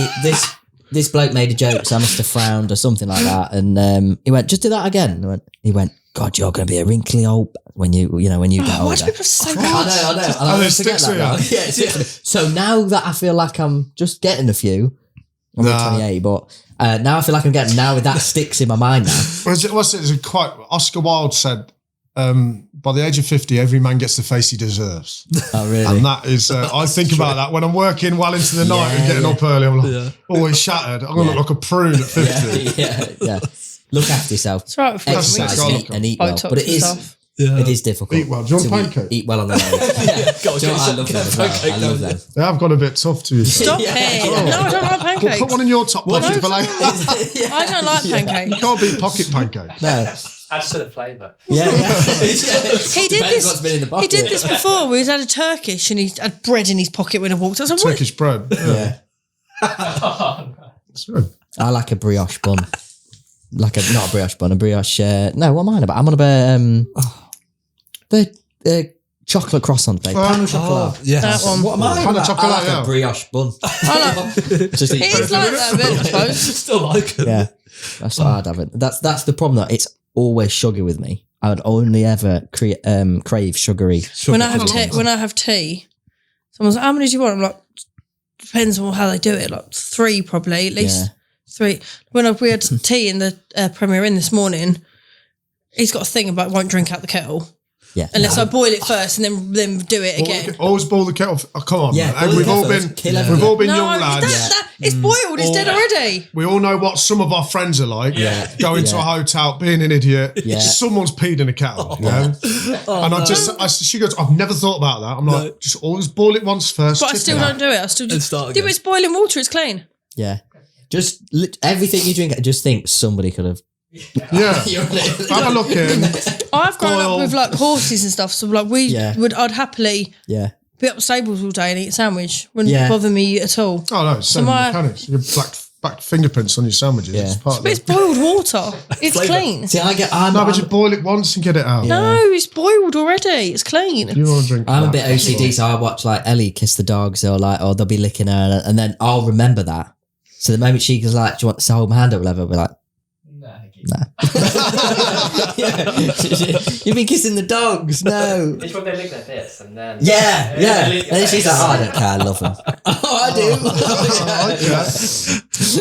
this bloke made a joke, so I must have frowned or something like that. And he went, just do that again. And he went, God, you're going to be a wrinkly old when you get older. Why do people say that? I know. it sticks with you. Yeah, it sticks with me. So now that I feel like I'm just getting a few, I'm 28, but now I feel like I'm getting, now that sticks in my mind now. What's it? It's a quite, Oscar Wilde said, by the age of 50, every man gets the face he deserves. Oh, really? And that is, I think about that when I'm working well into the night and getting up early. I'm like, always shattered. I'm going to look like a prune at 50. Yeah. Look after yourself. It's right before Exercise and eat well. Botox But it is difficult. Eat well. Do you want pancakes? Eat well on the road. I love them as well. I love them. They have got a bit tough to you. Stop it. No, I don't like pancakes. Put one in your top pocket for later. I don't like pancakes. You can't beat pocket pancakes. No. Adds to the flavour. Yeah. He did Depends what's been in the this. pocket. He did this before. We had a Turkish and he had bread in his pocket when I walked. I was like, what? Turkish bread. Yeah. It's good. I like a brioche bun. Not a brioche bun, a brioche. No, what am I on about? I'm on about the chocolate croissant, babe. Pan au chocolat. Yes. That one. What am I Pan au about? chocolat, I like yeah. a brioche bun. Just eat It is like that a bit, I suppose. Still like it. Yeah, that's what I'd have it. That's the problem. That it's always sugar with me. I would only ever crave sugary. When I have tea, someone's like, how many do you want? I'm like, depends on how they do it. Like 3 probably, at least 3. When we had tea in the Premier Inn this morning, he's got a thing about won't drink out the kettle. Yeah. Unless I boil it first and then do it again. Always boil the kettle. Oh, come on, Yeah, man. boil We've the all kettle been, first. Kill we've all been No, young lads. it's boiled. It's dead already. We all know what some of our friends are like. Yeah. Going to a hotel, being an idiot. Yeah. Someone's peed in a kettle. You know? And she goes, I've never thought about that. I'm like, just always boil it once first. But I still don't do it. I still just start do again. it's boiling water. It's clean. Yeah. Just everything you drink, just think somebody could have. Yeah. Have a look in. I've grown up with like horses and stuff, so like I'd happily be up stables all day and eat a sandwich. Wouldn't bother me at all. Oh no, it's same mechanics. You get black fingerprints on your sandwiches. Yeah. It's part of But it's boiled water. It's clean. See, but you boil it once and get it out. No, it's boiled already. It's clean. You want to drink? I'm a bit OCD, so I watch like Ellie kiss the dogs, or they'll be licking her, and then I'll remember that. So the moment she goes like, "Do you want to hold my hand up?" Whatever, I'll be like, "Nah." You've been kissing the dogs. No. It's when they lick their bits and then... Yeah. And then she's like, "Oh, I don't care. I love them." Oh, I do.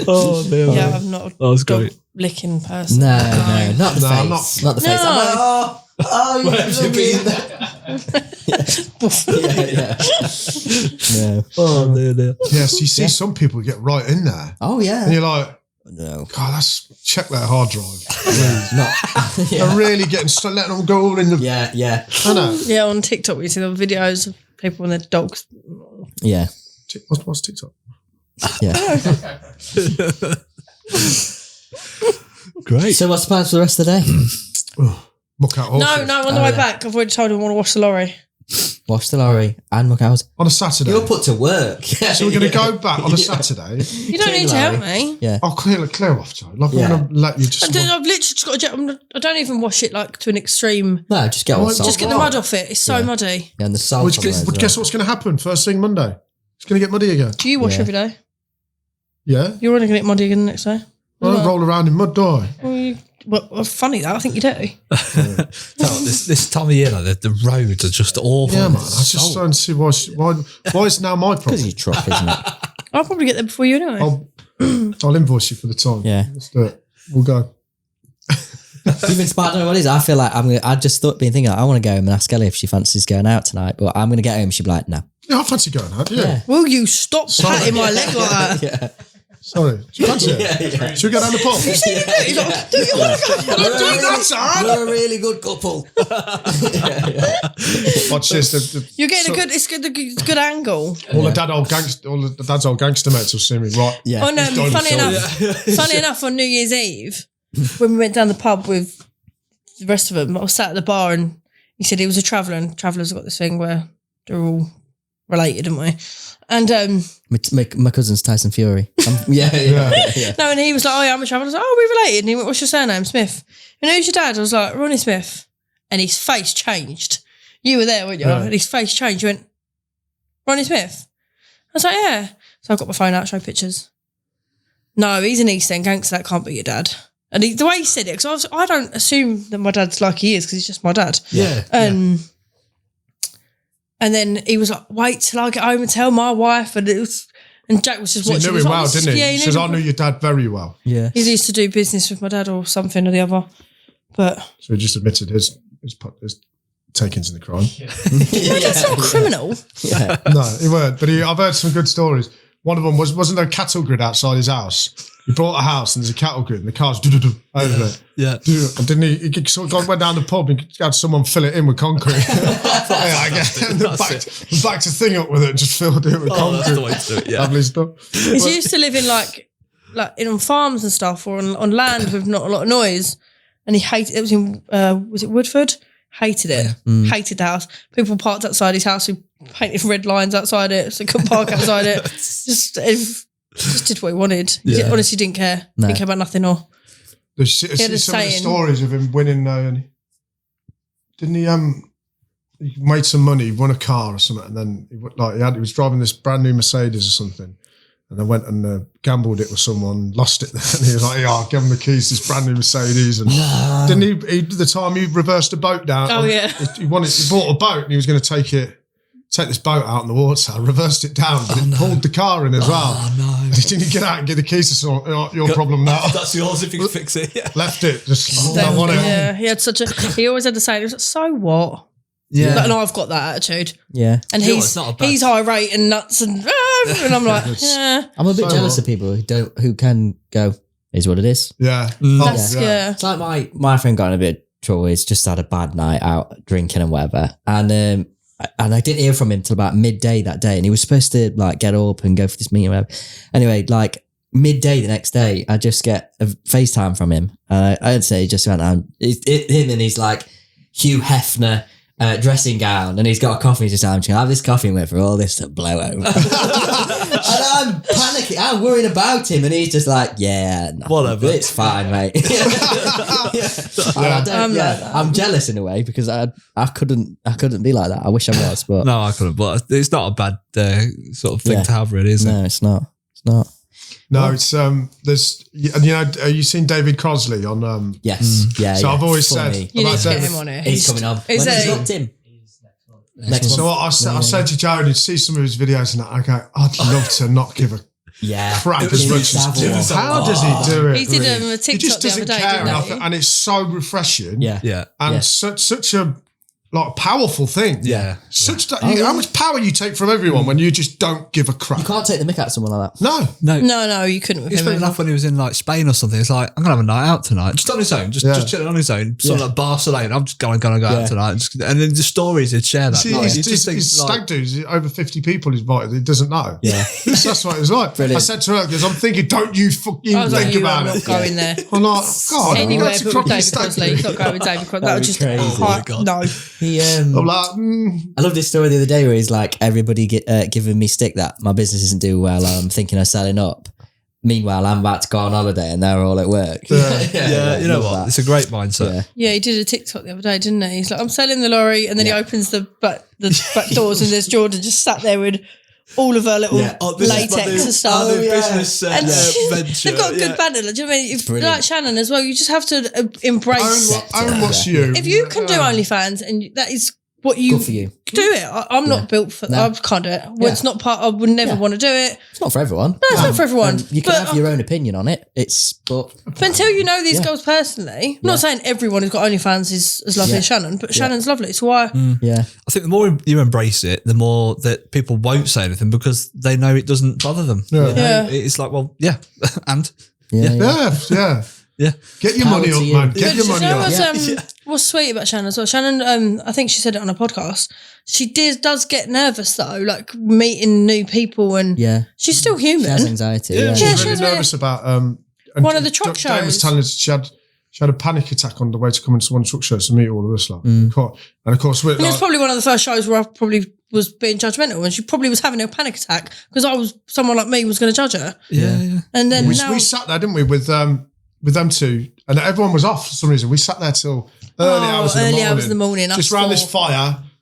Oh, dear. Yeah, I'm not a That was dog great. licking person. No, not the face. I'm not the face. No. I'm like, yeah. No. Oh, dear. Yes, you see some people get right in there. Oh yeah. And you're like, No. God, check their hard drive. Not. They're really letting them go all in the... Yeah. I know. Yeah, on TikTok we see the videos of people and their dogs. Yeah. What's TikTok? Yeah. Great. So what's the plans for the rest of the day? Muck out horses. No, on the way back, I've already told him I want to wash the lorry. Wash the lorry and muck out. On a Saturday. You're put to work. So we're going to go back on a Saturday. You don't need to help me. Yeah. I'll clear off, Joe. Like, I'm going to let you just... I've literally just got to... I don't even wash it like to an extreme. No, just get all the salt. Just get the mud off it. It's so muddy. Yeah, and the salt. But guess what's going to happen first thing Monday? It's going to get muddy again. Do you wash every day? Yeah. You're only going to get muddy again the next day? I don't roll around in mud, do I? Well, Well, funny though. I think you do. This time of year, like, the roads are just awful. Yeah, man. I just don't see why is now my problem. Because you truck, isn't it? I'll probably get there before you anyway. I'll invoice you for the time. Yeah. Let's do it. We'll go. You've inspired. I don't know what it is. I feel like I just been thinking, I want to go home and ask Ellie if she fancies going out tonight, but I'm going to get home. She'll be like, no. Yeah, I fancy going out. Yeah. Will you stop patting my leg like that? Yeah. Sorry. Do you fancy it? Should we go down the pub? He's like, do you want to go? We're a really good couple. Watch this. You're getting it's a good angle. All the dad's old gangster mates will see me. Right. Yeah. Funny enough, on New Year's Eve, when we went down the pub with the rest of them, I was sat at the bar and he said he was a traveller, and travellers have got this thing where they're all related, haven't we? And my cousin's Tyson Fury. Yeah. No, and he was like, "Oh yeah, I'm a traveller." I was like, "Oh, we're related." And he went, "What's your surname?" Smith. And who's your dad? I was like, "Ronnie Smith." And his face changed. You were there, weren't you? And his face changed. He went, "Ronnie Smith." I was like, "Yeah." So I got my phone out, showed pictures. No, he's an East End gangster. That can't be your dad. And the way he said it, because I don't assume that my dad's like he is, because he's just my dad. Yeah. And then he was like, "Wait till I get home and tell my wife." And Jack was just watching. He knew him well, didn't he? Yeah, he says, "I knew your dad very well." Yeah. He used to do business with my dad or something or the other. But so he just admitted his takings in the crime. That's not criminal. Yeah. No, he weren't. But I've heard some good stories. One of them wasn't there a cattle grid outside his house? He bought a house and there's a cattle grid and the car's over it. Yeah. And didn't he sort of went down the pub and had someone fill it in with concrete. Back to thing up with it and just filled it with concrete. That's the way to do it, yeah. Lovely stuff. He's used to live in like on farms and stuff or on land with not a lot of noise. And he hated it. Was in was it Woodford? Hated it. Hated the house. People parked outside his house who painted red lines outside it so he couldn't park outside it. Just did what he wanted. He honestly didn't care. No. Didn't care about nothing or. There's some of the stories of him winning. Didn't he? He made some money, won a car or something, and then he was driving this brand new Mercedes or something, and then went and gambled it with someone, lost it. And he was like, "Yeah, I'll give him the keys to this brand new Mercedes." And didn't he? The time he reversed a boat down. Oh yeah. He bought a boat and he was going to take this boat out in the water, reversed it down, but it pulled the car in as well. Oh, no. And he didn't get out and get the keys to someone. Your problem now. That's yours if you can fix it. Yeah. Left it. Just don't want it. Yeah, he always had the saying, he was like, "So what?" Yeah. And I've got that attitude. Yeah. And he's irate and nuts and I'm like, yeah. I'm a bit jealous of people who can go, "Is what it is." Yeah. Yeah. It's like my friend got in a bit of trouble. He's just had a bad night out drinking and whatever. And I didn't hear from him till about midday that day. And he was supposed to like get up and go for this meeting or whatever. Anyway, like midday the next day, I just get a FaceTime from him. I'd say he just went on him and he's like Hugh Hefner dressing gown, and he's got a coffee. He's just, "I'm going to have this coffee and wait for all this to blow over." And I'm panicking. I'm worrying about him, and he's just like, "Yeah, no, whatever, it's fine, mate." I'm jealous in a way because I couldn't be like that. I wish I was, but no, I couldn't. But it's not a bad sort of thing to have, really, is it? No, it's not. It's not. No, it's there's, and you seen David Crosley on yes, yeah. So yeah. I've always Funny. said You need to David, get him on it. He's coming on. Is When he? booked him? Next So I said to Jared, to see some of his videos and I go, "I'd love to not give a crap as much as he does." How does he do it? He did a He TikTok just the other doesn't day, care didn't enough, he? and it's so refreshing. Yeah. And such a powerful thing. Yeah. How much power you take from everyone when you just don't give a crap. You can't take the mick out of someone like that. No, you couldn't with It's him. been enough when he was in like Spain or something. It's like, I'm going to have a night out tonight. Just on his own. Just chilling on his own. Something like Barcelona. I'm just going to go out tonight. And then the stories he'd share that. See, his stag do's, over 50 people he's invited. He doesn't know. Yeah. That's what it was like. Brilliant. I said to her, because I'm thinking, don't you fucking I was like, think I'm about not it. going there. I'm like, God, Anywhere that's a but proper with David stag Crosley. do. Not going with David Crosley. That was just crazy. Oh my God. no. He I'm like, I love this story the other day where he's like, everybody giving me stick that my business isn't doing well. I'm thinking of selling up. Meanwhile, I'm about to go on holiday and they're all at work. Yeah, you know what? That. It's a great mindset. Yeah, he did a TikTok the other day, didn't he? He's like, "I'm selling the lorry," and then he opens the back doors and there's Jordan just sat there with all of her little this is my latex new- and stuff. new business And venture. they've got good yeah. banter. Do you know what I mean? If, Brilliant. like Shannon as well, you just have to embrace. Own what's you. If you can do OnlyFans and that is what you Good for you. do it. I'm not built for that. I can't do it. Well, it's not part. I would never want to do it. It's not for everyone. No, it's not for everyone. And you can have your own opinion on it. But until you know these girls personally, I'm not saying everyone who's got OnlyFans is as lovely as Shannon, but Shannon's lovely. So why? yeah, I think the more you embrace it, the more that people won't say anything because they know it doesn't bother them. Yeah. You know, Yeah. It's like, well, yeah, and Yeah. Get your Power money to up, you. man. But Get your do you money know up. what's sweet about Shannon as well? Shannon, I think she said it on a podcast. She does get nervous though, like meeting new people, and she's still human. she has anxiety. Yeah, Yeah, she was she really has nervous about and one of the truck Dave was shows. telling us she had a panic attack on the way to come into one of the truck shows to meet all of us. Like, and of course, we're And it was like, probably one of the first shows where I probably was being judgmental, and she probably was having a panic attack because someone like me was going to judge her. yeah. And then we now, sat there, didn't we, with them two, and everyone was off for some reason. We sat there till early hours in the morning, up just to around this 4,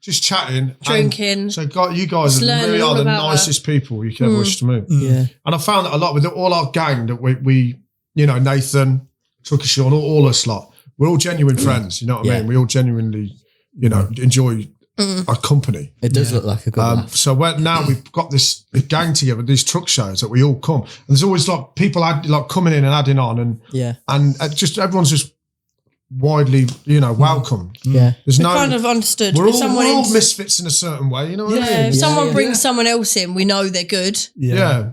just chatting, drinking. And so, God, you guys learning really all are the about nicest people you can ever wish to meet. yeah. And I found that a lot with all our gang that we Nathan, Trucker Sean, all us lot, we're all genuine friends. You know what I mean? We all genuinely, enjoy our company. It does look like a good laugh. So now we've got this gang together, these truck shows that we all come, and there's always like people coming in and adding on, and just everyone's just widely, welcome. Yeah. There's we no kind of understood. We're if all, someone we're all in- misfits in a certain way, you know what I mean? if someone yeah. brings someone else in, we know they're good. Yeah.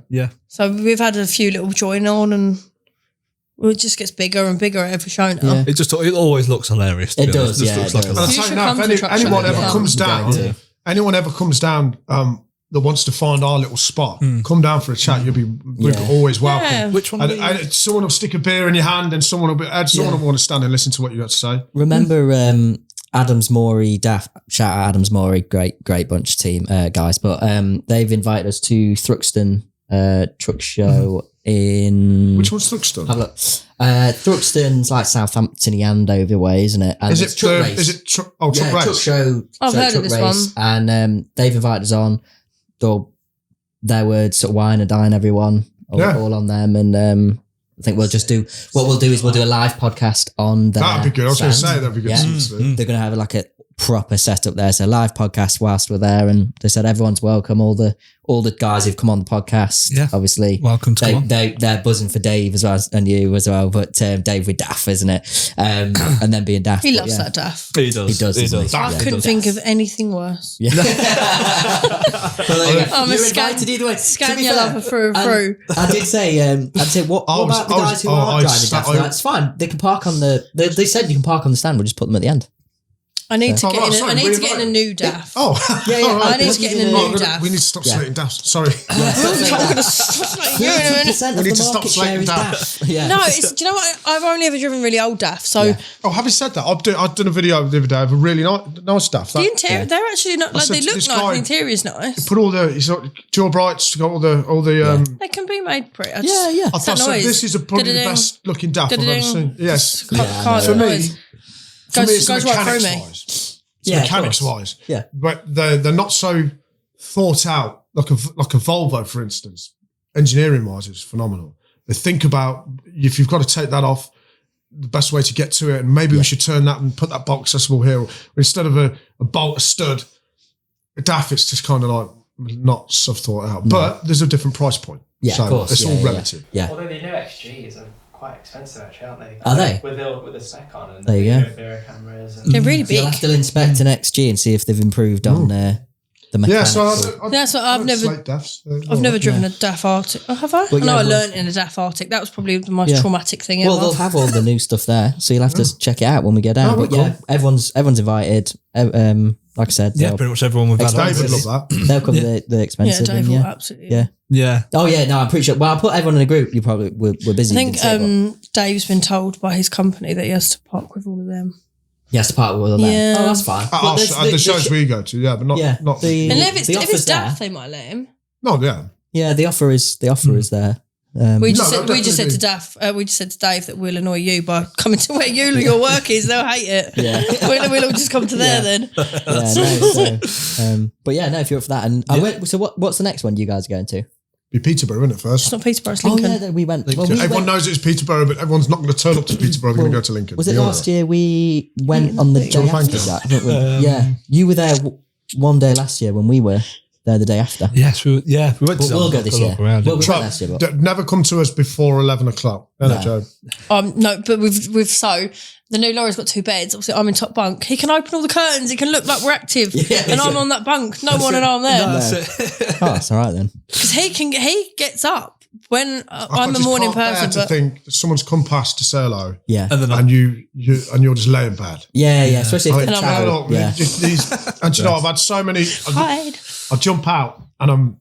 So we've had a few little join on, and it just gets bigger and bigger at every show now. Yeah. It always looks hilarious. To It be honest. does, Just yeah, looks it like does. a And laugh. I'll tell you should now, come to if truck anyone shows, ever yeah. comes down, Yeah. anyone ever comes down that wants to find our little spot, come down for a chat. We're always welcome. Yeah. Which one? And someone will stick a beer in your hand, and someone will want to stand and listen to what you got to say. Remember Adams Morey, Daft, shout out Adams Morey, great bunch of team guys. But they've invited us to Thruxton truck show in... Which one's Thruxton? Have a look. Thruxton's like Southampton-y Andover way, isn't it? And Is it's it truck the, race. is it truck? Oh, truck race. Truck show. I've heard of truck this race. one. And they've invited us on. Their words, sort of wine and dine everyone, all on them. And I think we'll just do, what we'll do is we'll do a live podcast on their That'd be good. I was going to stand. say that'd be good. Yeah. They're going to have like a proper setup there. So live podcast whilst we're there. And they said everyone's welcome. All the guys who've come on the podcast, obviously. Welcome to come on. They're buzzing for Dave as well and you as well. But Dave with Daff, isn't it? And then being Daff. He loves that Daff. He does. He does. He does. I couldn't think of anything worse. Yeah. I'm a You're scan- invited either way. scan To be your fair, lover through and and through. I did say, what about the guys who are driving Daff? That's fine. They can park on the. They said you can park on the stand. We'll just put them at the end. I need to Oh, get right, in. sorry, I need to we get in a new Daff. Oh, Yeah. I need to get in a new Daff. We need to stop Yeah. slating Daff. Sorry. Yeah, stop saying that. No, 30% We of need the to stop market share slating is Daff. Daff. Yeah. it's. Do you know what? I've only ever driven really old Daff. So Yeah. Oh, having said that, I've done a video the other day of a really nice Daff. the interior, they're actually not like said they to look this nice. guy- The interior's nice. Put all the jaw brights, got all the. They can be made pretty. I Yeah, just, yeah. I thought so. noise. This is probably the Da-da-ding. best looking Daff I've ever Da-da-ding. seen. Yes, Can't for me, noise. for me, Goes it's right through mechanics me. wise. Yeah, of Mechanics course. wise, Yeah. but they're not so thought out. Like a Volvo, for instance, engineering wise, is phenomenal. They think about if you've got to take that off, the best way to get to it, and maybe we should turn that and put that bolt accessible here, or instead of a bolt, a stud. A Daff, it's just kind of like not so thought out, but there's a different price point. Yeah, so of course. it's Yeah, all yeah, relative. Yeah. Although the new XGs are quite expensive, actually, aren't they? Are they? With the spec on and There you go. the cameras. And They're really So you'll big. have to inspect an XG and see if they've improved on the Yeah, mechanics. so That's what I've never- I've never driven a Daff Arctic. Oh, have I? Well, no, yeah, I but- learned in a Daff Arctic. That was probably the most Yeah. traumatic thing ever. Well, they'll have all the new stuff there, so you'll have to check it out when we go down. Oh, But yeah, everyone's invited. Like I said, Yeah, pretty much everyone we've had on. David really. love that. they'll cover the yeah, expensive. Dave and will yeah. absolutely. Yeah. Yeah. Oh yeah, no, I'm pretty sure. Well, I'll put everyone in a group. You probably we're busy. I you think can say, but Dave's been told by his company that he has to park with all of them. he has to part with all that. Yeah. Oh, that's fine. At But there's the shows we go to, yeah, but not the And if it's offer's Daff, there. they might let him. no, yeah. Yeah, the offer is there. We just No, said to Dave that we'll annoy you by coming to where your work is. They'll hate it. Yeah. we'll all just come to there then. But yeah, no, if you're up for that. And so what's the next one you guys are going to? Be Peterborough, isn't it, first? It's not Peterborough, it's Lincoln. Oh yeah, we went. Well, Everyone knows it's Peterborough, but everyone's not going to turn up to Peterborough. They're going to go to Lincoln. Was it last year we went on the day John after Franklin. that? I think yeah, you were there one day last year when we were there the day after. Yes, we went to We'll go this year. around. Well, we went last year, but Never come to us before 11 o'clock. No, Joe. No, but we've the new Laura's got 2 beds. Obviously, I'm in top bunk. He can open all the curtains. It can look like we're active, and I'm on that bunk. No one and I'm there. Oh, it's all right then. Because he gets up when I'm a morning person. To think that someone's come past to say hello, Yeah, and you're just laying bad. yeah, especially if Like, they travel. look, Yeah, and you know, I've had so many. Hide. I jump out and I'm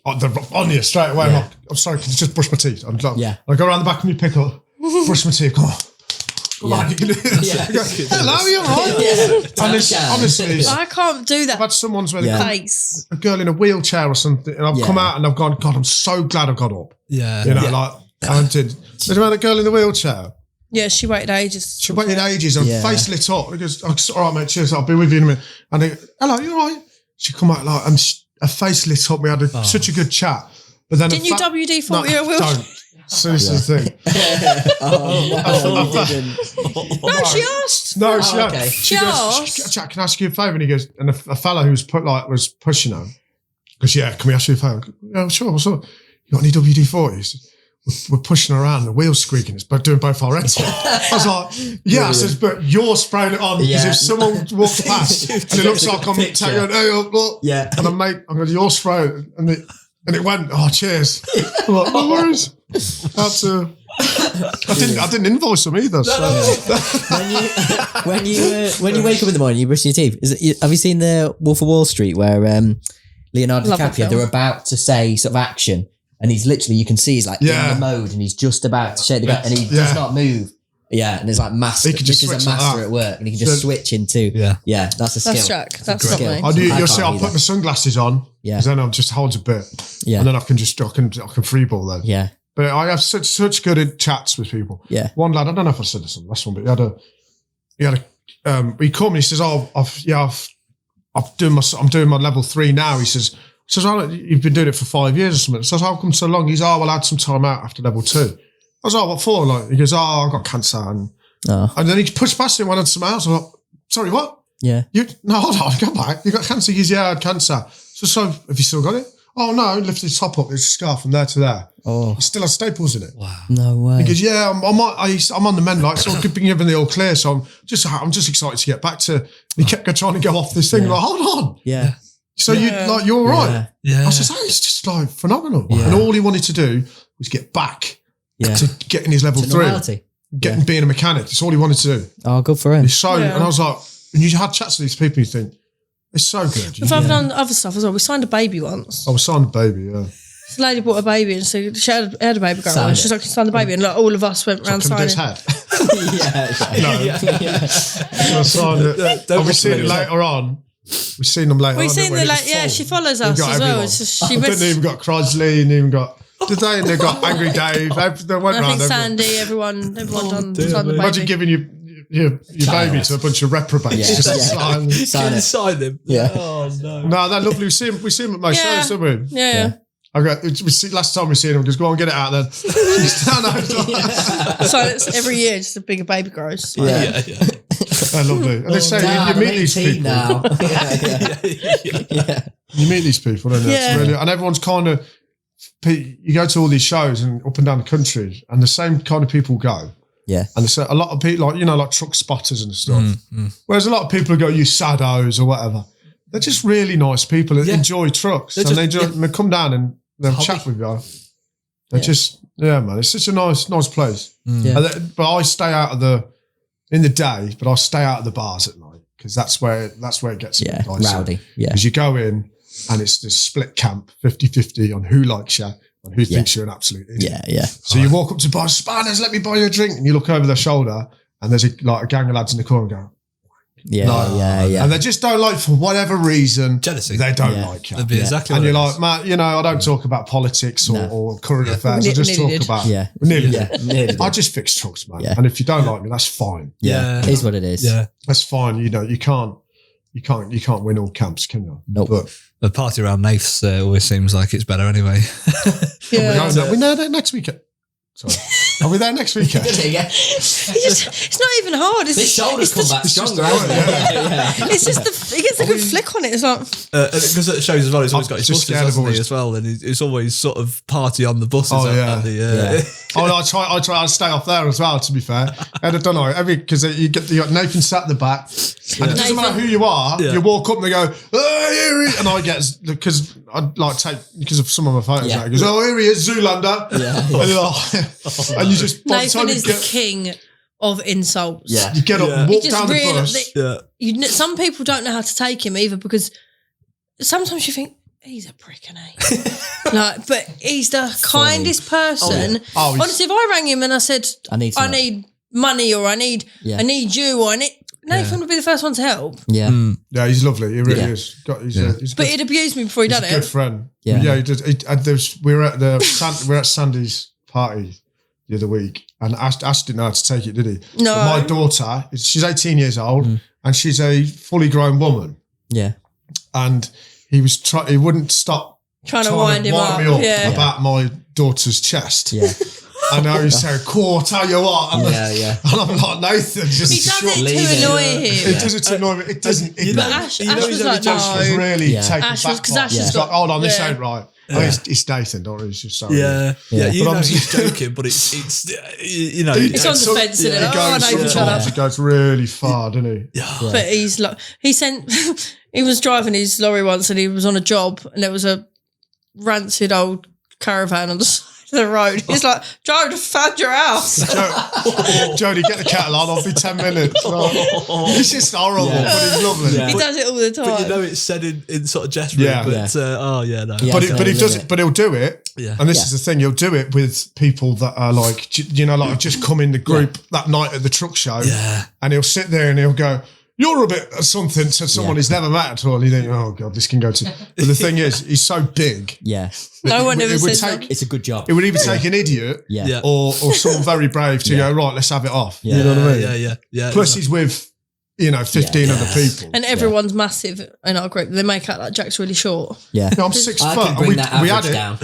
on you straight away. Yeah. I'm sorry, can you just brush my teeth? I go around the back of my pickle, brush my teeth. Come on. Come on, you can do this. Yeah. I go, hello, you're right. And honestly, I can't do that. I've had someone's where Face. a girl in a wheelchair or something, and I've come out and I've gone, God, I'm so glad I got up. Yeah. You know, like I did. There's about a girl in the wheelchair. Yeah, she waited ages. She waited ages and face lit up. And goes, all right, mate, cheers, I'll be with you in a minute. And they, hello, you all right? She come out like, and her face lit up. We had such a good chat. But then Didn't you WD-40 your wheelchair? Don't. So this is the thing. you didn't. No, she asked. No, she okay. She goes, Jack, can I ask you a favour? And he goes, and a fella who was pushing her goes, yeah, can we ask you a favour? Yeah, sure, what's up? You got any WD-40? He said, we're pushing her around, the wheel's squeaking, it's doing both our heads. I was like, yeah, I says, but you're spraying it on because if someone walks past and it looks like I'm taking, hey, look, and I'm going, you're spraying, and it went, oh, cheers. I'm like, no worries. I didn't invoice them either. When you wake up in the morning, you brush your teeth. Have you seen the Wolf of Wall Street where Leonardo DiCaprio, they're about to say sort of action, and he's literally, you can see he's like in the mode, and he's just about to shake the gun, and he does not move. Yeah, and it's like master. This is a master at work, and he can just switch into. Yeah, that's a skill. That's Jack. That's not me. You'll see. I'll put my sunglasses on. Yeah, because then I'll just hold a bit. Yeah, and then I can freeball then. Yeah. But I have such good chats with people. Yeah. One lad, I don't know if I said this on the last one, but he called me. He says, "Oh, I'm doing my level 3 now." He says, "Oh, you've been doing it for 5 years or something." I says, "How come so long?" He's, "Oh, well, I had some time out after level 2." I was like, "What for?" Like, he goes, "Oh, I got cancer," and then he pushed past it and went on to something else. I'm like, "Sorry, what?" Yeah. No, hold on, go back. You got cancer? He goes, "Yeah, I had cancer." So have you still got it? "Oh no," lifted his top up, his scarf from there to there. Oh, he still has staples in it. Wow, no way. He goes, "Yeah, I'm on the mend, like, so I could be given the all clear. So I'm just excited to get back to." He kept trying to go off this thing. Like, hold on, So you're all right. Yeah. I says, "Oh, it's just like phenomenal." Yeah. And all he wanted to do was get back to getting his level 3, being a mechanic. That's all he wanted to do. Oh, good for him. And I was like, and you had chats with these people, you think, it's so good. We've done other stuff as well. We signed a baby once. I was signed a baby, yeah. This lady bought a baby and so she had a baby girl. And she's like, "Sign the baby," and like all of us went round signing. His head. I signed it. And we've seen it later on. We've seen them later on. We've seen she follows us as well. She even got Crosley and even got. Did they? And they got Angry Dave. They went I round. think Sandy, everyone done signed the baby. Imagine giving your baby to a bunch of reprobates. Sign them. Yeah. Oh no. No, they're lovely. We see them at my shows, don't we? Yeah. Last time we seen him, just go on, get it out then. So it's every year, just a bigger baby grows. Yeah. They're lovely. And they say you meet these people now. You meet these people, and it's really, and everyone's kind of. You go to all these shows and up and down the country, and the same kind of people go. Yeah, and there's a lot of people like truck spotters and stuff. Whereas a lot of people who go, "You saddos" or whatever. They're just really nice people that enjoy trucks, and they come down and they'll chat with you. They're just man. It's such a nice place. But I stay out of in the day, but I stay out of the bars at night because that's where it gets rowdy. Yeah, because you go in and it's this split camp, 50-50 on who likes you and who thinks you're an absolute idiot. Yeah. So you walk up to bar, "Spanners, let me buy you a drink," and you look over their shoulder and there's a gang of lads in the corner going, And they just don't like, for whatever reason, jealousy. They don't like you. That'd be exactly and what you're it like, is. Matt, you know, I don't talk about politics or current affairs. I just talk about nearly. I just fix trucks, man. And if you don't like me, that's fine. It is what it is. Yeah, that's fine. You know, you can't win all camps, can you? Nope. But the party around Nath's always seems like it's better anyway. we know that next weekend. Sorry. Are we there next weekend? It's not even hard. It's His shoulders come back stronger. It's just he gets a good flick on it. It's like because it shows as well. He's always got his buses, hasn't he, as well, and it's always sort of party on the buses. I try to stay off there as well. To be fair, I don't know because you got Nathan sat at the back, and it doesn't matter who you are. You walk up and they go, "Oh, here he," and I get because I like take because of some of my photos. It goes, "Oh, here he is, Zoolander," and you just Nathan is the king of insults. You get up, and walk down the bus. Some people don't know how to take him either because sometimes you think he's a prick, isn't he? But he's the kindest person. Honestly, if I rang him and I said I need money or I need you or I need Nathan would be the first one to help. Yeah, he's lovely. He really is. But he'd abused me before he done it. Good friend. Yeah, he did. We were at Sandy's party the other week, and Ash didn't know how to take it, did he? No. But my daughter, she's 18 years old, and she's a fully grown woman. Yeah, and he wouldn't stop trying to wind me up about my daughter's chest. Yeah. And now he's saying, "Cool, I'll tell you what." And I'm like, Nathan, just he does it to annoy him. It does it to annoy me. It doesn't. But Ash was like, no. Really taken back. Ash like, hold on, this ain't right. It's Nathan, don't he? It's just so you know he's joking, but it's you know it's on the fence, isn't it? He goes really far, doesn't he? But he's like he was driving his lorry once and he was on a job and there was a rancid old caravan on the side of the road. He's like, "Drive to find your house." Jodi, get the kettle on. I'll be 10 minutes. It's just horrible, but it's lovely. He does it all the time. But you know it's said in sort of gesture. But he does it. But he'll do it. Yeah. And this is the thing. He'll do it with people that are like, you know, like just come in the group that night at the truck show. Yeah. And he'll sit there and he'll go, "You're a bit of something," to someone he's never met at all. And you think, "Oh God, this can go to." But the thing is, he's so big. Yeah. No one ever says it's a good job. It would either take an idiot, or someone very brave to go, "Right, let's have it off." Yeah. You know what I mean? Yeah. Plus, he's with 15 other people, and everyone's massive in our group. They make out like Jack's really short. Yeah. No, I'm 6 foot. Can bring that we had it. down.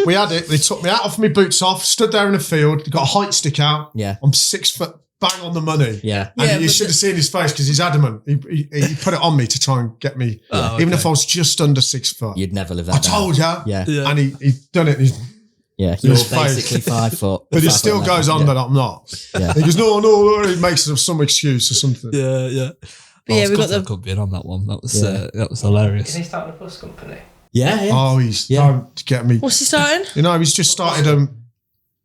We had it. They took me out of my boots off, stood there in the field, got a height stick out. Yeah. I'm 6 foot. Bang on the money. Yeah. And you should have seen his face because he's adamant. He put it on me to try and get me, even if I was just under 6 foot. You'd never live that I told you. Yeah. And he done it. You're basically 5 foot. But he still goes on that I'm not. Yeah. He goes, no, he makes some excuse or something. Yeah. But we got the could be in on that one. That was hilarious. Is he starting a bus company? Yeah. Oh, he's trying to get me. What's he starting? You know, he's just started.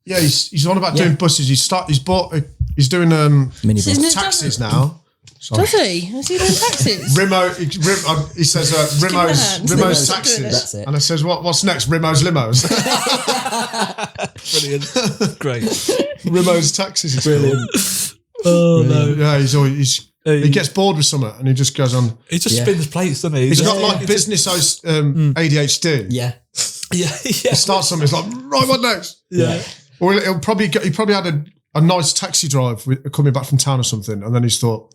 He's on about doing buses. He's doing taxis now. Sorry. Does he? Is he doing taxis? He says Rimo's taxis. That's it. And I says, what's next? Rimo's limos. Brilliant. Great. Rimo's taxis is brilliant. Oh no. Yeah, he gets bored with something and he just goes on. He just spins plates, doesn't he? He's got like business ADHD. Yeah. He starts something, it's like, right, what next? Yeah. Or he probably had a nice taxi drive coming back from town or something, and then he's thought,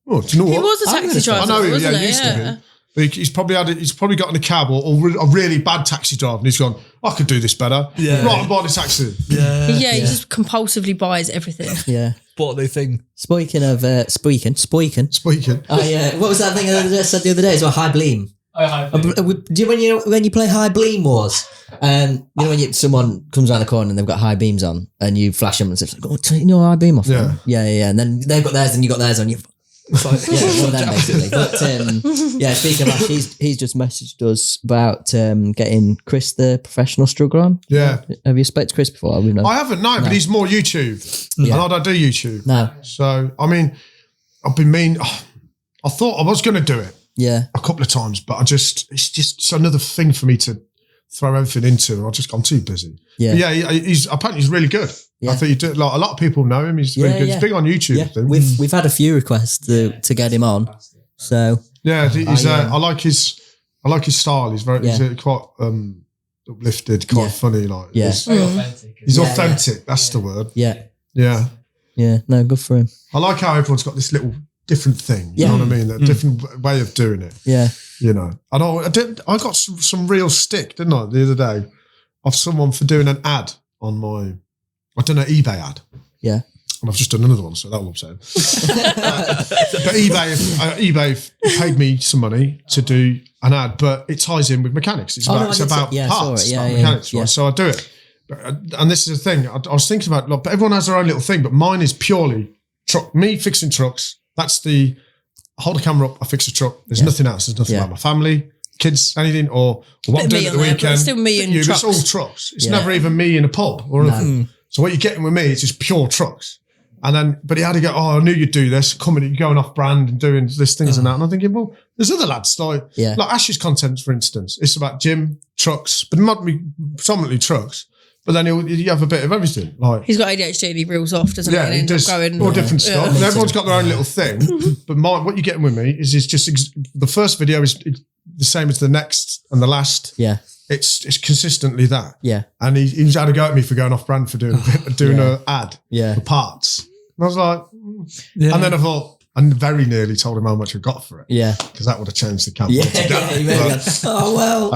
"Oh, do you know what? He was a taxi driver. I know, wasn't he? Used to be. But he's probably got in a cab or a really bad taxi drive, and he's gone, "I could do this better." Yeah. Right, I'm buying a taxi. Yeah. He just compulsively buys everything. Yeah. What they think. Speaking of speaking. Oh yeah. What was that thing I said the other day? It's about high bleem. Oh, high bleem. Do you when you play high bleem wars? You know when someone comes around the corner and they've got high beams on, and you flash them and say, "Oh, you know high beam off." Yeah. Yeah. And then they've got theirs, and you got theirs on you. One of them basically. But speaking of Ash, he's just messaged us about getting Chris the professional struggler on. Yeah. Have you spoken to Chris before? I haven't, no, but he's more YouTube. And I don't do YouTube. No. So I mean, I've been I thought I was going to do it. Yeah. A couple of times, but it's just another thing for me to throw everything into. I'm too busy. Yeah. But yeah, apparently he's really good. Yeah. I think a lot of people know him. He's really good. He's big on YouTube. Yeah. I think. We've had a few requests to get him on. So yeah, I like his style. He's he's quite uplifted, quite funny. Like he's authentic. That's the word. Yeah. Yeah. Yeah. No, good for him. I like how everyone's got this little different thing. You know what I mean? A different way of doing it. Yeah. You know, I got some real stick, didn't I, the other day, of someone for doing an ad on my, I don't know, eBay ad. Yeah. And I've just done another one, so that will upset. But eBay paid me some money to do an ad, but it ties in with mechanics. It's about parts, mechanics, right? So I do it. And this is the thing, I was thinking about, but everyone has their own little thing, but mine is purely me fixing trucks. That's I hold the camera up, I fix a truck. There's nothing else. There's nothing about my family, kids, anything, or what I'm doing at the weekend. It's still me and trucks. It's all trucks. It's never even me in a pub or anything. So what you're getting with me is just pure trucks. And then, but he had to go, I knew you'd do this, you're going off brand and doing this, things and that. And I'm thinking, well, there's other lads, like Ash's content, for instance. It's about gym, trucks, but not predominantly trucks. But then you have a bit of everything. Like he's got ADHD and he reels off, doesn't he? And he does all different stuff. And everyone's got their own little thing. But what you're getting with me is just the first video is the same as the next and the last. Yeah. It's consistently that. Yeah. And he's had a go at me for going off brand for doing an ad for parts. And I was like, and then I thought, and very nearly told him how much I got for it. Yeah. Because that would have changed the camera altogether. Oh, well.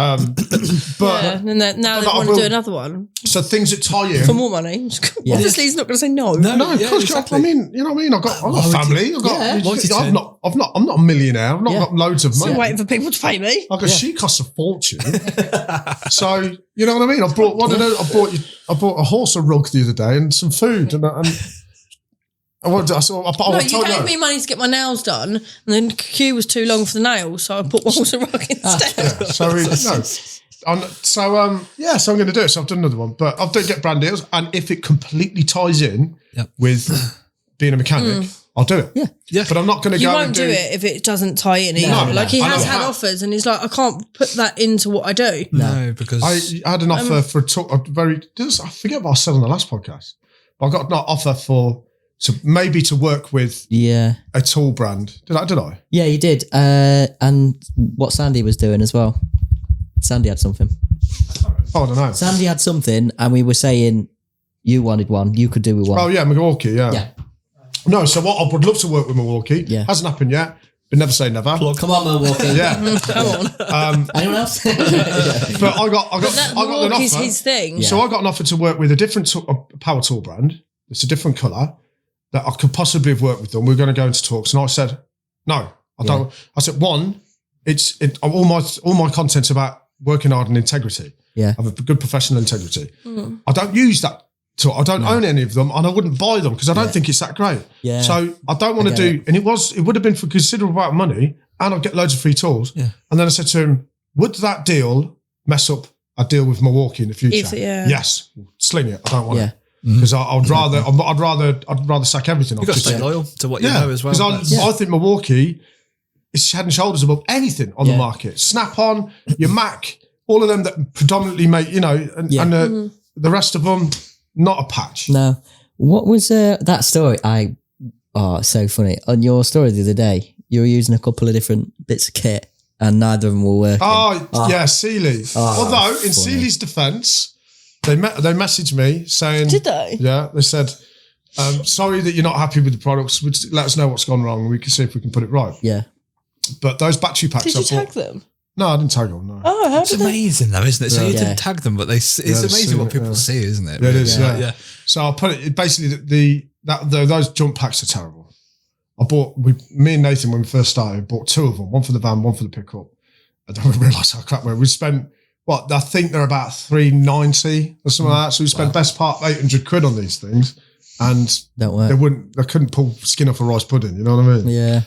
But and now they want to do another one. So things that tie in. For more money. Obviously, he's not going to say no. No, of course. Exactly. I mean, you know what I mean? I've got a family. I'm not a millionaire. I've not got loads of money. Still waiting for people to pay me. She costs a fortune. So, you know what I mean? I bought a horse a rug the other day and some food and you gave me money to get my nails done, and then queue was too long for the nails, so I bought my horse a rug instead. So I'm going to do it. So I've done another one, but I'll get brand deals, and if it completely ties in with being a mechanic, I'll do it. Yeah. But I'm not going to go. You won't do it if it doesn't tie in either. No. Like he has had offers, and he's like, I can't put that into what I do. No, because I had an offer for I forget what I said on the last podcast. But I got an offer to work with a tool brand. Did I? Yeah, you did. And what Sandy was doing as well. Sandy had something. Oh, I don't know. Sandy had something, and we were saying you wanted one. You could do with one. Oh, yeah, Milwaukee, yeah. No, so what I would love to work with Milwaukee. Yeah. Hasn't happened yet, but never say never. Come on, Milwaukee. Yeah. Come on. Anyone else? But I got an offer. His thing. So I got an offer to work with a different power tool brand. It's a different colour that I could possibly have worked with them. We're going to go into talks. And I said, no, I don't. I said, one, all my content's about working hard and integrity. Yeah. I have a good professional integrity. I don't use that tool. I don't own any of them, and I wouldn't buy them because I don't think it's that great. Yeah. So I don't want to do, and it would have been for considerable amount of money, and I'd get loads of free tools. Yeah. And then I said to him, would that deal mess up a deal with Milwaukee in the future? Yes. Sling it. I don't want it. Because I'd rather sack everything off. You've got to stay loyal to what you know as well. Because I think Milwaukee is head and shoulders above anything on the market. Snap-on, your Mac, all of them that predominantly make, and the rest of them, not a patch. No. What was that story? It's so funny. On your story the other day, you were using a couple of different bits of kit and neither of them were working. Sealy. Although, in Sealy's defence, they messaged me saying... Did they? Yeah, they said, sorry that you're not happy with the products. Let us know what's gone wrong and we can see if we can put it right. Yeah. But those battery packs... Did you tag them? No, I didn't tag them, no. Oh, how it's amazing though, isn't it? So you didn't tag them, but it's amazing what people see, isn't it? Yeah, it is, yeah. So I'll put it, basically, those jump packs are terrible. Me and Nathan, when we first started, bought two of them, one for the van, one for the pickup. I don't realise how crap we spent, I think they're about $390 or something like that. So we spent best part £800 on these things. And they couldn't pull skin off a rice pudding, you know what I mean? Yeah.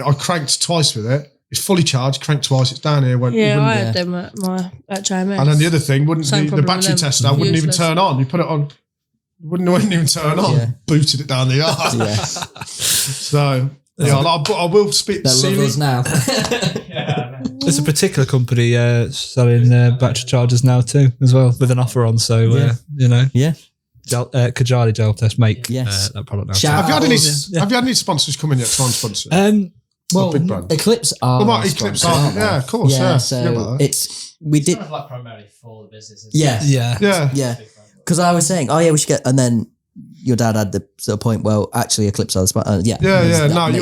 I cranked twice with it. It's fully charged, cranked twice, it's down here. I had them at JMS. And then the other thing, the battery tester wouldn't even turn on. You put it on, wouldn't even turn on. Yeah. Booted it down the yard. So, I will speak to Sealy. They're now. Yeah, There's a particular company selling battery chargers now too, as well, with an offer on. So you know, Kajali Jaltest make that product now. Have you had any sponsors come in yet? Try and sponsor. Well, big brand. Eclipse are. Well, Eclipse are. Yeah, of course. Yeah. So we did. Kind of like primarily for the business. Yeah. Because I was saying, we should get, and then your dad had the sort of point. Well, actually, Eclipse are the spot. No, you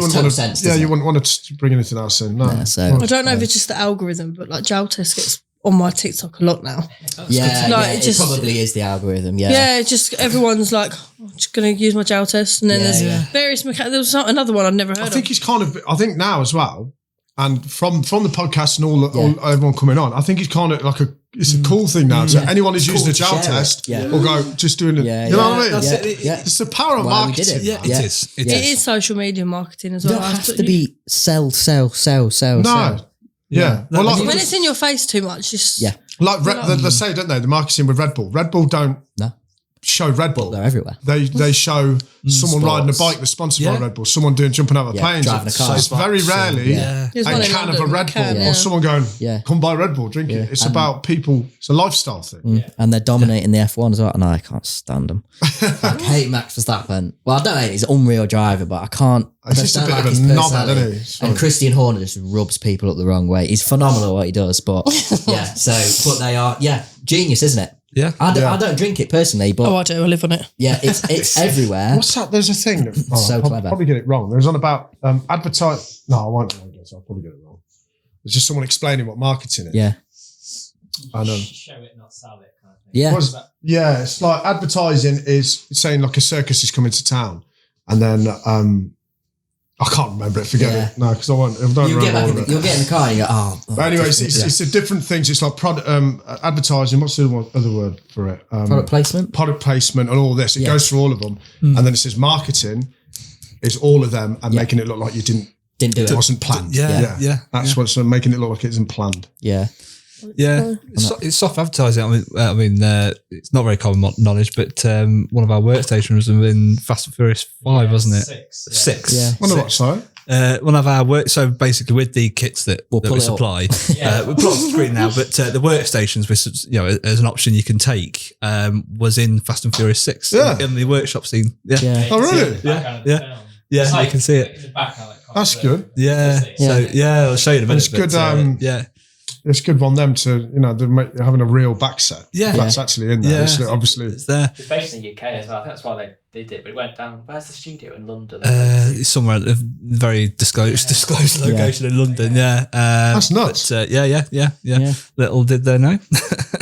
wouldn't want to. Yeah, you wouldn't want to bring anything else in. No. So I don't know if it's just the algorithm, but like Jaltest gets on my TikTok a lot now. It probably is the algorithm. Yeah, just everyone's like, I'm just going to use my Jaltest, and then there's various there was another one I'd never heard of. I think it's kind of. I think now as well, and from the podcast and all everyone coming on, I think it's kind of like it's a cool thing now. So anyone who's using the Jaltest will go just doing it. You know what I mean? That's it. It's the power of marketing. It is. It is social media marketing as well. You don't have to be sell. No. Yeah. Well, like, when it's in your face too much, just like they say, don't they? The marketing with Red Bull. Red Bull don't show Red Bull. They're everywhere. They show someone riding a bike that's sponsored by Red Bull. Someone jumping out of a plane. Driving a car. It's very rarely a can of a Red Bull or someone going, come buy Red Bull, drink it. It's about people. It's a lifestyle thing. And they're dominating the F1 as well. And I can't stand them. I hate Max Verstappen. Well, I don't hate. He's an unreal driver, but I can't. It's just a bit of a knobhead, isn't he? And Christian Horner just rubs people up the wrong way. He's phenomenal at what he does, but but they are genius, isn't it? Yeah. I don't drink it personally, but I do. I live on it. Yeah, it's everywhere. What's that? There's a thing that so I'll clever. probably get it wrong. There's on about advertise. No, I won't. I'll probably get it wrong. There's just someone explaining what marketing is. Yeah. I know. Show it, not sell it, kind of thing. Yeah. It's like advertising is saying like a circus is coming to town, and then I can't remember it. Forget it. No, because I won't. You'll get in the car and you go, But anyway, it's a different things. It's like product advertising. What's the other word for it? product placement. Product placement and all this. It goes through all of them, and then it says marketing is all of them and making it look like you didn't do it. It wasn't planned. That's what's making it look like it isn't planned. Yeah. Yeah, it's soft advertising. I mean, it's not very common knowledge, but one of our workstations was in Fast and Furious 5, wasn't it? 6. Yeah. Wonder what, sorry? One of our work. So basically, with the kits that we supply, we put on the screen now. But the workstations, which as an option you can take, was in Fast and Furious 6 in the workshop scene. Yeah. Oh, really? Yeah, you can see it. That's good. Yeah. So I'll show you in a minute. It's good. It's good on them to, they're having a real back set. Yeah. That's actually in there. Yeah. Obviously. It's there. It's based in the UK as well. I think that's why they did it. But it went down. Where's the studio in London? It's somewhere at a very disclosed location in London. Yeah. That's nuts. But, yeah. Little did they know.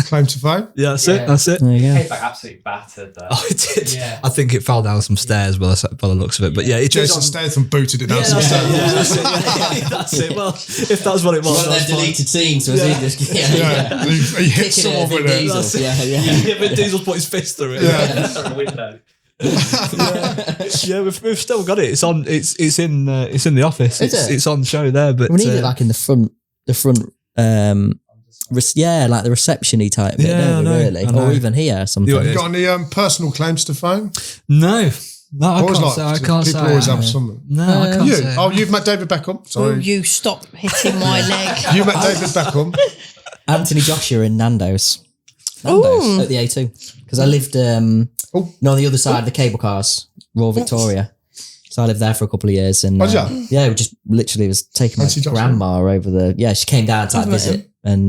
Claim to fame. Yeah, that's it. There you go. It came back absolutely battered though. Oh, it did. Yeah. I think it fell down some stairs by the looks of it. But Jason Statham booted it down some stairs. That's it. Well, if that's what it was. One of their deleted scenes was he just he hit someone with it. Yeah, but Diesel put his fist through it. Through the window. We've still got it. It's on. It's in the office. It's on show there. But we need it like in the front. Like the reception-y type bit, don't we, really? Or even here, something. You got any personal claims to fame? No, I can't say. People always have some. No, I can't say. Oh, you've met David Beckham? Sorry. Oh, you stop hitting my leg. You met David Beckham? Anthony Joshua in Nando's at the A2. Because I lived on the other side of the cable cars, Royal Victoria. So I lived there for a couple of years. And we just literally was taking my grandma over the... Yeah, she came down to visit. And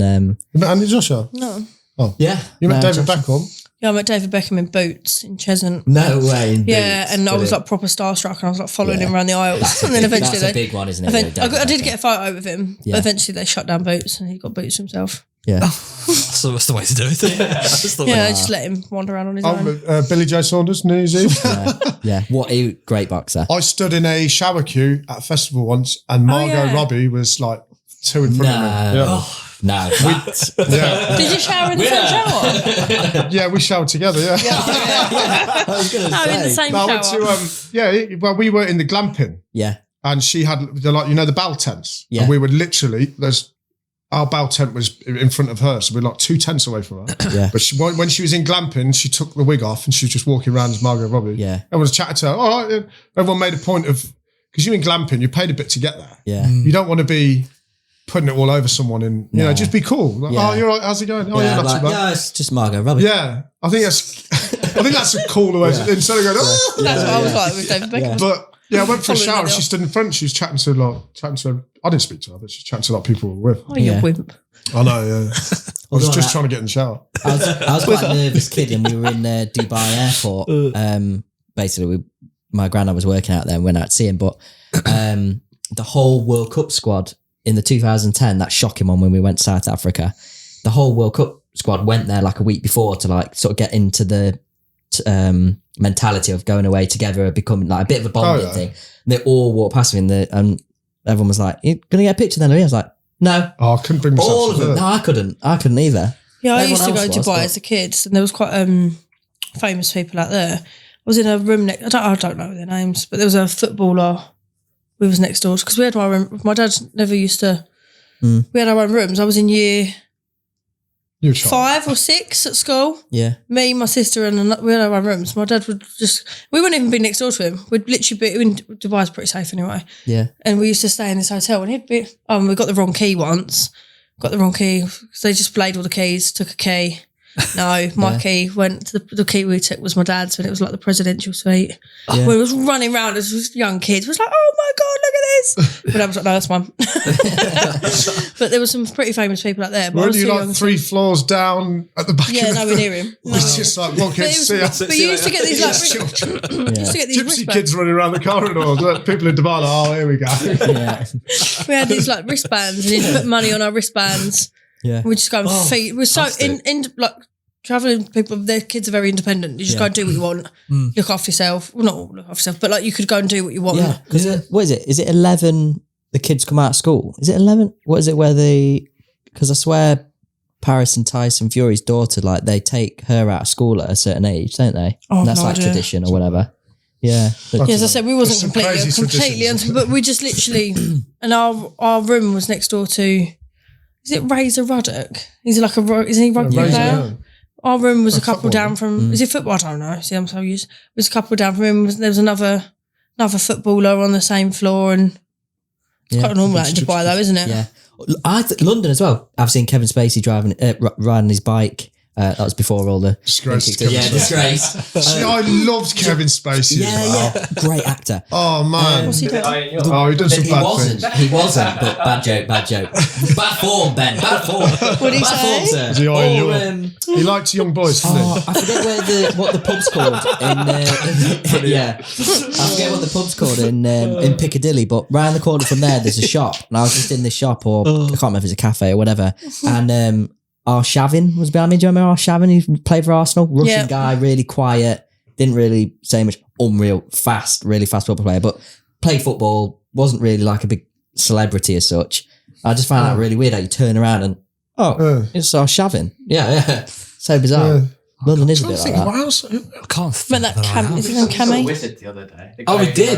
you met Andy Joshua? No. Oh. Yeah. You met David Beckham? Yeah, I met David Beckham in boots in Cheshunt. No way. And I was like proper starstruck and I was like following him around the aisles. And then eventually that's a big one, isn't it? I did get a photo with him, but eventually they shut down Boots and he got Boots himself. Yeah. That's the way to do it. Just let him wander around on his own. Billy Joe Saunders, New Year's Eve. Yeah. What a great boxer. I stood in a shower queue at a festival once and Margot Robbie was like 2 in front of me. Yeah. No. Did you shower in the same shower? Yeah, we showered together, I was going to say. in the same shower. I went to, we were in the glamping. Yeah. And she had, the bell tents. Yeah. And we would literally, our bell tent was in front of her, so we were like 2 tents away from her. Yeah. But when she was in glamping, she took the wig off and she was just walking around as Margot Robbie. Yeah. Everyone was chatting to her. All right. Everyone made a point of, because you're in glamping, you paid a bit to get there. Yeah. You don't want to be putting it all over someone and, you know, just be cool. Like, oh, you're right, how's it going? Oh, yeah, not too bad. No, it's just Margot Robbie. Yeah. I think that's a cooler way instead of going, oh. That's what I was like with David Beckham. But yeah, I went for a shower. She stood in front. She was chatting to I didn't speak to her, but she was chatting to a lot of people we were with. Oh, you wimp. I know, yeah. I was just trying to get in the shower. I was quite a nervous kid, and we were in Dubai airport. Basically, my granddad was working out there and went out to see him. But the whole World Cup squad in the 2010, that shocking one when we went to South Africa, the whole World Cup squad went there like a week before to like sort of get into the mentality of going away together, becoming like a bit of a bonding thing. And they all walked past me, and everyone was like, "You gonna get a picture then?" I was like, "No." Oh, I couldn't bring myself all of them. No, I couldn't either. Yeah, I used to go to Dubai as a kid, and there was quite famous people out there. I was in a room next. I don't know their names, but there was a footballer. We was next door because we had our room. My dad never used to. We had our own rooms. I was in year 5 or 6 at school. Yeah. Me, my sister, and we had our own rooms. My dad would we wouldn't even be next door to him. We'd literally be in Dubai's pretty safe anyway. Yeah. And we used to stay in this hotel, and he'd be. We got the wrong key once. Got the wrong key because they just played all the keys. Took a key. No, my key went to the key we took was my dad's, and it was like the presidential suite. Yeah. We was running around as young kids. It was like, oh my God, look at this. But I was like, no, that's mine. But there were some pretty famous people out there. Weren't you like 3 floors down at the back? Yeah, nowhere near him. No. It's just like, what can you see us? But you used to get these like gypsy kids running around the corridors. People in Dubai, like, oh, here we go. Yeah. We had these like wristbands, and you'd put money on our wristbands. Yeah, we just go and feed. We're so in like traveling people. Their kids are very independent. You just go and do what you want. Look after yourself. Well, not look after yourself, but like you could go and do what you want. Yeah, because what is it? Is it 11? The kids come out of school. Is it 11? What is it? Where they? Because I swear, Paris and Tyson Fury's daughter, like they take her out of school at a certain age, don't they? Oh, and that's like tradition or whatever. Yeah. As I said, we wasn't completely, but we just literally, and our room was next door to. Is it Razor Ruddock? Is he rugby player? Our room was a couple down from. Is it football? I don't know. See, I'm so used. It was a couple down from him. There was another footballer on the same floor, and it's quite normal out in Dubai, though, isn't it? Yeah. London as well. I've seen Kevin Spacey riding his bike. That was before all the disgrace. Disgrace. See, I loved Kevin Spacey. Yeah, great actor. Oh man, what's he doing? He done some bad things. He wasn't. But bad joke. Bad form, Ben. Bad form. What did he say? He liked young boys. Didn't he? I forget what the pub's called in. I forget what the pub's called in Piccadilly. But round the corner from there's a shop, and I was just in this shop, or I can't remember if it's a cafe or whatever, and. Arshavin was behind me. Do you remember Arshavin? He played for Arsenal. Russian guy, really quiet, didn't really say much. Really fast football player, but played football, wasn't really like a big celebrity as such. I just found that really weird how you turn around and, it's Arshavin. Yeah. So bizarre. London is a bit like that. What else? I can't think. But that is it on Cammy? Wizard the other day. We did.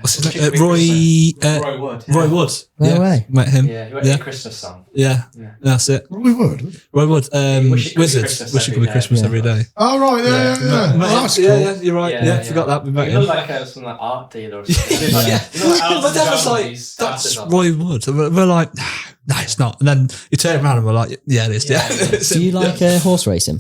What's his name? Roy Wood. Roy Wood. No way. Met him. Yeah, he wrote a Christmas song. Yeah, that's it. Roy Wood. Wizard. Wish it could be Christmas every day. Oh right, yeah. That's cool. Yeah, you're right. Yeah, forgot that. We met him. He looked like some art dealer or something. My dad was like, "That's Roy Wood." We're like, "No, it's not." And then you turn around and we're like, "Yeah, it is." Yeah. Do you like horse racing?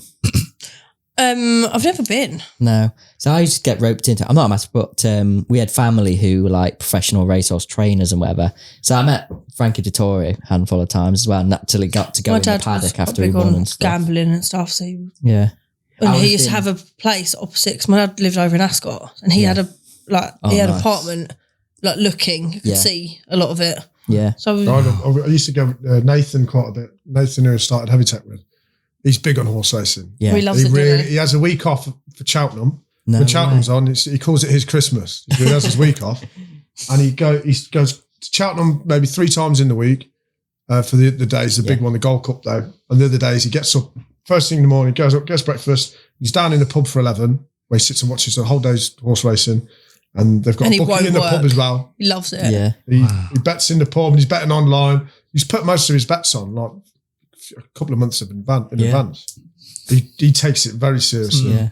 I've never been. No. So I used to get roped into it. I'm not a master, but we had family who were like professional racehorse trainers and whatever. So I met Frankie Dettori a handful of times as well, and actually got to go in the paddock after he won and stuff. Gambling and stuff. So yeah. And he used to have a place opposite, because my dad lived over in Ascot, and he had an apartment like looking. You could see a lot of it. Yeah. So I used to go with Nathan quite a bit. Nathan, who I started Heavy Tech with. He's big on horse racing. Yeah. He loves it. He has a week off for Cheltenham. No when Cheltenham's on, he calls it his Christmas. He has his week off. And he goes to Cheltenham maybe 3 times in the week for the days, the big one, the Gold Cup day. And the other days he gets up first thing in the morning, goes up, gets breakfast. He's down in the pub for 11, where he sits and watches the whole day's horse racing. And they've got a booking in the pub as well. He loves it. Yeah. He bets in the pub and he's betting online. He's put most of his bets on like a couple of months in advance. He takes it very seriously. Yeah.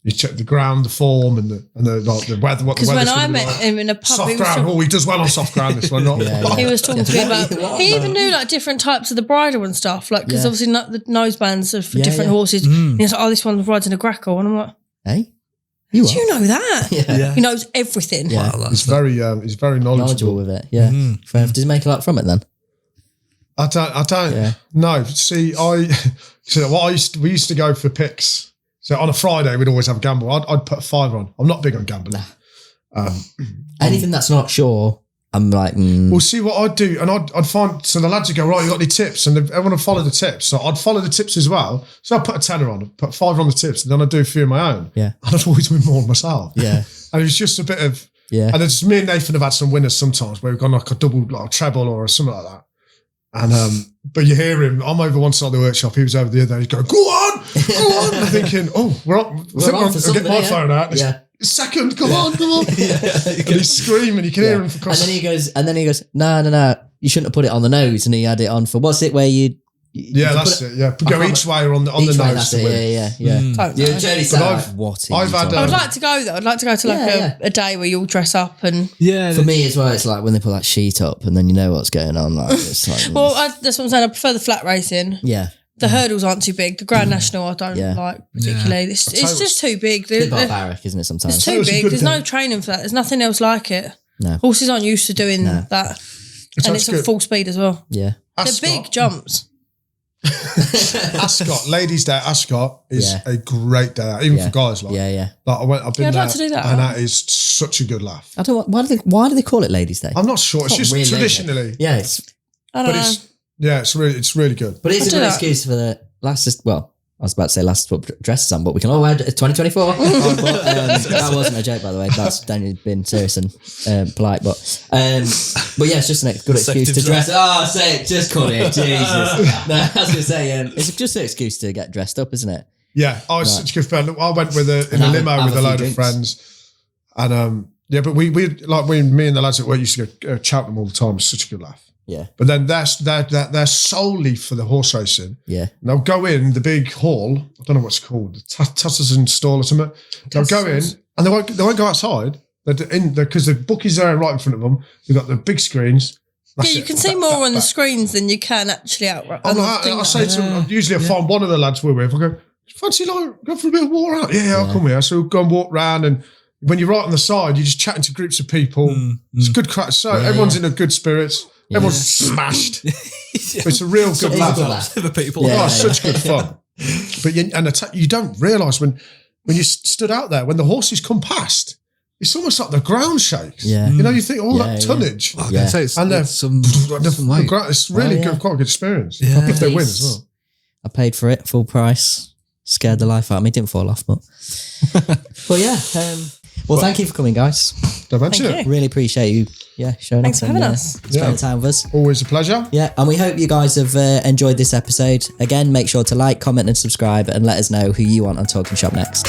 You check the ground, the form, and the weather. Because when I met him in a pub, soft ground. He does well on soft ground. This one, not. He was talking to me about. He even knew like different types of the bridle and stuff, like because obviously the nosebands are for different horses. And he's like, "Oh, this one rides in a grackle," and I'm like, "Hey, do you know that? Yeah. He knows everything. Yeah, he's very knowledgeable with it. Yeah, does he make a lot from it then? I don't know. See, we used to go for picks. So on a Friday, we'd always have a gamble. I'd put a $5 on. I'm not big on gambling. Anything that's not sure, I'm like... We'll see what I'd do. And I'd find... So the lads would go, right, you got any tips? And everyone would follow the tips. So I'd follow the tips as well. So I'd put a tenner on, put $5 on the tips, and then I'd do a few of my own. Yeah. And I'd always win more myself. Yeah. And it was just a bit of... Yeah. And it's me and Nathan have had some winners sometimes where we've gone like a double, like a treble or something like that. And but you hear him. I'm over one side of the workship. He was over the other. He's going, "Go on, go on!" I'm thinking, "Oh, we're on. I'll get my phone out. Yeah. Second, come on." And he's screaming. You can hear him. And then he goes, "No. You shouldn't have put it on the nose." And he had it on for what's it where you? Yeah, that's it. Yeah, go each way or on the nose. Yeah. Jodi said, "What?" I would like to go though. I'd like to go to like a day where you all dress up and. Yeah. For me as well, it's like when they put that sheet up and then you know what's going on. Like, it's like, well, that's what I'm saying. I prefer the flat racing. Yeah. The hurdles aren't too big. The Grand National I don't like particularly. Yeah. It's just too big. It's a bit barbaric, isn't it? Sometimes it's too big. There's no training for that. There's nothing else like it. No. Horses aren't used to doing that, and it's at full speed as well. Yeah. They're big jumps. Ascot, Ladies' Day at Ascot is a great day out, even for guys. Like, I've been there, like to do that. And that is such a good laugh. I don't. Why do they call it Ladies' Day? I'm not sure. It's just really traditionally. Yeah, I don't know. It's really good. But it's a good excuse for the last. Well, I was about to say last to put dresses on, but we can all wear 2024. That wasn't a joke, by the way. That's Daniel being serious and polite, but yeah, it's just a good excuse to dress. Oh, say it, just call it. Jesus. No, I was going to say, it's just an excuse to get dressed up, isn't it? Yeah, I was such a good friend. I went in a limo with a load of friends, and but me and the lads at work used to go Cheltenham all the time. It's such a good laugh. Yeah. But then they're solely for the horse racing. Yeah. And they'll go in the big hall. I don't know what's it called. The Tatterson stall or something. They'll go in and they won't go outside. They're in because the bookies are right in front of them. They've got the big screens. You can see more on the screens than you can actually outright. I say to them, usually I find one of the lads we're with. I go, fancy go for a bit of walk around? Yeah, I'll come here. So we'll go and walk around, and when you're right on the side, you're just chatting to groups of people. It's a good crack. So everyone's in a good spirits. Everyone's smashed. It's a real good laugh. The people. Such good fun. But you don't realise when you stood out there, when the horses come past, it's almost like the ground shakes. Yeah. You know, you think all that tonnage. I can say it's really good, quite a good experience. Yeah. If they win as well. I paid for it, full price. Scared the life out of me. Didn't fall off, but yeah. Well, thank you for coming, guys. Don't mention it. Really appreciate you. Showing Thanks up for having us. Spending time with us. Always a pleasure. Yeah, and we hope you guys have enjoyed this episode. Again, make sure to like, comment, and subscribe, and let us know who you want on Talkin' Shop next.